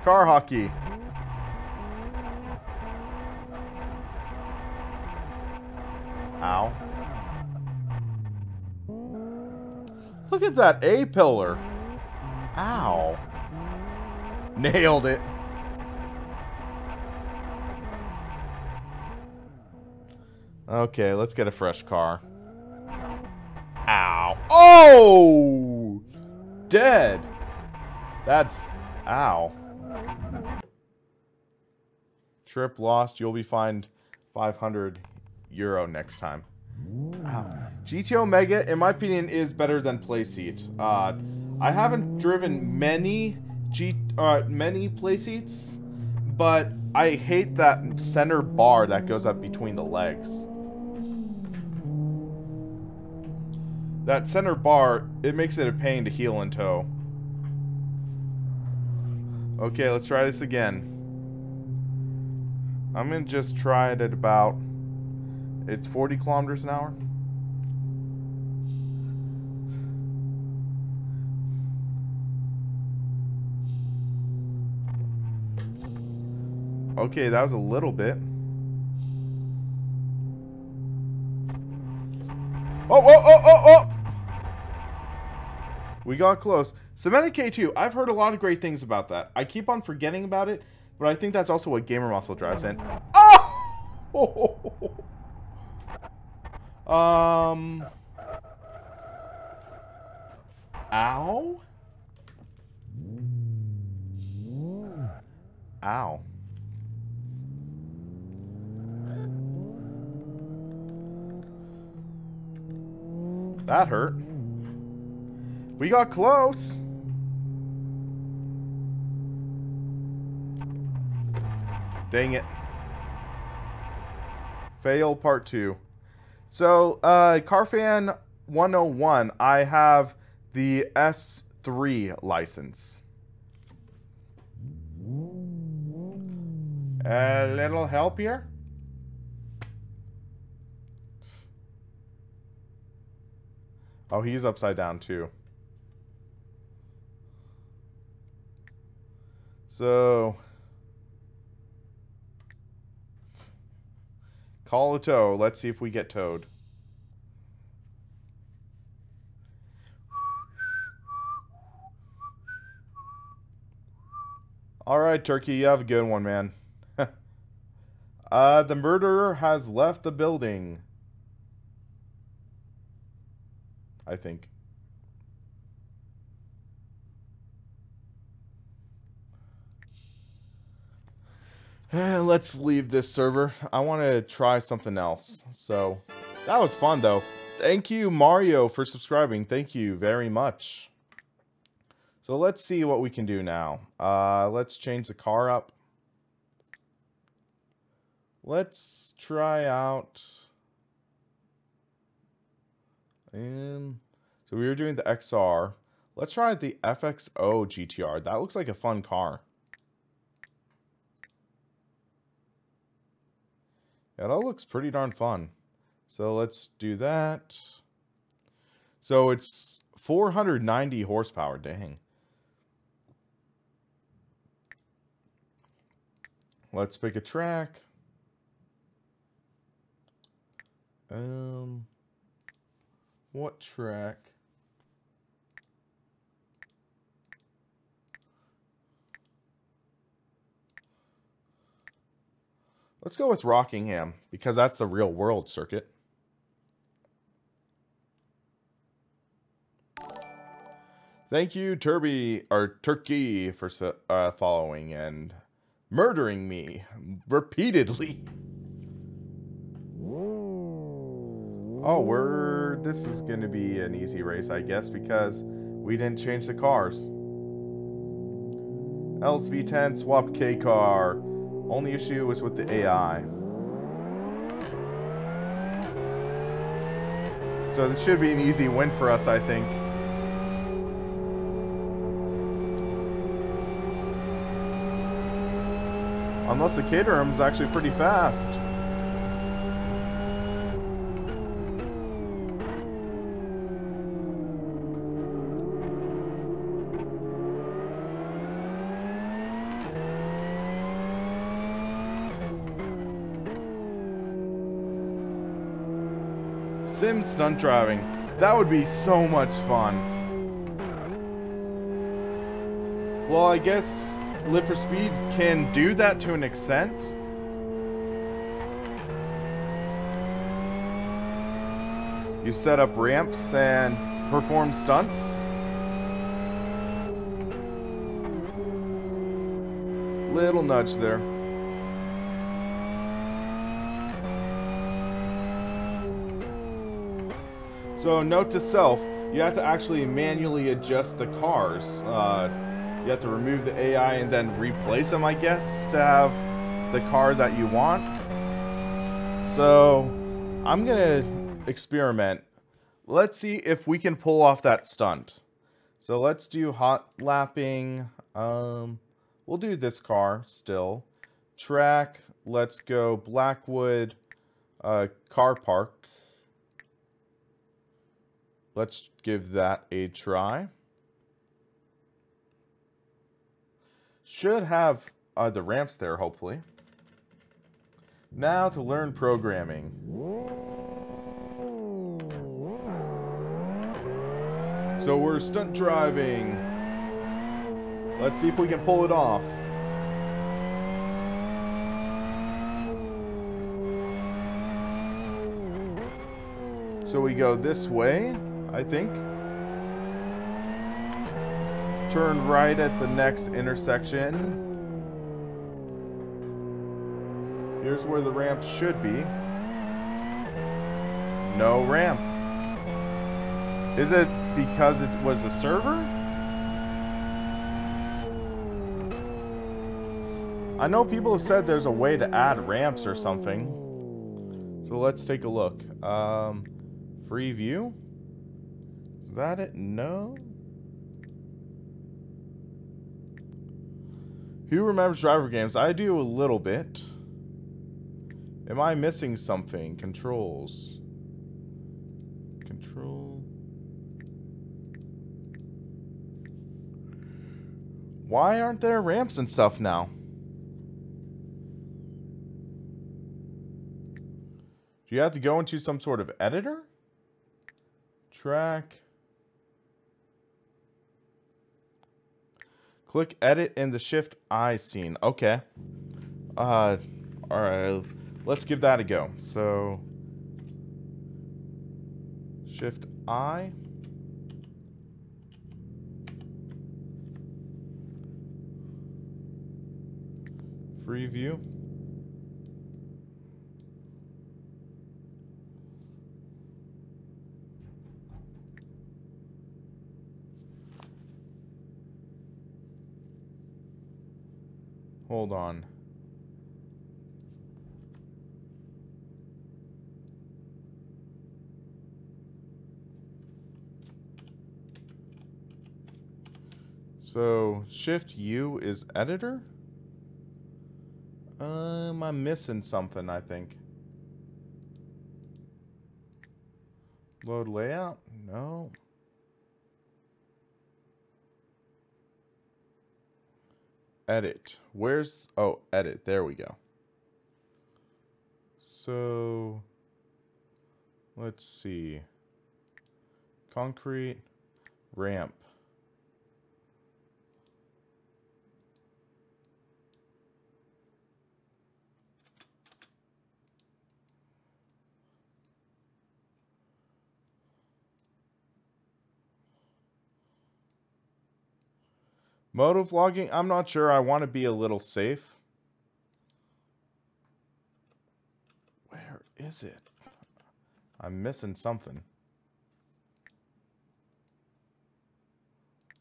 A: Car hockey. Ow. Look at that A-pillar. Ow. Nailed it. Okay, let's get a fresh car. Ow. Oh! Dead. That's... Ow. Trip lost. You'll be fined €500 next time. Ow. GT Omega, in my opinion, is better than Playseat. I haven't driven many Playseats, but I hate that center bar that goes up between the legs. That center bar, it makes it a pain to heel and toe. Okay, let's try this again. I'm gonna just try it at about... It's 40 kilometers an hour. Okay, that was a little bit. Oh, oh, oh, oh, oh! We got close. Cemented K2, I've heard a lot of great things about that. I keep on forgetting about it, but I think that's also what Gamer Muscle drives in. Oh! Ow? Ow. That hurt. We got close. Dang it. Fail part 2. So, Carfan 101, I have the S3 license. A little help here? Oh, he's upside down too. So, call a tow. Let's see if we get towed. All right, Turkey, you have a good one, man. The murderer has left the building. I think. Let's leave this server. I want to try something else. So, that was fun, though. Thank you, Mario, for subscribing. Thank you very much. So, let's see what we can do now. Let's change the car up. Let's try out... so we were doing the XR. Let's try the FXO GTR. That looks like a fun car. Yeah, that looks pretty darn fun. So let's do that. So it's 490 horsepower. Dang. Let's pick a track. What track? Let's go with Rockingham, because that's the real world circuit. Thank you, Turkey, for following and murdering me repeatedly. Oh, this is going to be an easy race, I guess, because we didn't change the cars. LSV10 swapped K car. Only issue was with the AI. So this should be an easy win for us, I think. Unless the Caterham is actually pretty fast. Sim stunt driving. That would be so much fun. Well, I guess Live for Speed can do that to an extent. You set up ramps and perform stunts. Little nudge there. So note to self, you have to actually manually adjust the cars. You have to remove the AI and then replace them, I guess, to have the car that you want. So I'm gonna experiment. Let's see if we can pull off that stunt. So let's do hot lapping. We'll do this car still. Track, let's go Blackwood, car park. Let's give that a try. Should have the ramps there, hopefully. Now to learn programming. So we're stunt driving. Let's see if we can pull it off. So we go this way, I think. Turn right at the next intersection. Here's where the ramp should be. No ramp. Is it because it was a server? I know people have said there's a way to add ramps or something. So let's take a look. Free view? Is that it? No. Who remembers driver games? I do a little bit. Am I missing something? Controls. Control. Why aren't there ramps and stuff now? Do you have to go into some sort of editor? Track. Click edit in the Shift I scene. Okay. Alright. Let's give that a go. So, Shift I. Free view. Hold on. So, Shift U is editor? I'm missing something, I think. Load layout? No. Edit. Where's... Oh, edit. There we go. So... Let's see. Concrete. Ramp. Motovlogging? I'm not sure. I want to be a little safe. Where is it? I'm missing something.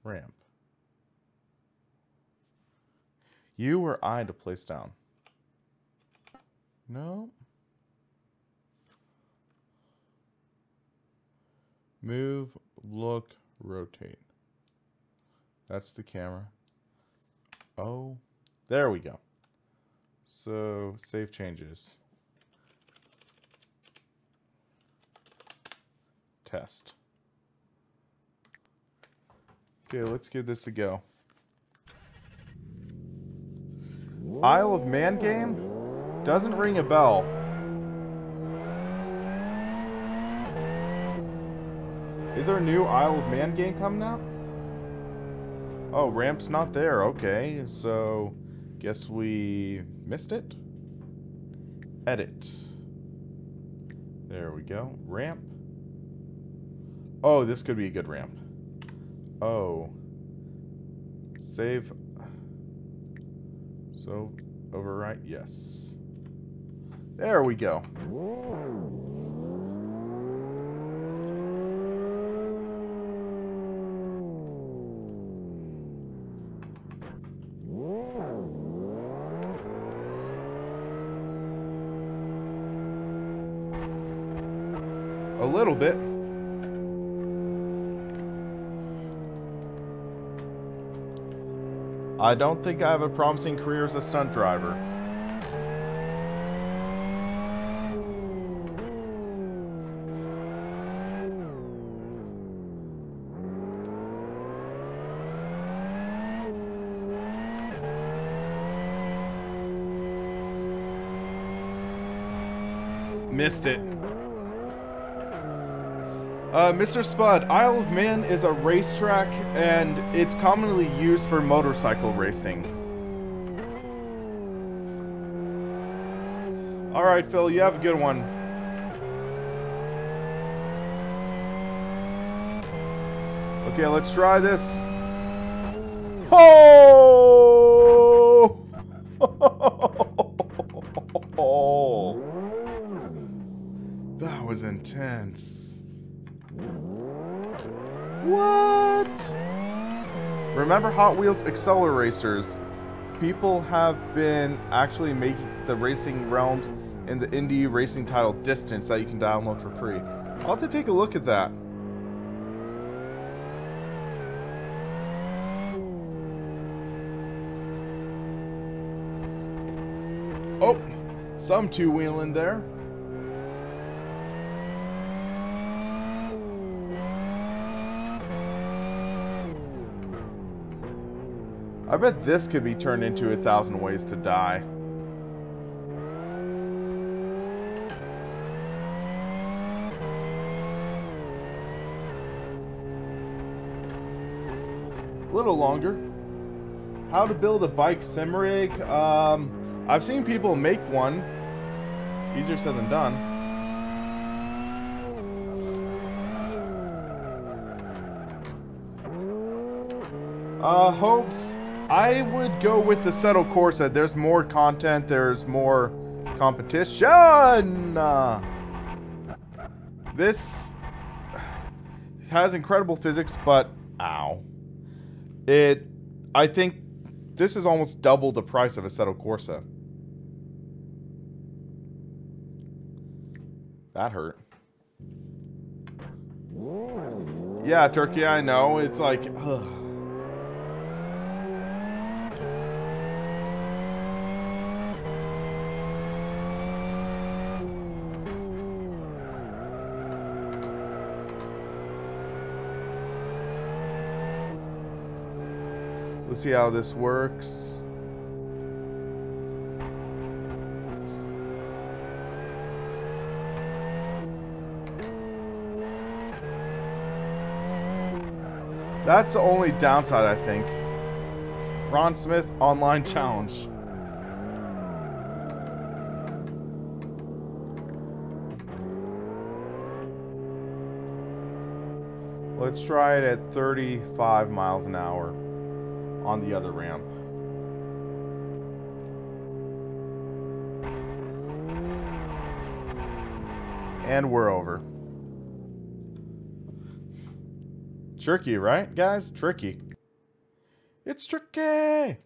A: Ramp. U or I to place down? No. Move, look, rotate. That's the camera. Oh, there we go. So, save changes. Test. Okay, let's give this a go. Isle of Man game? Doesn't ring a bell. Is there a new Isle of Man game coming out? Oh, ramp's not there. Okay, so guess we missed it. Edit. There we go. Ramp. Oh, this could be a good ramp. Oh. Save. So, overwrite. Yes. There we go. A little bit. I don't think I have a promising career as a stunt driver. Missed it. Mr. Spud, Isle of Man is a racetrack, and it's commonly used for motorcycle racing. Alright, Phil, you have a good one. Okay, let's try this. Oh! That was intense. Remember Hot Wheels Acceleracers? People have been actually making the racing realms in the indie racing title Distance that you can download for free. I'll have to take a look at that. Oh, some two-wheeling there. I bet this could be turned into 1,000 Ways to Die. A little longer. How to build a bike sim rig. I've seen people make one. Easier said than done. Hopes. I would go with the Settle Corsa. There's more content. There's more competition. This has incredible physics, but ow. I think this is almost double the price of a Settle Corsa. That hurt. Yeah, Turkey, I know. It's like, ugh. Let's see how this works. That's the only downside, I think. Ron Smith Online Challenge. Let's try it at 35 miles an hour on the other ramp. And we're over. Tricky, right, guys? Tricky. It's tricky!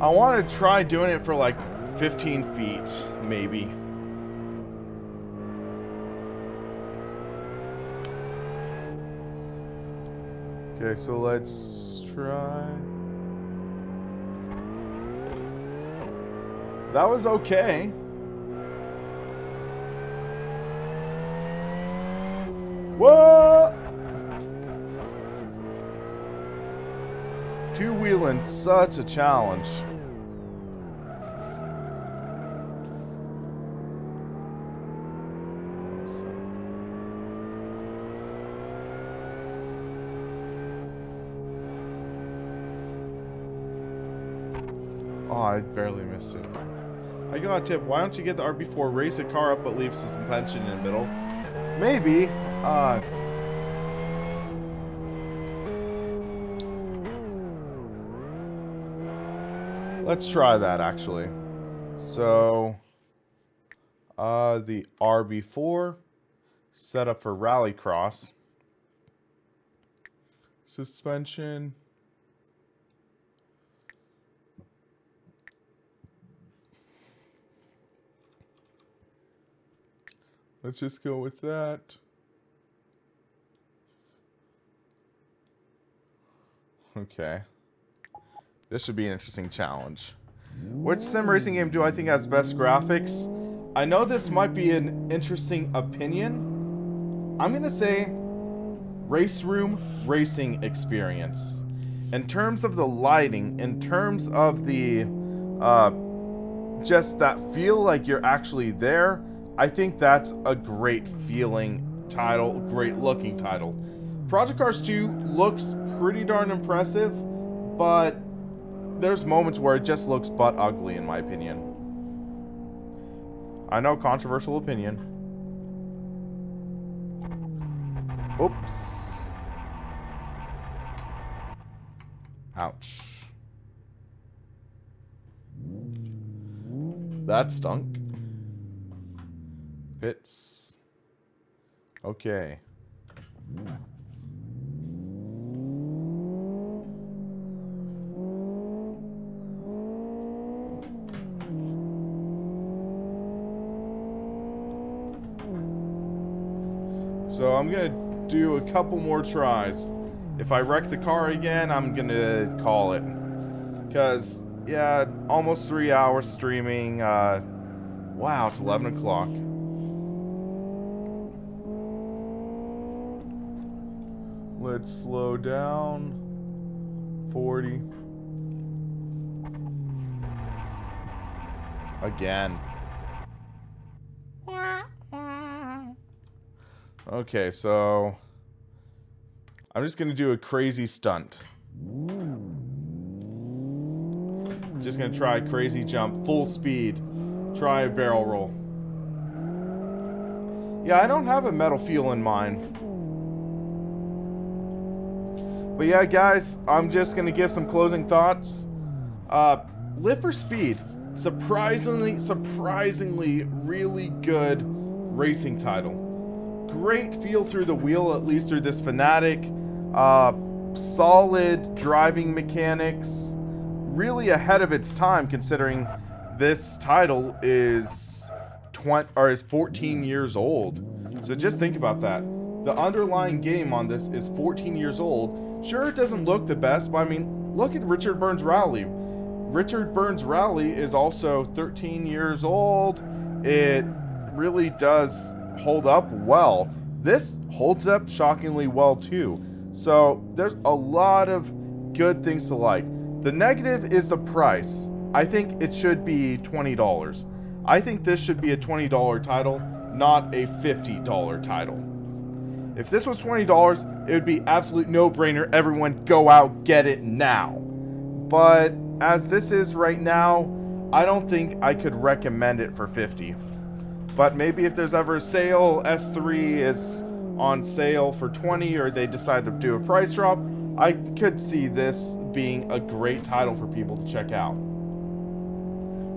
A: I want to try doing it for like 15 feet, maybe. Okay, so let's try. That was okay. What? Two-wheeling, such a challenge. Oh, I barely missed it. I got a tip. Why don't you get the RB4, raise the car up, but leave suspension in the middle? Maybe. Let's try that, actually. So, the RB4, set up for rallycross. Suspension. Let's just go with that. Okay. This should be an interesting challenge. Which sim racing game do I think has best graphics? I know this might be an interesting opinion. I'm going to say Race Room Racing Experience. In terms of the lighting, in terms of the just that feel like you're actually there, I think that's a great feeling title, great looking title. Project Cars 2 looks pretty darn impressive, but there's moments where it just looks butt ugly in my opinion. I know, controversial opinion. Oops. Ouch. That stunk. Pits. Okay. So I'm gonna do a couple more tries. If I wreck the car again, I'm gonna call it. Because, yeah, almost 3 hours streaming. Wow, it's 11 o'clock. Let's slow down. 40. Again. Okay, so I'm just gonna do a crazy stunt. Just gonna try a crazy jump, full speed. Try a barrel roll. Yeah, I don't have a metal feel in mind. But yeah, guys, I'm just gonna give some closing thoughts. Live for Speed. Surprisingly really good racing title. Great feel through the wheel, at least through this Fanatic. Solid driving mechanics. Really ahead of its time, considering this title is 14 years old. So just think about that. The underlying game on this is 14 years old. Sure, it doesn't look the best, but I mean, look at Richard Burns Rally. Richard Burns Rally is also 13 years old. It really does hold up well. This holds up shockingly well too. So there's a lot of good things to like. The negative is the price. I think it should be $20. I think this should be a $20 title, not a $50 title. If this was $20, it would be absolute no-brainer. Everyone go out, get it now. But as this is right now, I don't think I could recommend it for $50. But maybe if there's ever a sale, S3 is on sale for $20, or they decide to do a price drop, I could see this being a great title for people to check out.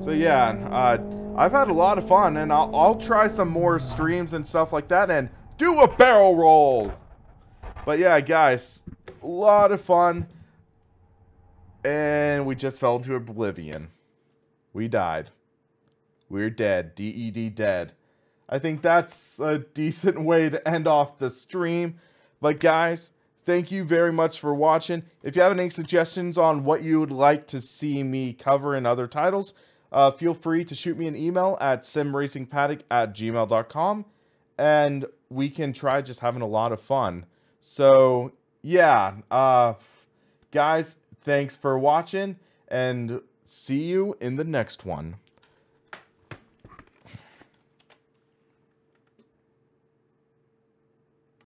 A: So yeah, I've had a lot of fun, and I'll try some more streams and stuff like that, and do a barrel roll. But yeah, guys, a lot of fun, and we just fell into oblivion. We died. We're dead. DED dead. I think that's a decent way to end off the stream. But guys, thank you very much for watching. If you have any suggestions on what you would like to see me cover in other titles, feel free to shoot me an email at simracingpaddock@gmail.com, and we can try just having a lot of fun. So yeah, guys, thanks for watching, and see you in the next one.